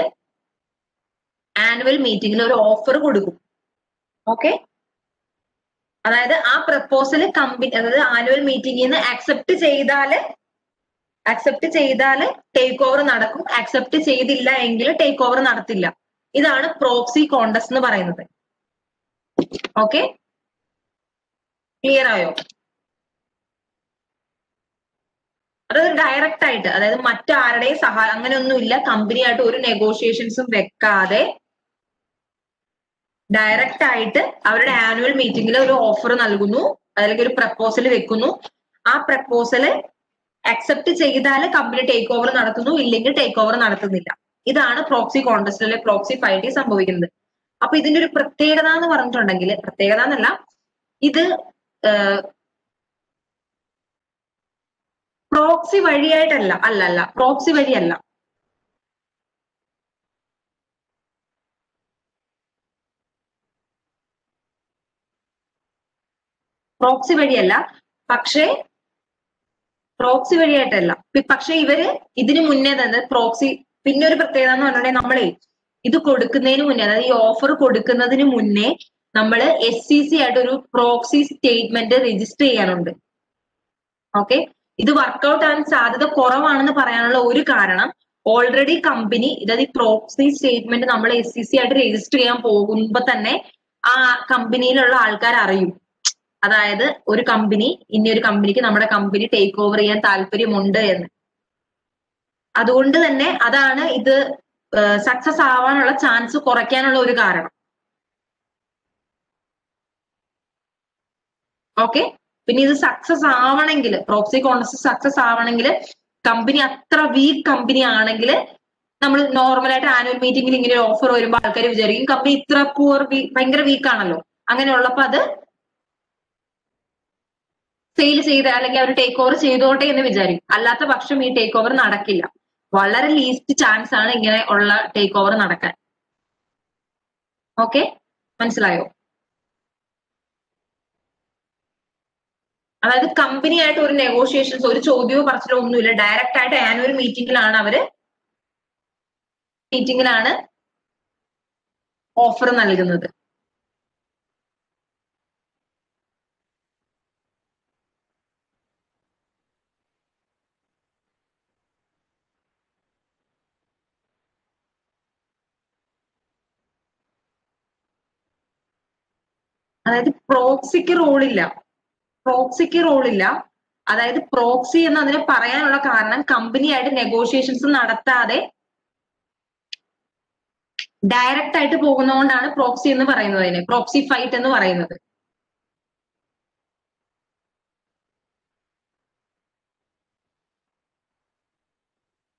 Speaker 1: ആനുവൽ മീറ്റിംഗിൽ ഒരു ഓഫർ കൊടുക്കും. ഓക്കെ, അതായത് ആ പ്രപ്പോസൽ കമ്പനി, അതായത് ആനുവൽ മീറ്റിംഗിൽ നിന്ന് അക്സെപ്റ്റ് ചെയ്താല് ടേക്ക് ഓവർ നടക്കും, അക്സെപ്റ്റ് ചെയ്തില്ല എങ്കിൽ ടേക്ക് ഓവർ നടത്തില്ല. ഇതാണ് പ്രോക്സി കോണ്ടസ്റ്റ് എന്ന് പറയുന്നത്. ഓക്കെ, ക്ലിയർ ആയോ? അതായത് ഡയറക്റ്റ് ആയിട്ട്, അതായത് മറ്റാരുടെയും സഹായം അങ്ങനെയൊന്നുമില്ല, കമ്പനിയായിട്ട് ഒരു നെഗോഷിയേഷൻസും വെക്കാതെ ഡയറക്റ്റ് ആയിട്ട് അവരുടെ ആനുവൽ മീറ്റിംഗിൽ ഒരു ഓഫർ നൽകുന്നു, അല്ലെങ്കിൽ ഒരു പ്രപ്പോസൽ വെക്കുന്നു. ആ പ്രപ്പോസല് അക്സെപ്റ്റ് ചെയ്താൽ കമ്പനി ടേക്ക് ഓവർ നടത്തുന്നു, ഇല്ലെങ്കിൽ ടേക്ക് ഓവർ നടത്തുന്നില്ല. ഇതാണ് പ്രോക്സി കോണ്ടസ്റ്റിലെ പ്രോക്സി ഫൈറ്റിൽ സംഭവിക്കുന്നത്. അപ്പൊ ഇതിന്റെ ഒരു പ്രത്യേകത എന്ന് പറഞ്ഞിട്ടുണ്ടെങ്കിൽ, പ്രത്യേകത എന്നല്ല, ഇത് പ്രോക്സി വഴിയായിട്ടല്ല, അല്ല പ്രോക്സി വഴിയല്ല. പ്രോക്സി വഴിയല്ല, പക്ഷേ പ്രോക്സി വഴിയായിട്ടല്ല. പക്ഷെ ഇവര് ഇതിനു മുന്നേ തന്നെ പ്രോക്സി, പിന്നെ ഒരു പ്രത്യേകത എന്ന് പറഞ്ഞിട്ടുണ്ടെങ്കിൽ നമ്മളെ ഇത് കൊടുക്കുന്നതിന് മുന്നേ, അതായത് ഈ ഓഫർ കൊടുക്കുന്നതിന് മുന്നേ നമ്മൾ SCC ആയിട്ട് ഒരു പ്രോക്സി സ്റ്റേറ്റ്മെന്റ് രജിസ്റ്റർ ചെയ്യാനുണ്ട്. ഓക്കെ, ഇത് വർക്ക്ഔട്ട് ആവാൻ സാധ്യത കുറവാണെന്ന് പറയാനുള്ള ഒരു കാരണം, ഓൾറെഡി കമ്പനി, അതായത് ഈ പ്രോക്സി സ്റ്റേറ്റ്മെന്റ് നമ്മൾ SCC ആയിട്ട് രജിസ്റ്റർ ചെയ്യാൻ പോകുമ്പോ തന്നെ ആ കമ്പനിയിലുള്ള ആൾക്കാർ അറിയും. അതായത് ഒരു കമ്പനി, ഇനിയൊരു കമ്പനിക്ക് നമ്മുടെ കമ്പനി ടേക്ക് ഓവർ ചെയ്യാൻ താല്പര്യമുണ്ട് എന്ന്. അതുകൊണ്ട് തന്നെ അതാണ് ഇത് സക്സസ് ആവാനുള്ള ചാൻസ് കുറയ്ക്കാനുള്ള ഒരു കാരണം. ഓക്കെ, പിന്നെ ഇത് സക്സസ് ആവണമെങ്കിൽ, പ്രോക്സി കോണ്ടസ്റ്റ് സക്സസ് ആവണമെങ്കിൽ, കമ്പനി അത്ര വീക്ക് കമ്പനി ആണെങ്കിൽ, നമ്മൾ നോർമലായിട്ട് ആനുവൽ മീറ്റിംഗിൽ ഇങ്ങനെ ഒരു ഓഫർ വരുമ്പോൾ ആൾക്കാർ വിചാരിക്കും കമ്പനി ഇത്ര ഭയങ്കര വീക്ക് ആണല്ലോ, അങ്ങനെയുള്ളപ്പോ അത് സെയിൽ ചെയ്ത് അല്ലെങ്കിൽ അവർ ടേക്ക് ഓവർ ചെയ്തോട്ടെ എന്ന് വിചാരിക്കും. അല്ലാത്ത പക്ഷം ഈ ടേക്ക് ഓവർ നടക്കില്ല. വളരെ ലീസ്റ്റ് ചാൻസ് ആണ് ഇങ്ങനെ ഉള്ള ടേക്ക് ഓവർ നടക്കാൻ. ഓക്കെ, മനസ്സിലായോ? അതായത് കമ്പനിയായിട്ട് ഒരു നെഗോഷിയേഷൻസ്, ഒരു ചോദ്യമോ പറച്ചിലോ ഒന്നുമില്ല, ഡയറക്റ്റ് ആയിട്ട് ആനുവൽ മീറ്റിംഗിലാണ് ഓഫർ നൽകുന്നത്. അതായത് പ്രോക്സിക്ക് റോളില്ല, അതായത് പ്രോക്സി എന്ന് അതിനെ പറയാനുള്ള കാരണം, കമ്പനിയായിട്ട് നെഗോഷിയേഷൻസ് നടത്താതെ ഡയറക്റ്റ് ആയിട്ട് പോകുന്നതുകൊണ്ടാണ് പ്രോക്സി എന്ന് പറയുന്നത്, അതിനെ പ്രോക്സി ഫൈറ്റ് എന്ന് പറയുന്നത്.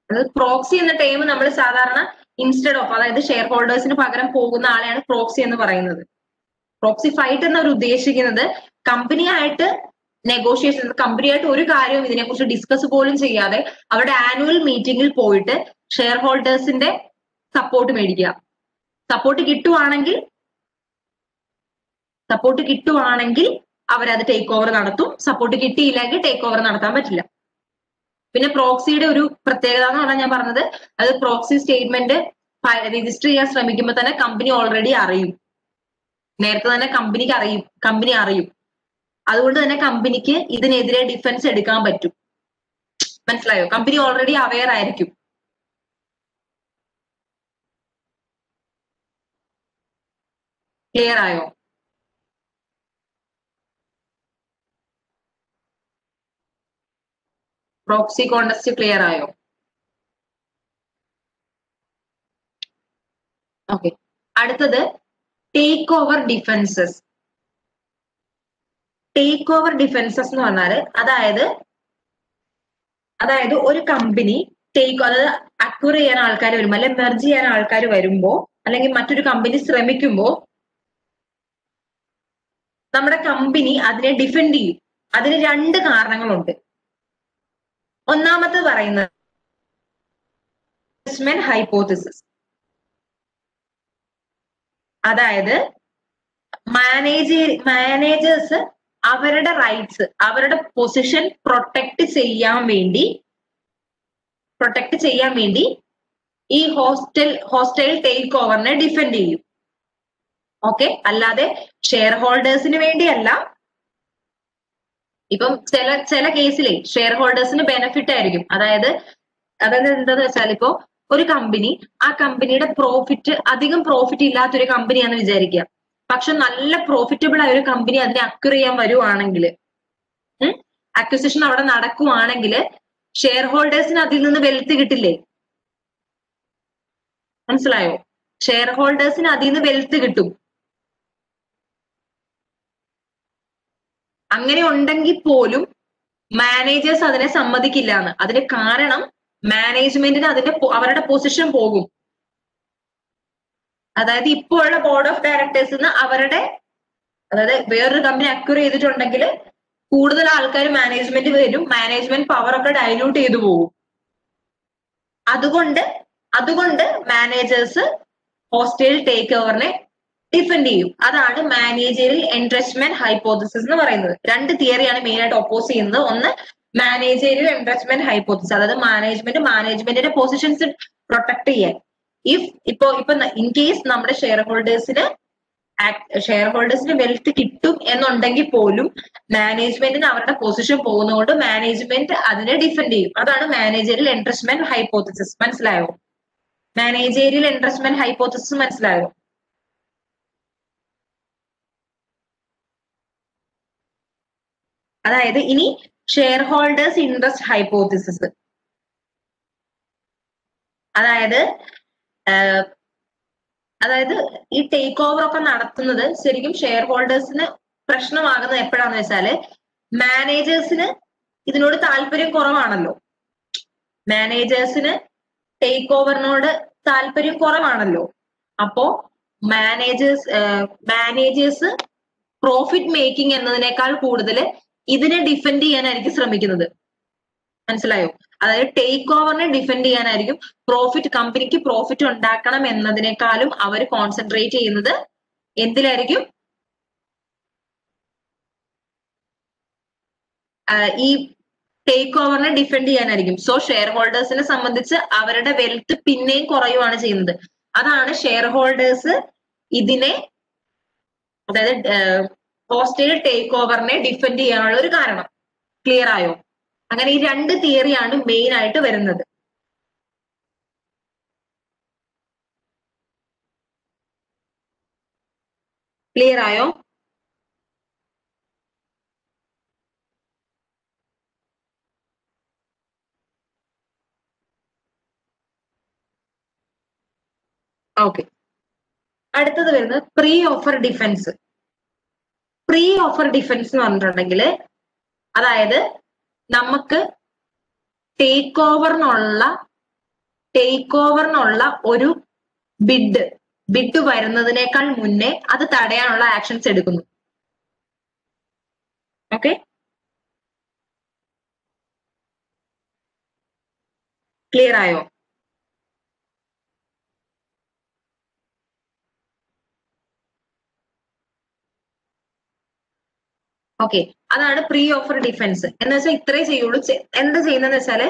Speaker 1: അതായത് പ്രോക്സി എന്ന ടൈം നമ്മൾ സാധാരണ ഇൻസ്റ്റെഡ് ഓഫ്, അതായത് ഷെയർ ഹോൾഡേഴ്സിന് പകരം പോകുന്ന ആളെയാണ് പ്രോക്സി എന്ന് പറയുന്നത്. പ്രോക്സി ഫൈറ്റ് എന്നവർ ഉദ്ദേശിക്കുന്നത് കമ്പനിയായിട്ട് നെഗോഷിയേഷൻ, കമ്പനിയായിട്ട് ഒരു കാര്യവും ഇതിനെക്കുറിച്ച് ഡിസ്കസ് പോലും ചെയ്യാതെ അവരുടെ ആനുവൽ മീറ്റിംഗിൽ പോയിട്ട് ഷെയർ ഹോൾഡേഴ്സിന്റെ സപ്പോർട്ട് മേടിക്കുക. സപ്പോർട്ട് കിട്ടുവാണെങ്കിൽ അവരത് ടേക്ക് ഓവർ നടത്തും, സപ്പോർട്ട് കിട്ടിയില്ലെങ്കിൽ ടേക്ക് ഓവർ നടത്താൻ പറ്റില്ല. പിന്നെ പ്രോക്സിയുടെ ഒരു പ്രത്യേകത എന്ന് പറഞ്ഞാൽ ഞാൻ പറഞ്ഞത്, അത് പ്രോക്സി സ്റ്റേറ്റ്മെന്റ് രജിസ്റ്റർ ചെയ്യാൻ ശ്രമിക്കുമ്പോൾ തന്നെ കമ്പനി ഓൾറെഡി അറിയും, നേരത്തെ തന്നെ കമ്പനി അറിയും. അതുകൊണ്ട് തന്നെ കമ്പനിക്ക് ഇതിനെതിരെ ഡിഫൻസ് എടുക്കാൻ പറ്റും. മനസ്സിലായോ? കമ്പനി ഓൾറെഡി അവെയർ ആയിരിക്കും. ക്ലിയർ ആയോ? പ്രോക്സി കോണ്ടസ്റ്റ് ക്ലിയർ ആയോ? ഓക്കെ, അടുത്തത് take over defences. Take over defences എന്ന് പറഞ്ഞാല് അതായത് ഒരു കമ്പനി അതായത് അക്വയർ ചെയ്യാൻ ആൾക്കാർ വരുമ്പോ, അല്ലെങ്കിൽ മെർജ് ചെയ്യാൻ ആൾക്കാർ വരുമ്പോ, അല്ലെങ്കിൽ മറ്റൊരു കമ്പനി ശ്രമിക്കുമ്പോ നമ്മുടെ കമ്പനി അതിനെ ഡിഫെൻഡ് ചെയ്യും. അതിന് രണ്ട് കാരണങ്ങളുണ്ട്. ഒന്നാമത്തെ പറയുന്നത് ഇൻവെസ്റ്റ്മെന്റ് ഹൈപ്പോത്തിസിസ്, അതായത് മാനേജേഴ്സ് അവരുടെ റൈറ്റ്സ്, അവരുടെ പൊസിഷൻ പ്രൊട്ടക്ട് ചെയ്യാൻ വേണ്ടി ഈ ഹോസ്റ്റൈൽ ടേക്ക് ഓവറിനെ ഡിഫെൻഡ് ചെയ്യും. ഓക്കെ, അല്ലാതെ ഷെയർ ഹോൾഡേഴ്സിന് വേണ്ടിയല്ല. ഇപ്പം ചില കേസിലെ ഷെയർ ഹോൾഡേഴ്സിന് ബെനിഫിറ്റ് ആയിരിക്കും. അതായത് എന്താന്ന് വെച്ചാൽ ഇപ്പോ ഒരു കമ്പനി, ആ കമ്പനിയുടെ അധികം പ്രോഫിറ്റ് ഇല്ലാത്തൊരു കമ്പനിയാണെന്ന് വിചാരിക്കുക. പക്ഷെ നല്ല പ്രോഫിറ്റബിൾ ആയ ഒരു കമ്പനി അതിനെ അക്വയർ ചെയ്യാൻ വരുവാണെങ്കിൽ, അക്വിസിഷൻ അവിടെ നടക്കുവാണെങ്കിൽ ഷെയർ ഹോൾഡേഴ്സിന് അതിൽ നിന്ന് വെൽത്ത് കിട്ടില്ലേ? മനസ്സിലായോ? ഷെയർ ഹോൾഡേഴ്സിന് അതിൽ നിന്ന് വെൽത്ത് കിട്ടും. അങ്ങനെ ഉണ്ടെങ്കിൽ പോലും മാനേജേഴ്സ് അതിനെ സമ്മതിക്കില്ല എന്ന്. അതിന് കാരണം മാനേജ്മെന്റിന് അവരുടെ പൊസിഷൻ പോകും. അതായത് ഇപ്പോൾ ഉള്ള ബോർഡ് ഓഫ് ഡയറക്ടേഴ്സിന് അതായത് വേറൊരു കമ്പനി അക്വയർ ചെയ്തിട്ടുണ്ടെങ്കിൽ കൂടുതൽ ആൾക്കാർ മാനേജ്മെന്റ് വരും, മാനേജ്മെന്റ് പവർ ഒക്കെ ഡൈല്യൂട്ട് ചെയ്തു പോകും. അതുകൊണ്ട് മാനേജേഴ്സ് ഹോസ്റ്റൈൽ ടേക്ക് ഓവറിനെ ഡിഫെൻഡ് ചെയ്യും. അതാണ് മാനേജറിയൽ എൻട്രസ്റ്റ്മെന്റ് ഹൈപ്പോത്തസിസ് എന്ന് പറയുന്നത്. രണ്ട് തിയറിയാണ് മെയിൻ ആയിട്ട് ഒപ്പോസ് ചെയ്യുന്നത്. ഒന്ന് മാനേജറിയൽ എൻട്രസ്റ്റ്മെന്റ് ഹൈപ്പോത്തസിസ്, അതായത് മാനേജ്മെന്റിന്റെ പൊസിഷൻസ് പ്രൊട്ടക്ട് ചെയ്യാൻ. ഇപ്പൊ ഇൻ കേസ് നമ്മുടെ ഷെയർ ഹോൾഡേഴ്സിന് വെൽത്ത് കിട്ടും എന്നുണ്ടെങ്കിൽ പോലും മാനേജ്മെന്റിന് അവരുടെ പൊസിഷൻ പോകുന്നതുകൊണ്ട് മാനേജ്മെന്റ് അതിനെ ഡിഫെൻഡ് ചെയ്യും. അതാണ് മാനേജറിയൽ എൻട്രസ്റ്റ്മെന്റ് ഹൈപ്പോത്തസിസ്. മനസ്സിലായോ? മാനേജറിയൽ എൻട്രസ്റ്റ്മെന്റ് ഹൈപ്പോത്തസിസ് മനസ്സിലായോ? അതായത് ഇനി ഷെയർ ഹോൾഡേഴ്സ് ഇൻട്രസ്റ്റ് ഹൈപ്പോത്തസിസ്. അതായത് ഈ ടേക്ക് ഓവർ ഒക്കെ നടത്തുന്നത് ശരിക്കും ഷെയർ ഹോൾഡേഴ്സിന് പ്രശ്നമാകുന്നത് എപ്പോഴാന്ന് വെച്ചാല് മാനേജേഴ്സിന് ഇതിനോട് താല്പര്യം കുറവാണല്ലോ. മാനേജേഴ്സിന് ടേക്ക് ഓവറിനോട് താല്പര്യം കുറവാണല്ലോ. അപ്പോ മാനേജേഴ്സ് പ്രോഫിറ്റ് മേക്കിംഗ് എന്നതിനേക്കാൾ കൂടുതൽ ഇതിനെ ഡിഫെൻഡ് ചെയ്യാനായിരിക്കും ശ്രമിക്കുന്നത്. മനസ്സിലായോ? അതായത് ടേക്ക് ഓവറിനെ ഡിഫെൻഡ് ചെയ്യാനായിരിക്കും. കമ്പനിക്ക് പ്രോഫിറ്റ് ഉണ്ടാക്കണം എന്നതിനേക്കാളും അവർ കോൺസെൻട്രേറ്റ് ചെയ്യുന്നത് എന്തിലായിരിക്കും? ഈ ടേക്ക് ഓവറിനെ ഡിഫെൻഡ് ചെയ്യാനായിരിക്കും. സോ ഷെയർ ഹോൾഡേഴ്സിനെ സംബന്ധിച്ച് അവരുടെ വെൽത്ത് പിന്നെയും കുറയുവാണ് ചെയ്യുന്നത്. അതാണ് ഷെയർ ഹോൾഡേഴ്സ് ഇതിനെ, അതായത് ഹോസ്റ്റൈൽ ടേക്ക് ഓവറിനെ ഡിഫെൻഡ് ചെയ്യാനുള്ള ഒരു കാരണം. ക്ലിയർ ആയോ? അങ്ങനെ ഈ രണ്ട് തിയറിയാണ് മെയിൻ ആയിട്ട് വരുന്നത്. ക്ലിയർ ആയോ? ഓക്കെ, അടുത്തത് വരുന്നത് pre offer defence. Pre offer defence എന്ന് പറഞ്ഞിട്ടുണ്ടെങ്കിൽ അതായത് നമുക്ക് ടേക്ക് ഓവറിനുള്ള ഒരു ബിഡ് വരുന്നതിനേക്കാൾ മുന്നേ അത് തടയാനുള്ള ആക്ഷൻസ് എടുക്കുന്നു. ഓക്കെ, ക്ലിയർ ആയോ? ഓക്കെ, അതാണ് പ്രീ ഓഫർ ഡിഫൻസ്. എന്ന് വെച്ചാൽ ഇത്രേ ചെയ്യുള്ളൂ. എന്താ ചെയ്യുന്നതെന്ന് വെച്ചാല്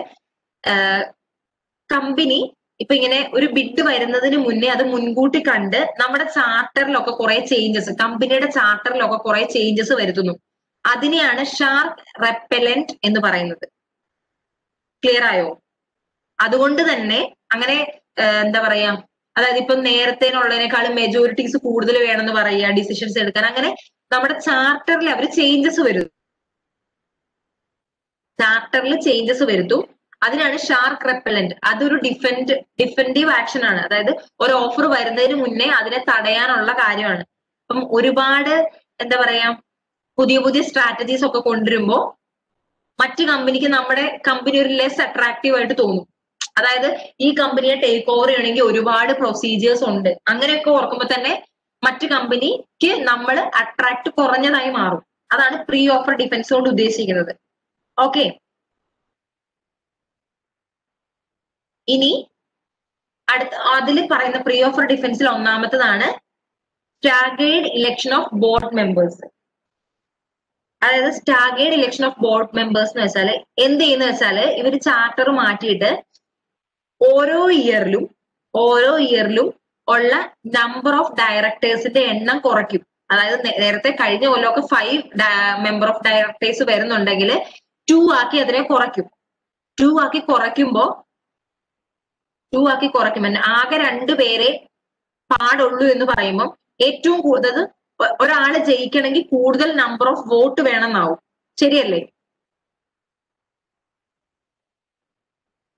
Speaker 1: കമ്പനി ഇപ്പൊ ഇങ്ങനെ ഒരു ബിഡ് വരുന്നതിന് മുന്നേ അത് മുൻകൂട്ടി കണ്ട് നമ്മുടെ ചാർട്ടറിലൊക്കെ കുറെ ചേഞ്ചസ്, കമ്പനിയുടെ ചാർട്ടറിലൊക്കെ കുറെ ചേഞ്ചസ് വരുത്തുന്നു. അതിനെയാണ് ഷാർക്ക് റെപ്പലന്റ് എന്ന് പറയുന്നത്. ക്ലിയർ ആയോ? അതുകൊണ്ട് തന്നെ അങ്ങനെ എന്താ പറയാ, അതായത് ഇപ്പൊ നേരത്തേനുള്ളതിനേക്കാളും മെജോറിറ്റീസ് കൂടുതൽ വേണമെന്ന് പറയുക, ഡിസിഷൻസ് എടുക്കാൻ. അങ്ങനെ നമ്മുടെ ചാർട്ടറിൽ അവർ ചേഞ്ചസ് വരുത്തും. അതിനാണ് ഷാർക്ക് റെപ്പലന്റ്. അതൊരു ഡിഫെൻഡീവ് ആക്ഷൻ ആണ്. അതായത് ഒരു ഓഫർ വരുന്നതിന് മുന്നേ അതിനെ തടയാനുള്ള കാര്യമാണ്. അപ്പം ഒരുപാട് എന്താ പറയാ പുതിയ സ്ട്രാറ്റജീസ് ഒക്കെ കൊണ്ടുവരുമ്പോ മറ്റു കമ്പനിക്ക് നമ്മുടെ കമ്പനി ഒരു ലെസ് അട്രാക്റ്റീവ് ആയിട്ട് തോന്നും. അതായത് ഈ കമ്പനിയെ ടേക്ക് ഓവർ ചെയ്യണമെങ്കിൽ ഒരുപാട് പ്രൊസീജിയേഴ്സ് ഉണ്ട്. അങ്ങനെയൊക്കെ ഓർക്കുമ്പോൾ തന്നെ മറ്റു കമ്പനിക്ക് നമ്മൾ അട്രാക്ട് കുറഞ്ഞതായി മാറും. അതാണ് പ്രീ ഓഫർ ഡിഫൻസ് കൊണ്ട് ഉദ്ദേശിക്കുന്നത്. ഓക്കെ, ഇനി അതിൽ പറയുന്ന പ്രീ ഓഫർ ഡിഫൻസിൽ ഒന്നാമത്തതാണ് staggered election of board members. അതായത് staggered election of board members എന്ന് വെച്ചാൽ എന്ത് ചെയ്യുന്ന വെച്ചാല് ഇവര് ചാർട്ടർ മാറ്റിയിട്ട് ഓരോ ഇയറിലും ഓരോ ഇയറിലും ഉള്ള നമ്പർ ഓഫ് ഡയറക്ടേഴ്സിന്റെ എണ്ണം കുറയ്ക്കും. അതായത് നേരത്തെ കഴിഞ്ഞ കൊല്ലമൊക്കെ 5 മെമ്പർ ഓഫ് ഡയറക്ടേഴ്സ് വരുന്നുണ്ടെങ്കിൽ 2 ആക്കി അതിനെ കുറയ്ക്കും. 2 ആക്കി കുറയ്ക്കുമ്പോ ആകെ 2 പേരെ പാടുള്ളൂ എന്ന് പറയുമ്പോൾ ഏറ്റവും കൂടുതൽ ഒരാള് ജയിക്കണമെങ്കിൽ കൂടുതൽ നമ്പർ ഓഫ് വോട്ട് വേണമെന്നാവും. ശരിയല്ലേ?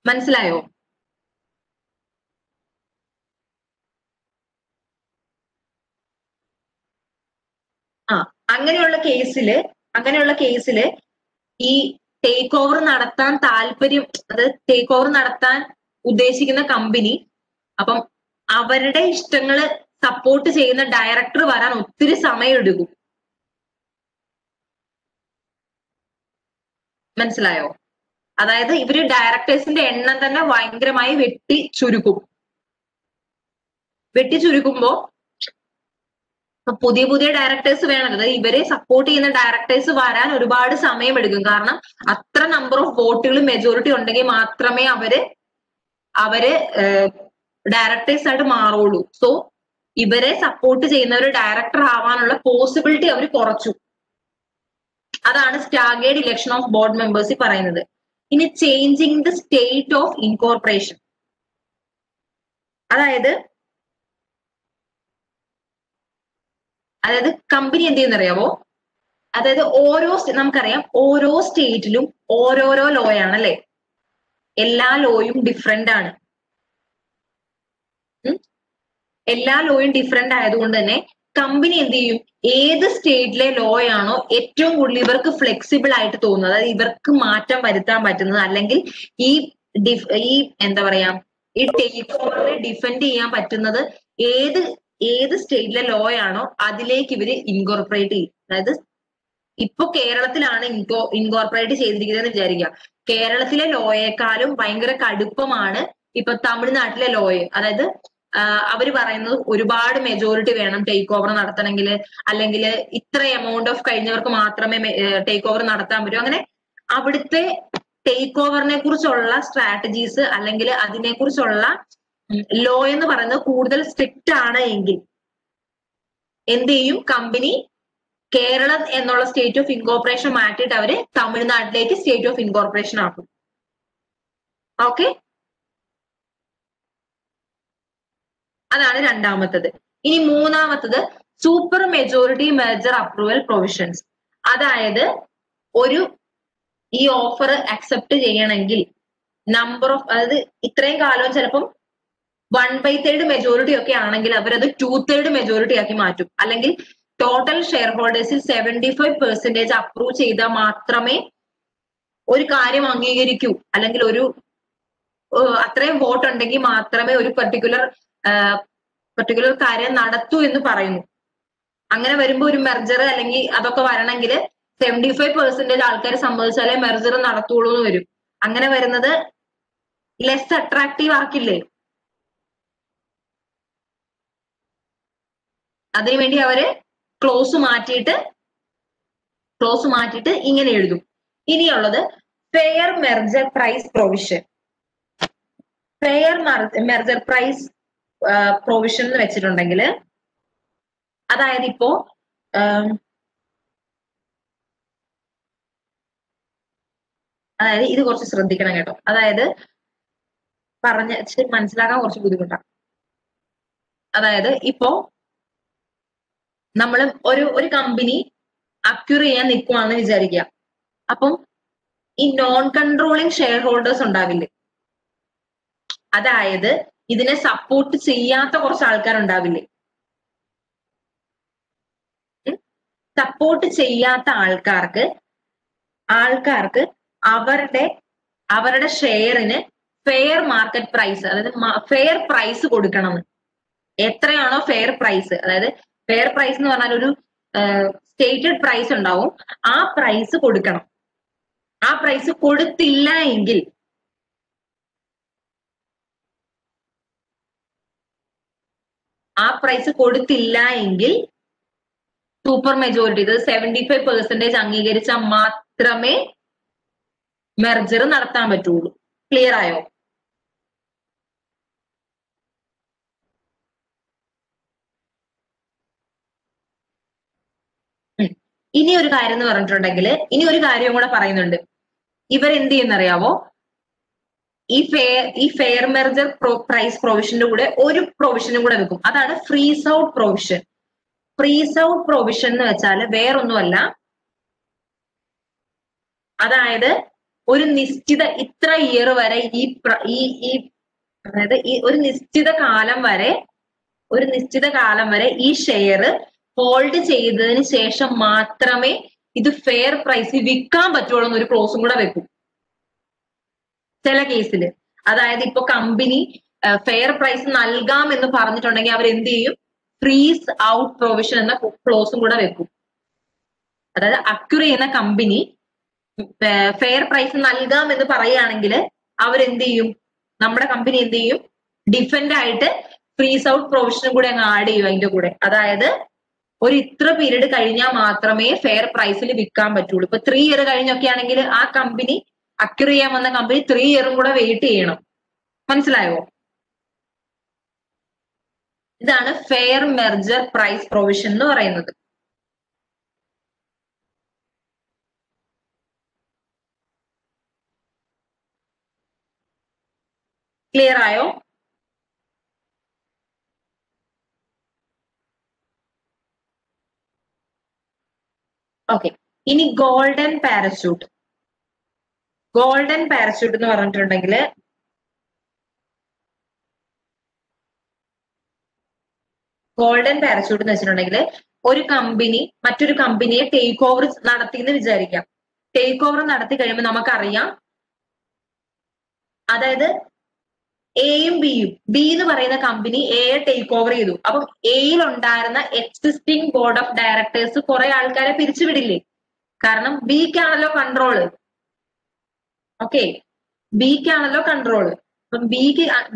Speaker 1: മനസ്സിലായോ? അങ്ങനെയുള്ള കേസില് ഈ ടേക്ക് ഓവർ നടത്താൻ ടേക്ക് ഓവർ നടത്താൻ ഉദ്ദേശിക്കുന്ന കമ്പനി, അപ്പം അവരുടെ ഇഷ്ടങ്ങള് സപ്പോർട്ട് ചെയ്യുന്ന ഡയറക്ടർ വരാൻ ഒത്തിരി സമയം എടുക്കും. മനസ്സിലായോ? അതായത് ഇവര് ഡയറക്ടേഴ്സിന്റെ എണ്ണം തന്നെ ഭയങ്കരമായി വെട്ടിച്ചുരുക്കുമ്പോ പുതിയ ഡയറക്ടേഴ്സ് വേണം. അതായത് ഇവരെ സപ്പോർട്ട് ചെയ്യുന്ന ഡയറക്ടേഴ്സ് വരാൻ ഒരുപാട് സമയമെടുക്കും. കാരണം അത്ര നമ്പർ ഓഫ് വോട്ടുകൾ മെജോറിറ്റി ഉണ്ടെങ്കിൽ മാത്രമേ അവര് ഡയറക്ടേഴ്സ് ആയിട്ട് മാറുള്ളൂ. സോ ഇവരെ സപ്പോർട്ട് ചെയ്യുന്നവർ ഡയറക്ടർ ആവാനുള്ള പോസിബിലിറ്റി അവർ കുറച്ചു. അതാണ് staggered election of board members പറയുന്നത്. ഇനി changing the state of incorporation, അതായത് കമ്പനി എന്ത് ചെയ്യുന്നറിയാവോ? അതായത് നമുക്കറിയാം ഓരോ സ്റ്റേറ്റിലും ഓരോരോ ലോ ആണ് അല്ലെ? എല്ലാ ലോയും ഡിഫറെന്റ് ആണ്. എല്ലാ ലോയും ഡിഫറെന്റ് ആയതുകൊണ്ട് തന്നെ കമ്പനി എന്ത് ചെയ്യും? ഏത് സ്റ്റേറ്റിലെ ലോ ആണോ ഏറ്റവും കൂടുതൽ ഇവർക്ക് ഫ്ലെക്സിബിൾ ആയിട്ട് തോന്നുന്നത്, അതായത് ഇവർക്ക് മാറ്റം വരുത്താൻ പറ്റുന്നത്, അല്ലെങ്കിൽ ഈ എന്താ പറയാ ഈ ടേക്ക് ഓവറിനെ ഡിഫെൻഡ് ചെയ്യാൻ പറ്റുന്നത് ഏത് സ്റ്റേറ്റിലെ ലോ ആണോ അതിലേക്ക് ഇവര് ഇൻകോർപ്പറേറ്റ് ചെയ്യും. അതായത് ഇപ്പൊ കേരളത്തിലാണ് ഇൻകോർപ്പറേറ്റ് ചെയ്തിരിക്കുന്നതെന്ന് വിചാരിക്കുക. കേരളത്തിലെ ലോയേക്കാളും ഭയങ്കര കടുപ്പമാണ് ഇപ്പൊ തമിഴ്നാട്ടിലെ ലോയെ. അതായത് അവര് പറയുന്നത് ഒരുപാട് മെജോറിറ്റി വേണം ടേക്ക് ഓവർ നടത്തണമെങ്കിൽ, അല്ലെങ്കിൽ ഇത്ര എമൗണ്ട് ഓഫ് കഴിഞ്ഞവർക്ക് മാത്രമേ ടേക്ക് ഓവർ നടത്താൻ പറ്റൂ. അങ്ങനെ അവിടുത്തെ ടേക്ക് ഓവറിനെ കുറിച്ചുള്ള സ്ട്രാറ്റജീസ് അല്ലെങ്കിൽ അതിനെക്കുറിച്ചുള്ള ലോ എന്ന് പറയുന്നത് കൂടുതൽ സ്ട്രിക്റ്റ് ആണ് എങ്കിൽ എന്ത് ചെയ്യും? കമ്പനി കേരളം എന്നുള്ള സ്റ്റേറ്റ് ഓഫ് ഇൻകോർപ്പറേഷൻ മാറ്റിയിട്ട് അവര് തമിഴ്നാട്ടിലേക്ക് സ്റ്റേറ്റ് ഓഫ് ഇൻകോർപ്പറേഷൻ ആക്കും. ഓക്കെ, അതാണ് രണ്ടാമത്തത്. ഇനി മൂന്നാമത്തത് super majority merger approval provisions. അതായത് ഈ ഓഫർ അക്സെപ്റ്റ് ചെയ്യണമെങ്കിൽ അതായത് ഇത്രയും കാലം ചിലപ്പം 1/3 മെജോറിറ്റി ഒക്കെ ആണെങ്കിൽ അവരത് 2/3 മെജോറിറ്റി ആക്കി മാറ്റും. അല്ലെങ്കിൽ ടോട്ടൽ ഷെയർ ഹോൾഡേഴ്സിൽ 75% അപ്രൂവ് ചെയ്താൽ മാത്രമേ ഒരു കാര്യം അംഗീകരിക്കൂ, അല്ലെങ്കിൽ അത്രയും വോട്ട് ഉണ്ടെങ്കിൽ മാത്രമേ ഒരു പർട്ടിക്കുലർ കാര്യം നടത്തൂ എന്ന് പറയുന്നു. അങ്ങനെ വരുമ്പോ ഒരു മെർജർ അല്ലെങ്കിൽ അതൊക്കെ വരണമെങ്കിൽ 75% ആൾക്കാർ സമ്മതിച്ചാലേ മെർജർ നടത്തുള്ളൂ എന്ന് വരും. അങ്ങനെ വരുന്നത് ലെസ് അട്രാക്റ്റീവ് ആക്കില്ലേ? അതിനുവേണ്ടി അവര് ക്ലോസ് മാറ്റിയിട്ട് ഇങ്ങനെ എഴുതും. ഇനിയുള്ളത് fair merger price provision. Fair merger price provision എന്ന് വെച്ചിട്ടുണ്ടെങ്കിൽ, അതായത് ഇപ്പോ ഇത് കുറച്ച് ശ്രദ്ധിക്കണം കേട്ടോ. അതായത് മനസ്സിലാക്കാൻ കുറച്ച് ബുദ്ധിമുട്ടാണ്. അതായത് ഇപ്പോ നമ്മൾ ഒരു കമ്പനി അക്യൂർ ചെയ്യാൻ നിൽക്കുവാന്ന് വിചാരിക്കുക. അപ്പം ഈ നോൺ കൺട്രോളിങ് ഷെയർ ഹോൾഡേഴ്സ് ഉണ്ടാവില്ലേ? അതായത് ഇതിനെ സപ്പോർട്ട് ചെയ്യാത്ത കുറച്ച് ആൾക്കാരുണ്ടാവില്ലേ? സപ്പോർട്ട് ചെയ്യാത്ത ആൾക്കാർക്ക് അവരുടെ ഷെയറിന് ഫെയർ മാർക്കറ്റ് പ്രൈസ്, അതായത് ഫെയർ പ്രൈസ് കൊടുക്കണം. എത്രയാണോ ഫെയർ പ്രൈസ്, അതായത് ഫെയർ പ്രൈസ് എന്ന് പറഞ്ഞാൽ ഒരു സ്റ്റേറ്റഡ് പ്രൈസ് ഉണ്ടാവും, ആ പ്രൈസ് കൊടുക്കണം. ആ പ്രൈസ് കൊടുത്തില്ല എങ്കിൽ സൂപ്പർ മെജോറിറ്റി, ഇത് 75% അംഗീകരിച്ചാൽ മാത്രമേ മെർജർ നടത്താൻ പറ്റുള്ളൂ. ക്ലിയർ ആയോ? ഇനി ഒരു കാര്യം എന്ന് പറഞ്ഞിട്ടുണ്ടെങ്കിൽ ഇനി ഒരു കാര്യം കൂടെ പറയുന്നുണ്ട്. ഇവരെന്ത് ചെയ്യുന്നറിയാവോ? ഈ ഫെയർ മെർജർ പ്രൈസ് പ്രൊവിഷന്റെ കൂടെ ഒരു പ്രൊവിഷനും കൂടെ വെക്കും. അതാണ് freeze out provision. Freeze out provision എന്ന് വെച്ചാൽ വേറൊന്നുമല്ല, അതായത് ഒരു നിശ്ചിത ഇത്ര ഇയർ വരെ അതായത് ഒരു നിശ്ചിത കാലം വരെ ഈ ഷെയർ ഹോൾഡ് ചെയ്തതിന് ശേഷം മാത്രമേ ഇത് ഫെയർ പ്രൈസിൽ വിൽക്കാൻ പറ്റുള്ളൂ എന്നൊരു ക്ലോസും കൂടെ വെക്കും ചില കേസിൽ. അതായത് ഇപ്പൊ കമ്പനി ഫെയർ പ്രൈസ് നൽകാം എന്ന് പറഞ്ഞിട്ടുണ്ടെങ്കിൽ അവർ എന്ത് ചെയ്യും? ഫ്രീസ് ഔട്ട് പ്രൊവിഷൻ എന്ന ക്ലോസും കൂടെ വെക്കും. അതായത് അക്യൂർ ചെയ്യുന്ന കമ്പനി ഫെയർ പ്രൈസ് നൽകാം എന്ന് പറയുകയാണെങ്കിൽ അവരെന്ത് ചെയ്യും? നമ്മുടെ കമ്പനി എന്ത് ചെയ്യും? ഡിഫൻഡ് ആയിട്ട് ഫ്രീസ് ഔട്ട് പ്രൊവിഷനും കൂടെ അങ്ങ് ആഡ് ചെയ്യും അതിന്റെ കൂടെ. അതായത് ഒരു ഇത്ര പീരീഡ് കഴിഞ്ഞാൽ മാത്രമേ ഫെയർ പ്രൈസിൽ വിൽക്കാൻ പറ്റുള്ളൂ. ഇപ്പൊ 3 ഇയർ കഴിഞ്ഞൊക്കെ ആണെങ്കിൽ ആ കമ്പനി അക്യൂർ ചെയ്യാൻ വന്ന കമ്പനി 3 ഇയറും കൂടെ വെയിറ്റ് ചെയ്യണം. മനസ്സിലായോ? ഇതാണ് ഫെയർ മെർജർ പ്രൈസ് പ്രൊവിഷൻ എന്ന് പറയുന്നത്. ക്ലിയർ ആയോ? ഓക്കെ. ഇനി ഗോൾഡൻ പാരച്യൂട്ട്. ഗോൾഡൻ പാരച്യൂട്ട് എന്ന് പറഞ്ഞിട്ടുണ്ടെങ്കിൽ എന്ന് വെച്ചിട്ടുണ്ടെങ്കിൽ ഒരു കമ്പനി മറ്റൊരു കമ്പനിയെ ടേക്ക് ഓവർ നടത്തി എന്ന് വിചാരിക്കാം. ടേക്ക് ഓവർ നടത്തി കഴിയുമ്പോൾ നമുക്കറിയാം, അതായത് എയും ബിയും, ബി എന്ന് പറയുന്ന കമ്പനി എയെ ടേക്ക് ഓവർ ചെയ്തു. അപ്പം എയിൽ ഉണ്ടായിരുന്ന എക്സിസ്റ്റിംഗ് ബോർഡ് ഓഫ് ഡയറക്ടേഴ്സ് കുറെ ആൾക്കാരെ പിരിച്ചുവിടില്ലേ? കാരണം ബിക്കാണല്ലോ കൺട്രോള്. ഓക്കെ, ബിക്കാണല്ലോ കൺട്രോള്. അപ്പം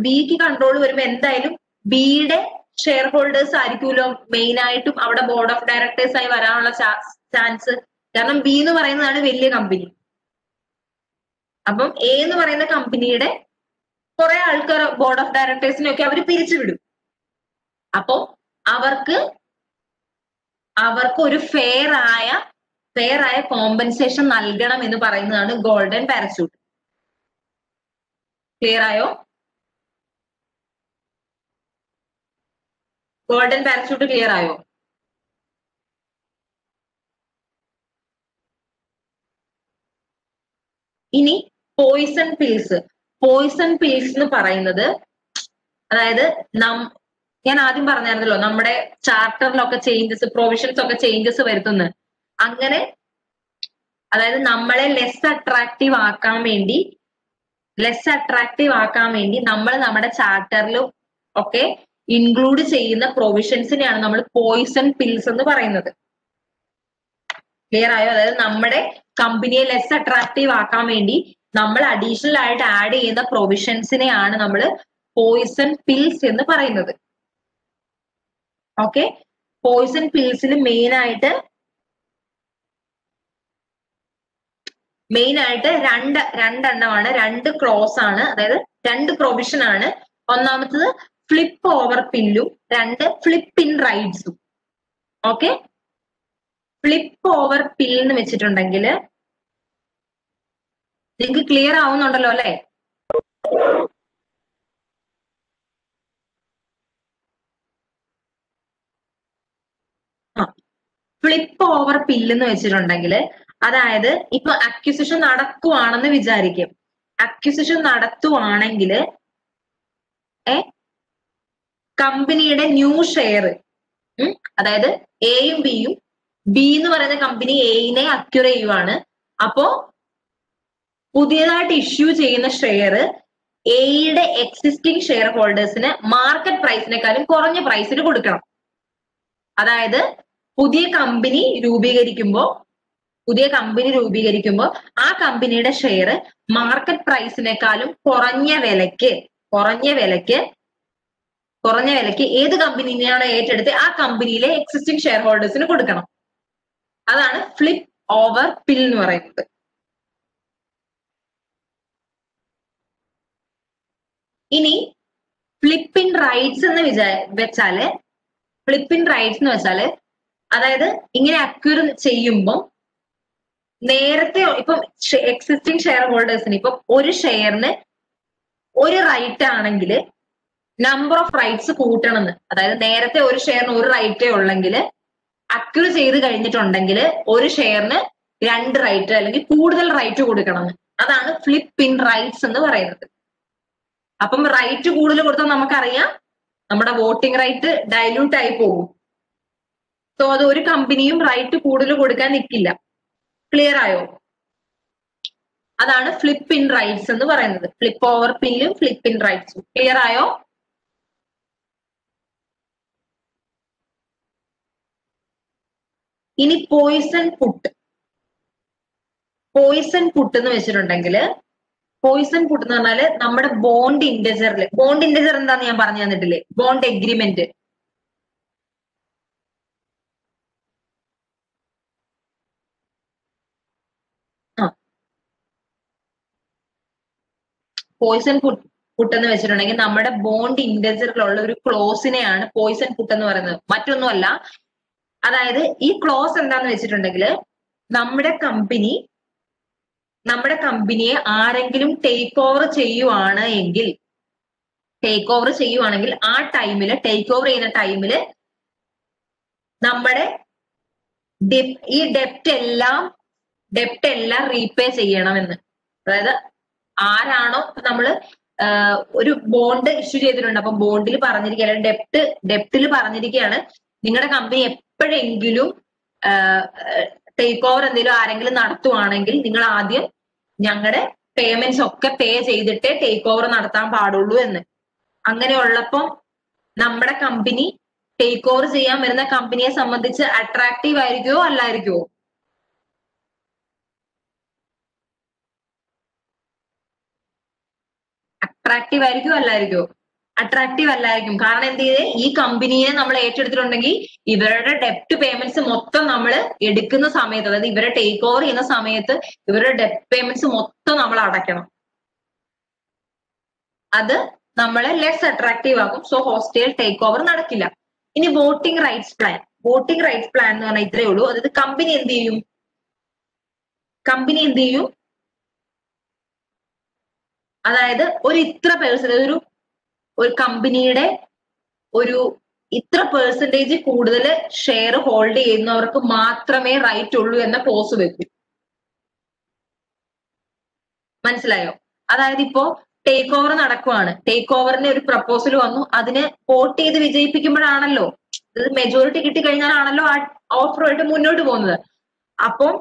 Speaker 1: ബിക്ക് കൺട്രോൾ വരുമ്പോ എന്തായാലും ബിയുടെ ഷെയർ ഹോൾഡേഴ്സ് ആയിരിക്കുമല്ലോ മെയിൻ ആയിട്ടും അവിടെ ബോർഡ് ഓഫ് ഡയറക്ടേഴ്സ് ആയി വരാനുള്ള ചാൻസ്. കാരണം ബി എന്ന് പറയുന്നതാണ് വലിയ കമ്പനി. അപ്പം എ എന്ന് പറയുന്ന കമ്പനിയുടെ കുറെ ആൾക്കാർ ബോർഡ് ഓഫ് ഡയറക്ടേഴ്സിനെയൊക്കെ അവർ പിരിച്ചുവിടും. അപ്പോ അവർക്ക് ഒരു ഫെയർ ആയ കോമ്പൻസേഷൻ നൽകണം എന്ന് പറയുന്നതാണ് ഗോൾഡൻ പാരച്യൂട്ട്. ക്ലിയർ ആയോ? ഗോൾഡൻ പാരച്യൂട്ട് ക്ലിയർ ആയോ? ഇനി പോയിസൺ പിൽസ്. പോയിസൺ പിൽസ് എന്ന് പറയുന്നത്, അതായത് ഞാൻ ആദ്യം പറഞ്ഞായിരുന്നല്ലോ നമ്മുടെ ചാർട്ടറിലൊക്കെ ചേഞ്ചസ്, പ്രൊവിഷൻസ് ഒക്കെ ചേഞ്ചസ് വരുത്തുന്നു. അങ്ങനെ അതായത് നമ്മളെ ലെസ് അട്രാക്റ്റീവ് ആക്കാൻ വേണ്ടി നമ്മൾ നമ്മുടെ ചാർട്ടറിലും ഒക്കെ ഇൻക്ലൂഡ് ചെയ്യുന്ന പ്രൊവിഷൻസിനെയാണ് നമ്മൾ പോയിസൺ പിൽസ് എന്ന് പറയുന്നത്. ക്ലിയർ ആയോ? അതായത് നമ്മുടെ കമ്പനിയെ ലെസ് അട്രാക്റ്റീവ് ആക്കാൻ വേണ്ടി നമ്മൾ അഡീഷണൽ ആയിട്ട് ആഡ് ചെയ്യുന്ന പ്രൊവിഷൻസിനെയാണ് നമ്മൾ പോയിസൺ പിൽസ് എന്ന് പറയുന്നത്. ഓക്കെ, പോയിസൺ പിൽസിൽ മെയിൻ ആയിട്ട് രണ്ടെണ്ണമാണ്, 2 ക്ലോസ് ആണ്, അതായത് 2 പ്രൊവിഷൻ ആണ്. ഒന്നാമത്തത് ഫ്ലിപ്പ് ഓവർ പില്ലും 2 ഫ്ലിപ്പ് ഇൻ റൈറ്റ്സും. ഓക്കെ, ഫ്ലിപ്പ് ഓവർ പിൽ എന്ന് വെച്ചിട്ടുണ്ടെങ്കിൽ നിങ്ങൾക്ക് ക്ലിയർ ആവുന്നുണ്ടല്ലോ അല്ലെ? ഫ്ലിപ്പ് ഓവർ പിൽ എന്ന് വെച്ചിട്ടുണ്ടെങ്കിൽ അതായത് ഇപ്പൊ അക്വിസിഷൻ നടക്കുവാണെന്ന് വിചാരിക്കും. അക്വിസിഷൻ നടത്തുവാണെങ്കിൽ കമ്പനിയുടെ ന്യൂ ഷെയർ, അതായത് എയും ബിയും, ബി എന്ന് പറയുന്ന കമ്പനി എയിനെ അക്യൂർ ചെയ്യുവാണ്. അപ്പോ പുതിയതായിട്ട് ഇഷ്യൂ ചെയ്യുന്ന ഷെയർ എയുടെ എക്സിസ്റ്റിംഗ് ഷെയർ ഹോൾഡേഴ്സിന് മാർക്കറ്റ് പ്രൈസിനേക്കാളും കുറഞ്ഞ പ്രൈസിന് കൊടുക്കണം. അതായത് പുതിയ കമ്പനി രൂപീകരിക്കുമ്പോൾ ആ കമ്പനിയുടെ ഷെയർ മാർക്കറ്റ് പ്രൈസിനേക്കാളും കുറഞ്ഞ വിലക്ക് ഏത് കമ്പനിയാണ് ഏറ്റെടുത്ത് ആ കമ്പനിയിലെ എക്സിസ്റ്റിംഗ് ഷെയർ ഹോൾഡേഴ്സിന് കൊടുക്കണം. അതാണ് ഫ്ലിപ്പ് ഓവർ പിൽ എന്ന് പറയുന്നത്. ഇനി ഫ്ലിപ്പ് ഇൻ റൈറ്റ്സ് എന്ന് വെച്ചാല് അതായത് ഇങ്ങനെ അക്വയർ ചെയ്യുമ്പോൾ നേരത്തെ ഇപ്പം എക്സിസ്റ്റിംഗ് ഷെയർ ഹോൾഡേഴ്സിന് ഇപ്പം ഒരു ഷെയറിന് ഒരു റൈറ്റ് ആണെങ്കിൽ നമ്പർ ഓഫ് റൈറ്റ്സ് കൂട്ടണമെന്ന്. അതായത് നേരത്തെ ഒരു ഷെയറിന് ഒരു റൈറ്റേ ഉള്ളെങ്കിൽ അക്വയർ ചെയ്ത് കഴിഞ്ഞിട്ടുണ്ടെങ്കിൽ ഒരു ഷെയറിന് 2 റൈറ്റ് അല്ലെങ്കിൽ കൂടുതൽ റൈറ്റ് കൊടുക്കണമെന്ന്. അതാണ് ഫ്ലിപ്പ് ഇൻ റൈറ്റ്സ് എന്ന് പറയുന്നത്. അപ്പം റൈറ്റ് കൂടുതൽ കൊടുത്താൽ നമുക്കറിയാം നമ്മുടെ വോട്ടിംഗ് റൈറ്റ് ഡൈല്യൂട്ട് ആയി പോകും. സോ അത് ഒരു കമ്പനിയും റൈറ്റ് കൂടുതൽ കൊടുക്കാൻ നിൽക്കില്ല. ക്ലിയർ ആയോ? അതാണ് ഫ്ലിപ്പ് ഇൻ റൈറ്റ്സ് എന്ന് പറയുന്നത്. ഫ്ലിപ്പ് ഓവർ പിന്നും ഫ്ലിപ്പ് ഇൻ റൈറ്റ്സും. ക്ലിയർ ആയോ? ഇനി പോയിസൺ പുട്ട്. പോയിസൺ പുട്ട് എന്ന് വെച്ചിട്ടുണ്ടെങ്കിൽ പോയിസൺ പുട്ട് എന്ന് പറഞ്ഞാല് നമ്മുടെ ബോണ്ട് ഇൻഡജറിൽ, ബോണ്ട് ഇൻഡജർ എന്താന്ന് ഞാൻ പറഞ്ഞു തന്നിട്ടില്ലേ? Bond agreement. പോയിസൺ പുട്ട് എന്ന് വെച്ചിട്ടുണ്ടെങ്കിൽ നമ്മുടെ ബോണ്ട് ഇൻഡജറിലുള്ള ഒരു ക്ലോസിനെയാണ് പോയിസൺ പുട്ട് എന്ന് പറയുന്നത്. മറ്റൊന്നുമല്ല. അതായത് ഈ ക്ലോസ് എന്താന്ന് വെച്ചിട്ടുണ്ടെങ്കിൽ നമ്മുടെ കമ്പനിയെ ആരെങ്കിലും ടേക്ക് ഓവർ ചെയ്യുവാണെങ്കിൽ ആ ടൈമില് ടേക്ക് ഓവർ ചെയ്യുന്ന ടൈമില് നമ്മുടെ ഈ ഡെപ്റ്റ് എല്ലാം റീപേ ചെയ്യണമെന്ന്. അതായത് ആരാണോ നമ്മള് ഒരു ബോണ്ട് ഇഷ്യൂ ചെയ്തിട്ടുണ്ട്, അപ്പൊ ബോണ്ടിൽ പറഞ്ഞിരിക്കുകയാണ്, ഡെപ്റ്റിൽ പറഞ്ഞിരിക്കുകയാണ് നിങ്ങളുടെ കമ്പനി എപ്പോഴെങ്കിലും ടേക്ക് ഓവർ എന്തെങ്കിലും ആരെങ്കിലും നടത്തുവാണെങ്കിൽ നിങ്ങൾ ആദ്യം ഞങ്ങളുടെ പേയ്മെന്റ്സ് ഒക്കെ പേ ചെയ്തിട്ടേ ടേക്ക് ഓവർ നടത്താൻ പാടുള്ളൂ എന്ന്. അങ്ങനെയുള്ളപ്പം നമ്മുടെ കമ്പനി ടേക്ക് ഓവർ ചെയ്യാൻ വരുന്ന കമ്പനിയെ സംബന്ധിച്ച് അട്രാക്റ്റീവ് ആയിരിക്കുമോ അല്ലായിരിക്കുമോ? അട്രാക്റ്റീവ് ആയിരിക്കുമോ അല്ലായിരിക്കുമോ? അട്രാക്റ്റീവ് അല്ലായിരിക്കും. കാരണം എന്ത് ചെയ്തേ, ഈ കമ്പനിയെ നമ്മൾ ഏറ്റെടുത്തിട്ടുണ്ടെങ്കിൽ ഇവരുടെ ഡെപ്റ്റ് പേയ്മെന്റ്സ് മൊത്തം നമ്മൾ എടുക്കുന്ന സമയത്ത്, അതായത് ഇവരെ ടേക്ക് ഓവർ ചെയ്യുന്ന സമയത്ത് ഇവരുടെ ഡെപ്റ്റ് പേയ്മെന്റ്സ് മൊത്തം നമ്മൾ അടയ്ക്കണം. അത് നമ്മളെ ലെസ് അട്രാക്റ്റീവ് ആകും. സോ ഹോസ്റ്റേൽ ടേക്ക് ഓവർ നടക്കില്ല. ഇനി voting rights plan. Voting rights plan എന്ന് പറഞ്ഞാൽ ഇത്രയേ ഉള്ളൂ. അതായത് കമ്പനി എന്ത് ചെയ്യും, അതായത് ഒരു ഇത്ര പേഴ്സൻറ്റേജ്, ഒരു കമ്പനിയുടെ ഒരു ഇത്ര പെർസെന്റേജ് കൂടുതൽ ഷെയർ ഹോൾഡ് ചെയ്യുന്നവർക്ക് മാത്രമേ റൈറ്റ് ഉള്ളൂ എന്ന ക്ലോസ് വെക്കൂ. മനസ്സിലായോ? അതായത് ഇപ്പോ ടേക്ക് ഓവർ നടക്കുവാണ്, ടേക്ക് ഓവറിന് ഒരു പ്രപ്പോസൽ വന്നു, അതിന് വോട്ട് ചെയ്ത് വിജയിപ്പിക്കുമ്പോഴാണല്ലോ, മെജോറിറ്റി കിട്ടിക്കഴിഞ്ഞാലാണല്ലോ ആ ഓഫറുമായിട്ട് മുന്നോട്ട് പോകുന്നത്. അപ്പം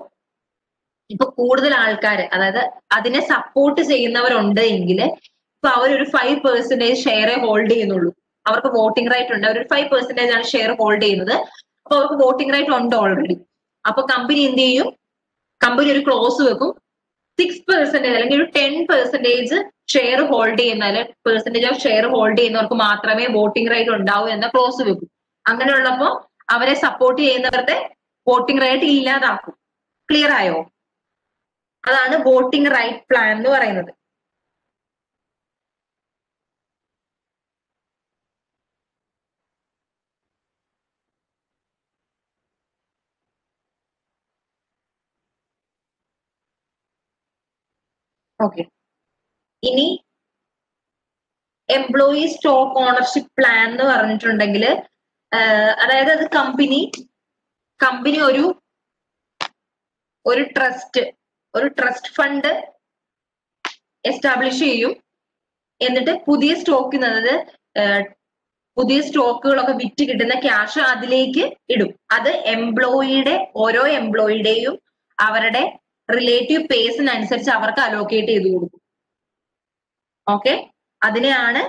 Speaker 1: ഇപ്പൊ കൂടുതൽ ആൾക്കാർ, അതായത് അതിനെ സപ്പോർട്ട് ചെയ്യുന്നവരുണ്ട് എങ്കിൽ ഇപ്പൊ അവരൊരു 5% ഷെയറെ ഹോൾഡ് ചെയ്യുന്നുള്ളൂ. അവർക്ക് വോട്ടിംഗ് റൈറ്റ് ഉണ്ട്, അവരൊരു 5% ആണ് ഷെയർ ഹോൾഡ് ചെയ്യുന്നത്. അപ്പൊ അവർക്ക് വോട്ടിംഗ് റൈറ്റ് ഉണ്ട് ഓൾറെഡി. അപ്പൊ കമ്പനി എന്ത് ചെയ്യും, കമ്പനി ഒരു ക്ലോസ് വെക്കും, 6% അല്ലെങ്കിൽ ഒരു 10% ഷെയർ ഹോൾഡ് ചെയ്യുന്ന, പെർസെന്റേജ് ഓഫ് ഷെയർ ഹോൾഡ് ചെയ്യുന്നവർക്ക് മാത്രമേ വോട്ടിംഗ് റൈറ്റ് ഉണ്ടാവൂ എന്ന ക്ലോസ് വെക്കും. അങ്ങനെയുള്ളപ്പോ അവരെ സപ്പോർട്ട് ചെയ്യുന്നവരുടെ വോട്ടിംഗ് റൈറ്റ് ഇല്ലാതാക്കും. ക്ലിയർ ആയോ? അതാണ് വോട്ടിംഗ് റൈറ്റ് പ്ലാൻ എന്ന് പറയുന്നത്. ഓക്കെ. ഇനി എംപ്ലോയി സ്റ്റോക്ക് ഓണർഷിപ്പ് പ്ലാൻ എന്ന് പറഞ്ഞിട്ടുണ്ടെങ്കിൽ അതായത് അത് കമ്പനി ഒരു ട്രസ്റ്റ് ഫണ്ട് എസ്റ്റാബ്ലിഷ് ചെയ്യും. എന്നിട്ട് പുതിയ സ്റ്റോക്കുകളൊക്കെ വിറ്റ് കിട്ടുന്ന ക്യാഷ് അതിലേക്ക് ഇടും. അത് ഓരോ എംപ്ലോയിയുടെയും അവരുടെ റിലേറ്റീവ് പേസിനനുസരിച്ച് അവർക്ക് അലോക്കേറ്റ് ചെയ്ത് കൊടുക്കും. ഓക്കെ, അതിനെയാണ്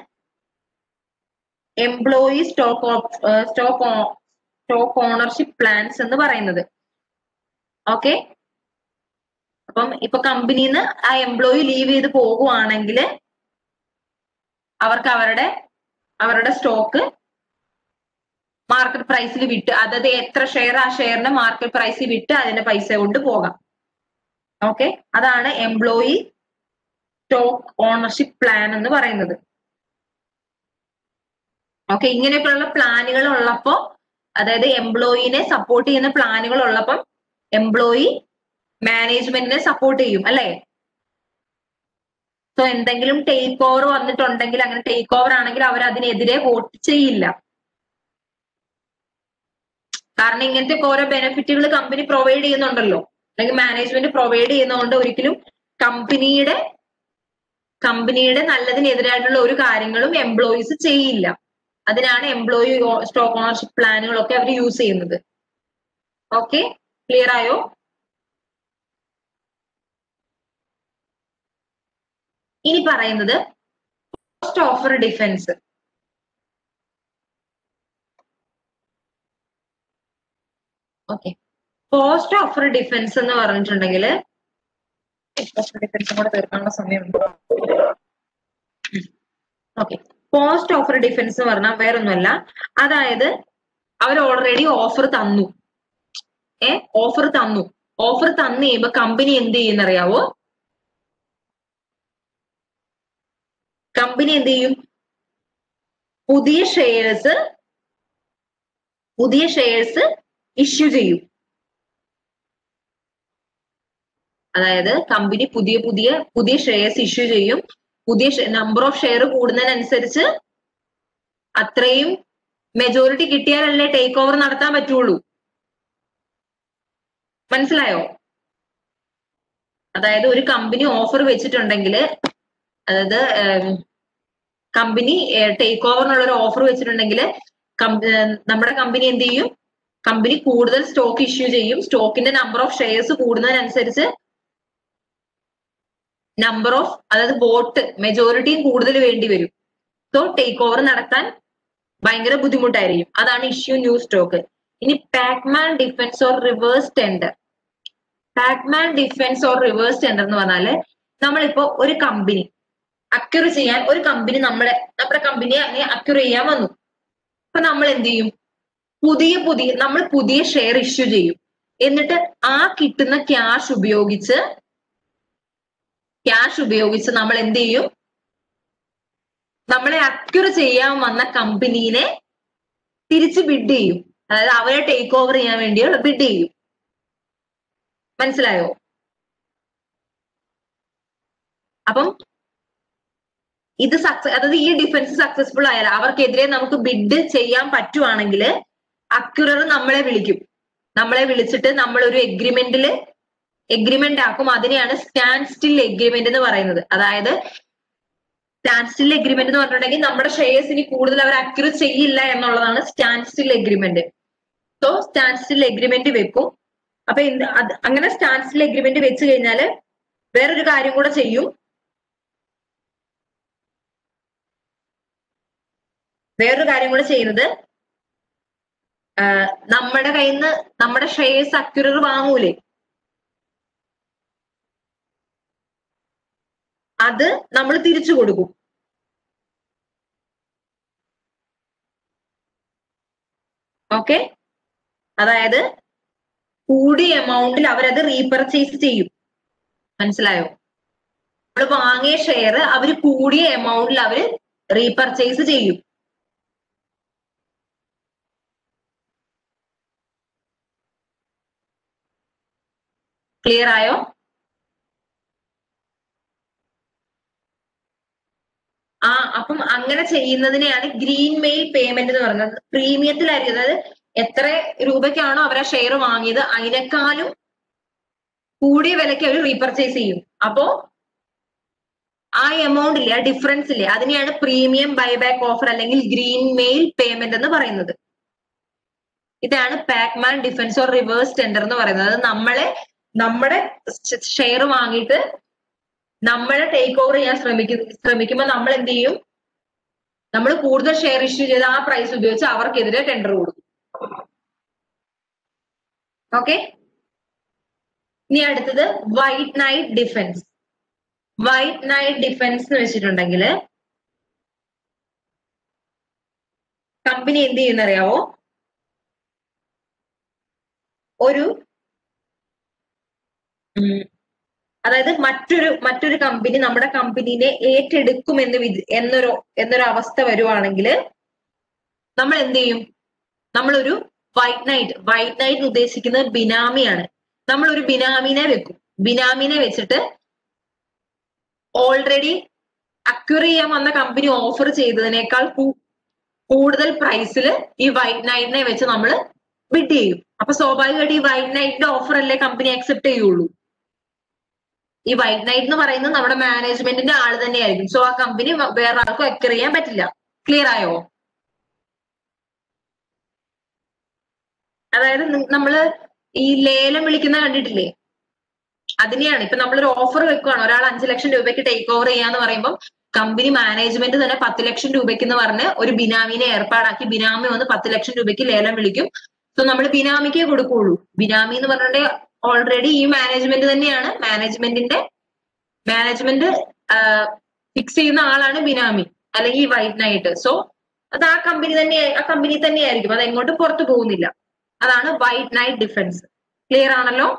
Speaker 1: എംപ്ലോയി സ്റ്റോക്ക് ഓണർഷിപ്പ് പ്ലാൻസ് എന്ന് പറയുന്നത്. ഓക്കെ, അപ്പം ഇപ്പൊ കമ്പനിന്ന് ആ എംപ്ലോയി ലീവ് ചെയ്ത് പോകുവാണെങ്കിൽ അവർക്ക് അവരുടെ സ്റ്റോക്ക് മാർക്കറ്റ് പ്രൈസിൽ വിറ്റ്, അതായത് എത്ര ഷെയർ ആ ഷെയറിന് മാർക്കറ്റ് പ്രൈസിൽ വിറ്റ് അതിന്റെ പൈസ കൊണ്ട് പോകാം. ഓക്കെ, അതാണ് എംപ്ലോയി സ്റ്റോക്ക് ഓണർഷിപ്പ് പ്ലാൻ എന്ന് പറയുന്നത്. ഓക്കെ, ഇങ്ങനെയൊക്കെയുള്ള പ്ലാനുകൾ ഉള്ളപ്പോ അതായത് എംപ്ലോയിനെ സപ്പോർട്ട് ചെയ്യുന്ന പ്ലാനുകൾ ഉള്ളപ്പം എംപ്ലോയി മാനേജ്മെന്റിനെ സപ്പോർട്ട് ചെയ്യും അല്ലെ? സോ എന്തെങ്കിലും ടേക്ക് ഓവർ വന്നിട്ടുണ്ടെങ്കിൽ, അങ്ങനെ ടേക്ക് ഓവർ ആണെങ്കിൽ അവർ അതിനെതിരെ വോട്ട് ചെയ്യില്ല. കാരണം ഇങ്ങനത്തെ ഓരോ ബെനിഫിറ്റുകൾ കമ്പനി പ്രൊവൈഡ് ചെയ്യുന്നുണ്ടല്ലോ, അല്ലെങ്കിൽ മാനേജ്മെന്റ് പ്രൊവൈഡ് ചെയ്യുന്നതുകൊണ്ട് ഒരിക്കലും കമ്പനിയുടെ നല്ലതിനെതിരായിട്ടുള്ള ഒരു കാര്യങ്ങളും എംപ്ലോയീസ് ചെയ്യില്ല. അതിനാണ് എംപ്ലോയി സ്റ്റോക്ക് ഓണർഷിപ്പ് പ്ലാനുകളൊക്കെ അവർ യൂസ് ചെയ്യുന്നത്. ഓക്കെ, ക്ലിയർ ആയോ? ഇനി പറയുന്നത് post offer defence. Okay, post offer defence എന്ന് പറഞ്ഞിട്ടുണ്ടെങ്കിൽ ഡിഫൻസും കൂടെ തീർക്കാനുള്ള സമയമുണ്ട്. ഓക്കെ, പോസ്റ്റ് ഓഫർ ഡിഫൻസ് എന്ന് പറഞ്ഞാൽ വേറൊന്നുമല്ല, അതായത് അവർ ഓൾറെഡി ഓഫർ തന്നു, ഓഫർ തന്നു കഴിയുമ്പോ കമ്പനി എന്ത് ചെയ്യുന്നറിയാവോ? കമ്പനി എന്ത് ചെയ്യും? പുതിയ ഷെയർസ് ഇഷ്യൂ ചെയ്യും. അതായത് കമ്പനി പുതിയ ഷെയർസ് ഇഷ്യൂ ചെയ്യും. പുതിയ നമ്പർ ഓഫ് ഷെയർ കൂടുന്നതിനനുസരിച്ച് അത്രയും മെജോറിറ്റി കിട്ടിയാലല്ലേ ടേക്ക് ഓവർ നടത്താൻ പറ്റുള്ളൂ. മനസ്സിലായോ? അതായത് ഒരു കമ്പനി ഓഫർ വെച്ചിട്ടുണ്ടെങ്കിൽ, അതായത് കമ്പനി ടേക്ക് ഓവറിനുള്ള ഒരു ഓഫർ വെച്ചിട്ടുണ്ടെങ്കിൽ നമ്മുടെ കമ്പനി എന്ത് ചെയ്യും? കമ്പനി കൂടുതൽ സ്റ്റോക്ക് ഇഷ്യൂ ചെയ്യും. സ്റ്റോക്കിന്റെ നമ്പർ ഓഫ് ഷെയർസ് കൂടുന്നതിനനുസരിച്ച് അതായത് വോട്ട് മെജോറിറ്റിയും കൂടുതൽ വേണ്ടി വരും. സോ ടേക്ക് ഓവർ നടത്താൻ ഭയങ്കര ബുദ്ധിമുട്ടായിരിക്കും. അതാണ് ഇഷ്യൂ ന്യൂ സ്റ്റോക്ക്. ഇനി Pacman defence or reverse tender. Pacman defence or reverse tender എന്ന് പറഞ്ഞാല്, നമ്മളിപ്പോ ഒരു കമ്പനി അക്യൂർ ചെയ്യാൻ, ഒരു കമ്പനി നമ്മുടെ കമ്പനിയെ അങ്ങനെ അക്യൂർ ചെയ്യാൻ വന്നു. അപ്പൊ നമ്മൾ എന്ത് ചെയ്യും? നമ്മൾ പുതിയ ഷെയർ ഇഷ്യൂ ചെയ്യും. എന്നിട്ട് ആ കിട്ടുന്ന ക്യാഷ് ഉപയോഗിച്ച് നമ്മൾ എന്ത് ചെയ്യും? നമ്മളെ അക്യൂർ ചെയ്യാൻ വന്ന കമ്പനീനെ തിരിച്ച് ബിഡ് ചെയ്യും. അതായത് അവരെ ടേക്ക് ഓവർ ചെയ്യാൻ വേണ്ടി ബിഡ് ചെയ്യും. മനസ്സിലായോ? അപ്പം അതായത് ഈ ഡിഫൻസ് സക്സസ്ഫുൾ ആയാൽ, അവർക്കെതിരെ നമുക്ക് ബിഡ് ചെയ്യാൻ പറ്റുവാണെങ്കിൽ അക്യൂറർ നമ്മളെ വിളിക്കും. നമ്മളെ വിളിച്ചിട്ട് നമ്മളൊരു എഗ്രിമെന്റ് ആക്കും. അതിനെയാണ് സ്റ്റാൻഡ് സ്റ്റിൽ എഗ്രിമെന്റ് എന്ന് പറയുന്നത്. അതായത് സ്റ്റാൻഡ് സ്റ്റിൽ എഗ്രിമെന്റ് എന്ന് പറഞ്ഞിട്ടുണ്ടെങ്കിൽ നമ്മുടെ ഷെയർസ് ഇനി കൂടുതൽ അവർ അക്യൂർ ചെയ്യില്ല എന്നുള്ളതാണ് stand still agreement. So stand still agreement വെക്കും. അപ്പൊ അങ്ങനെ സ്റ്റാൻഡ് സ്റ്റിൽ എഗ്രിമെന്റ് വെച്ച് കഴിഞ്ഞാല് വേറൊരു കാര്യം കൂടെ ചെയ്യും. ചെയ്യുന്നത്, നമ്മുടെ കയ്യിൽ നിന്ന് നമ്മുടെ ഷെയർസ് അക്യൂറർ വാങ്ങൂലേ, അത് നമ്മൾ തിരിച്ചു കൊടുക്കും. ഓക്കെ, അതായത് കൂടിയ എമൗണ്ടിൽ അവരത് റീപർച്ചേസ് ചെയ്യും. മനസ്സിലായോ? നമ്മൾ വാങ്ങിയ ഷെയർ അവർ കൂടിയ എമൗണ്ടിൽ അവര് റീപർച്ചേസ് ചെയ്യും. ക്ലിയർ ആയോ? അപ്പം അങ്ങനെ ചെയ്യുന്നതിനെയാണ് ഗ്രീൻ മെയിൽ പേയ്മെന്റ് എന്ന് പറയുന്നത്. പ്രീമിയത്തിലായിരിക്കും. അതായത് എത്ര രൂപയ്ക്കാണോ അവർ ആ ഷെയർ വാങ്ങിയത് അതിനേക്കാളും കൂടിയ വിലയ്ക്ക് അവർ റീപർച്ചേസ് ചെയ്യും. അപ്പോ ആ എമൗണ്ട് ഇല്ലേ, ആ ഡിഫറൻസ് ഇല്ലേ, അതിനെയാണ് പ്രീമിയം ബൈബാക്ക് ഓഫർ അല്ലെങ്കിൽ ഗ്രീൻ മെയിൽ പേയ്മെന്റ് എന്ന് പറയുന്നത്. ഇതാണ് Pac-Man defence or reverse tender എന്ന് പറയുന്നത്. അത് നമ്മുടെ ഷെയർ വാങ്ങിയിട്ട് നമ്മളെ ടേക്ക് ഓവർ ചെയ്യാൻ ശ്രമിക്കുമ്പോൾ നമ്മൾ എന്ത് ചെയ്യും? നമ്മൾ കൂടുതൽ ഷെയർ ഇഷ്യൂ ചെയ്ത് ആ പ്രൈസ് ഉപയോഗിച്ച് അവർക്കെതിരെ ടെൻഡർ കൊടുക്കും. ഓക്കെ, ഇനി അടുത്തത് white night defence. White night defence എന്ന് വെച്ചിട്ടുണ്ടെങ്കിൽ കമ്പനി എന്ത് ചെയ്യുന്നറിയാവോ? അതായത് മറ്റൊരു കമ്പനി നമ്മുടെ കമ്പനീനെ ഏറ്റെടുക്കും എന്നൊരു അവസ്ഥ വരുവാണെങ്കിൽ നമ്മൾ എന്ത് ചെയ്യും? നമ്മളൊരു വൈറ്റ് നൈറ്റ് ഉദ്ദേശിക്കുന്നത് ബിനാമിയാണ്. നമ്മൾ ഒരു ബിനാമിനെ വെക്കും. ബിനാമിനെ വെച്ചിട്ട് ഓൾറെഡി അക്വയർ ചെയ്യാൻ വന്ന കമ്പനി ഓഫർ ചെയ്തതിനേക്കാൾ കൂടുതൽ പ്രൈസിൽ ഈ വൈറ്റ് നൈറ്റിനെ വെച്ച് നമ്മൾ ബിഡ് ചെയ്യും. അപ്പൊ സ്വാഭാവികമായിട്ട് ഈ വൈറ്റ് നൈറ്റിന്റെ ഓഫർ അല്ലേ കമ്പനി അക്സെപ്റ്റ് ചെയ്യുള്ളൂ. ഈ വൈറ്റ് നൈറ്റ് എന്ന് പറയുന്നത് നമ്മുടെ മാനേജ്മെന്റിന്റെ ആള് തന്നെയായിരിക്കും. സോ ആ കമ്പനി വേറെ ആൾക്കും അക്വയർ ചെയ്യാൻ പറ്റില്ല. ക്ലിയർ ആയോ? അതായത് നമ്മള് ഈ ലേലം വിളിക്കുന്ന കണ്ടിട്ടില്ലേ? അതിനെയാണ്. ഇപ്പൊ നമ്മളൊരു ഓഫർ വെക്കുകയാണ്, ഒരാൾ 5 ലക്ഷം രൂപയ്ക്ക് ടേക്ക് ഓവർ ചെയ്യാന്ന് പറയുമ്പോൾ കമ്പനി മാനേജ്മെന്റ് തന്നെ 10 ലക്ഷം രൂപയ്ക്ക് എന്ന് പറഞ്ഞ് ഒരു ബിനാമിനെ ഏർപ്പാടാക്കി ബിനാമി വന്ന് 10 ലക്ഷം രൂപയ്ക്ക് ലേലം വിളിക്കും. സോ നമ്മൾ ബിനാമിക്കേ കൊടുക്കുള്ളൂ. ബിനാമി എന്ന് പറഞ്ഞിട്ട് ഓൾറെഡി ഈ മാനേജ്മെന്റ് തന്നെയാണ്. മാനേജ്മെന്റ് ഫിക്സ് ചെയ്യുന്ന ആളാണ് ബിനാമി അല്ലെങ്കിൽ വൈറ്റ് നൈറ്റ്. സോ അത് ആ കമ്പനി തന്നെയായിരിക്കും. അത് എങ്ങോട്ടും പുറത്തു പോകുന്നില്ല. അതാണ് വൈറ്റ് നൈറ്റ് ഡിഫറൻസ്. ക്ലിയർ ആണല്ലോ?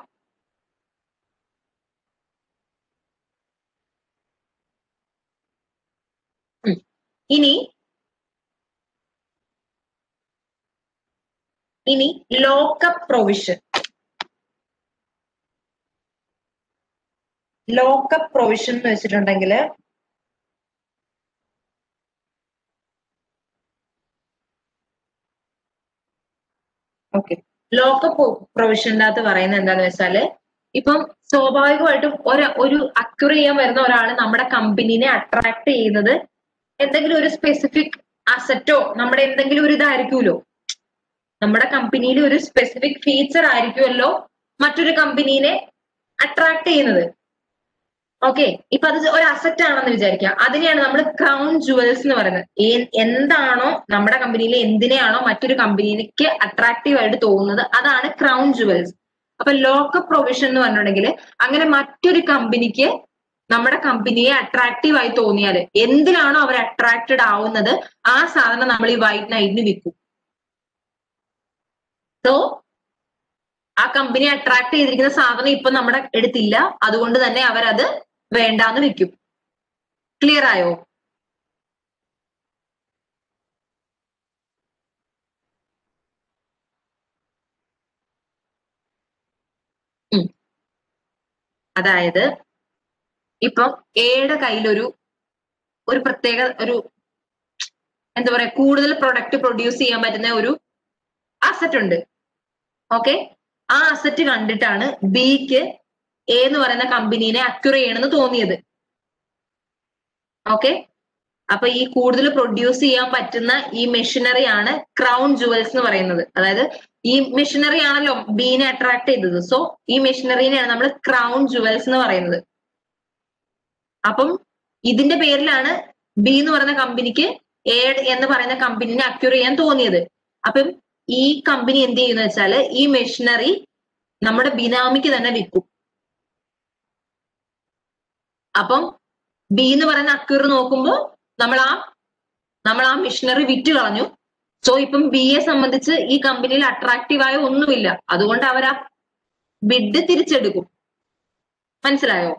Speaker 1: ഇനി ലോക്കപ്പ് പ്രൊവിഷൻ. ലോക്കപ്പ് പ്രൊവിഷൻ എന്ന് വെച്ചിട്ടുണ്ടെങ്കിൽ ഓക്കെ, ലോക്കപ്പ് പ്രൊവിഷന്റെ അകത്ത് പറയുന്നത് എന്താന്ന് വെച്ചാല്, ഇപ്പം സ്വാഭാവികമായിട്ടും ഒരു അക്വയർ ചെയ്യാൻ വരുന്ന ഒരാൾ നമ്മുടെ കമ്പനീനെ അട്രാക്ട് ചെയ്യുന്നത് എന്തെങ്കിലും ഒരു സ്പെസിഫിക് അസറ്റോ നമ്മുടെ എന്തെങ്കിലും ഒരു ഇതായിരിക്കുമല്ലോ. നമ്മുടെ കമ്പനിയിൽ ഒരു സ്പെസിഫിക് ഫീച്ചർ ആയിരിക്കുമല്ലോ മറ്റൊരു കമ്പനീനെ അട്രാക്ട് ചെയ്യുന്നത്. ഓക്കെ, ഇപ്പൊ അത് ഒരു അസറ്റ് ആണെന്ന് വിചാരിക്കാം. അതിനെയാണ് നമ്മൾ ക്രൗൺ ജുവൽസ് എന്ന് പറയുന്നത്. എന്താണോ നമ്മുടെ കമ്പനിയിലെ എന്തിനെയാണോ മറ്റൊരു കമ്പനിക്ക് അട്രാക്റ്റീവ് ആയിട്ട് തോന്നുന്നത് അതാണ് ക്രൗൺ ജുവൽസ്. അപ്പൊ ലോക്കപ്പ് പ്രൊവിഷൻ എന്ന് പറഞ്ഞിട്ടുണ്ടെങ്കിൽ അങ്ങനെ മറ്റൊരു കമ്പനിക്ക് നമ്മുടെ കമ്പനിയെ അട്രാക്റ്റീവ് ആയി തോന്നിയാൽ എന്തിനാണോ അവർ അട്രാക്റ്റഡ് ആവുന്നത് ആ സാധനം നമ്മൾ ഈ വൈറ്റ് നൈറ്റിന് വിൽക്കും. സോ ആ കമ്പനി അട്രാക്ട് ചെയ്തിരിക്കുന്ന സാധനം ഇപ്പൊ നമ്മുടെ അടുത്തില്ല, അതുകൊണ്ട് തന്നെ അവരത് വേണ്ടാന്ന് വെക്കും. ക്ലിയർ ആയോ? അതായത് ഇപ്പം എയുടെ കയ്യിലൊരു പ്രത്യേക എന്താ പറയാ കൂടുതൽ പ്രൊഡക്റ്റ് പ്രൊഡ്യൂസ് ചെയ്യാൻ പറ്റുന്ന ഒരു അസറ്റ് ഉണ്ട്. ഓക്കെ, ആ അസറ്റ് കണ്ടിട്ടാണ് ബിക്ക് എ എന്ന് പറയുന്ന കമ്പനീനെ അക്വയർ ചെയ്യണമെന്ന് തോന്നിയത്. ഓക്കെ, അപ്പൊ ഈ കൂടുതൽ പ്രൊഡ്യൂസ് ചെയ്യാൻ പറ്റുന്ന ഈ മെഷീനറി ആണ് ക്രൗൺ ജുവൽസ് എന്ന് പറയുന്നത്. അതായത് ഈ മെഷീനറി ആണല്ലോ ബീനെ അട്രാക്ട് ചെയ്തത്. സോ ഈ മെഷീനറിനെയാണ് നമ്മൾ ക്രൗൺ ജുവൽസ് എന്ന് പറയുന്നത്. അപ്പം ഇതിന്റെ പേരിലാണ് ബി എന്ന് പറയുന്ന കമ്പനിക്ക് എ എന്ന് പറയുന്ന കമ്പനിനെ അക്വയർ ചെയ്യാൻ തോന്നിയത്. അപ്പം ഈ കമ്പനി എന്ത് ചെയ്യുന്ന വെച്ചാൽ ഈ മെഷീനറി നമ്മുടെ ബിനാമിക്ക് തന്നെ വിൽക്കും. അപ്പം ബി എന്ന് പറയുന്ന അക്വയർ നോക്കുമ്പോൾ നമ്മൾ ആ മെഷീനറി വിറ്റ് കളഞ്ഞു. സോ ഇപ്പം ബിയെ സംബന്ധിച്ച് ഈ കമ്പനിയിൽ അട്രാക്റ്റീവായ ഒന്നുമില്ല. അതുകൊണ്ട് അവർ ആ ബിഡ് തിരിച്ചെടുക്കും. മനസ്സിലായോ?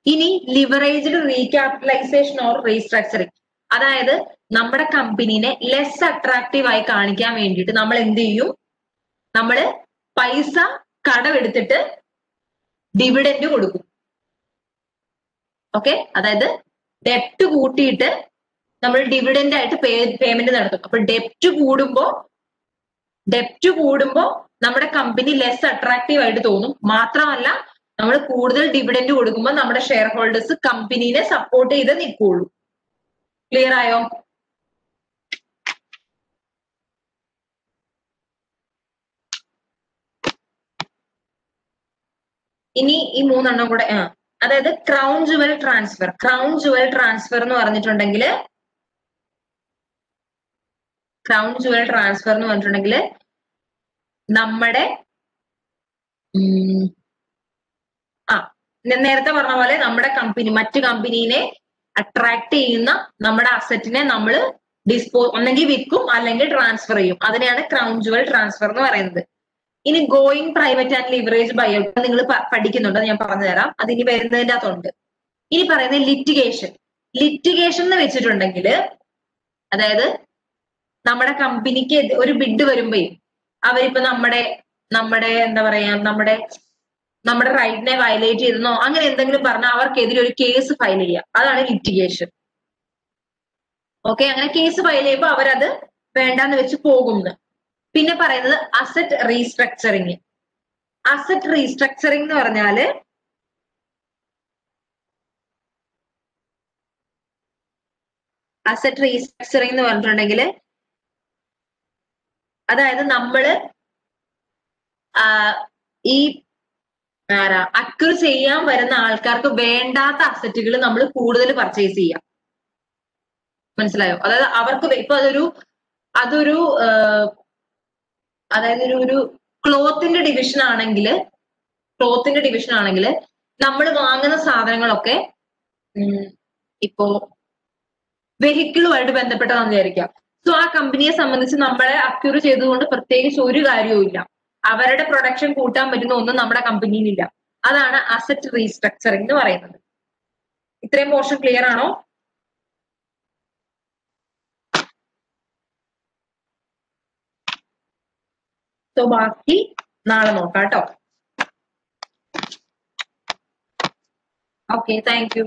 Speaker 1: ഇനി ലിവറേജ്ഡ് റീക്യാപിറ്റലൈസേഷൻ ഓർ റീസ്ട്രക്ചറിങ്. അതായത് നമ്മുടെ കമ്പനീനെ ലെസ് അട്രാക്റ്റീവ് ആയി കാണിക്കാൻ വേണ്ടിയിട്ട് നമ്മൾ എന്ത് ചെയ്യും? നമ്മള് പൈസ കടമെടുത്തിട്ട് ഡിവിഡൻഡ് കൊടുക്കും. ഓക്കെ, അതായത് ഡെപ്റ്റ് കൂട്ടിയിട്ട് നമ്മൾ ഡിവിഡൻഡ് ആയിട്ട് പേയ്മെന്റ് നടത്തും. അപ്പൊ ഡെപ്റ്റ് കൂടുമ്പോ നമ്മുടെ കമ്പനി ലെസ് അട്രാക്റ്റീവ് ആയിട്ട് തോന്നും. മാത്രമല്ല നമ്മൾ കൂടുതൽ ഡിവിഡൻഡ് കൊടുക്കുമ്പോൾ നമ്മുടെ ഷെയർ ഹോൾഡേഴ്സ് കമ്പനീനെ സപ്പോർട്ട് ചെയ്ത് നിൽക്കുള്ളൂ. ക്ലിയർ ആയോ? ഇനി ഈ 3 എണ്ണം കൂടെ അതായത് crown jewel transfer. Crown jewel transfer എന്ന് പറഞ്ഞിട്ടുണ്ടെങ്കിൽ നമ്മുടെ നേരത്തെ പറഞ്ഞ പോലെ നമ്മുടെ കമ്പനി മറ്റു കമ്പനീനെ അട്രാക്ട് ചെയ്യുന്ന നമ്മുടെ അസറ്റിനെ നമ്മൾ ഒന്നെങ്കിൽ വിൽക്കും അല്ലെങ്കിൽ ട്രാൻസ്ഫർ ചെയ്യും. അതിനെയാണ് ക്രൗൺ ജുവൽ ട്രാൻസ്ഫർ എന്ന് പറയുന്നത്. ഇനി going private and leverage buyout നിങ്ങൾ പഠിക്കുന്നുണ്ട്, ഞാൻ പറഞ്ഞുതരാം. അതിനി വരുന്നതിന്റെ അകത്തുണ്ട്. ഇനി പറയുന്നത് ലിറ്റിഗേഷൻ. ലിറ്റിഗേഷൻ എന്ന് വെച്ചിട്ടുണ്ടെങ്കിൽ അതായത് നമ്മുടെ കമ്പനിക്ക് ഒരു ബിഡ് വരുമ്പോ അവരിപ്പോ നമ്മുടെ എന്താ പറയാ നമ്മുടെ റൈറ്റിനെ വയലേറ്റ് ചെയ്തെന്നോ അങ്ങനെ എന്തെങ്കിലും പറഞ്ഞാൽ അവർക്കെതിരെ ഒരു കേസ് ഫയൽ ചെയ്യുക, അതാണ് ലിറ്റിഗേഷൻ. ഓക്കെ, അങ്ങനെ കേസ് ഫയൽ ചെയ്യുമ്പോൾ അവരത് വേണ്ടാന്ന് വെച്ച് പോകുന്നു. പിന്നെ പറയുന്നത് അസറ്റ് റീസ്ട്രക്ചറിങ്. അസറ്റ് റീസ്ട്രക്ചറിങ് എന്ന് പറഞ്ഞാല് അസറ്റ് റീസ്ട്രക്ചറിങ് എന്ന് പറഞ്ഞിട്ടുണ്ടെങ്കിൽ അതായത് നമ്മള് ഈ അക്വയർ ചെയ്യാൻ വരുന്ന ആൾക്കാർക്ക് വേണ്ടാത്ത അസറ്റുകൾ നമ്മൾ കൂടുതൽ പർച്ചേസ് ചെയ്യാം. മനസ്സിലായോ? അതായത് അവർക്ക് ഇപ്പൊ അതൊരു അതായത് ഒരു ക്ലോത്തിന്റെ ഡിവിഷൻ ആണെങ്കിൽ നമ്മൾ വാങ്ങുന്ന സാധനങ്ങളൊക്കെ ഇപ്പോ വെഹിക്കിളുമായിട്ട് ബന്ധപ്പെട്ടതാണെന്ന് വിചാരിക്കാം. സോ ആ കമ്പനിയെ സംബന്ധിച്ച് നമ്മളെ അക്വയർ ചെയ്തുകൊണ്ട് പ്രത്യേകിച്ച് ഒരു കാര്യവും ഇല്ല. അവരുടെ പ്രൊഡക്ഷൻ കൂട്ടാൻ പറ്റുന്ന ഒന്നും നമ്മുടെ കമ്പനിയിലില്ല. അതാണ് അസറ്റ് റീസ്ട്രക്ചറിങ് എന്ന് പറയുന്നത്. ഇത്രയും പോർഷൻ ക്ലിയർ ആണോ? സോ ബാക്കി നാളെ നോക്കാം കേട്ടോ. Okay, thank you.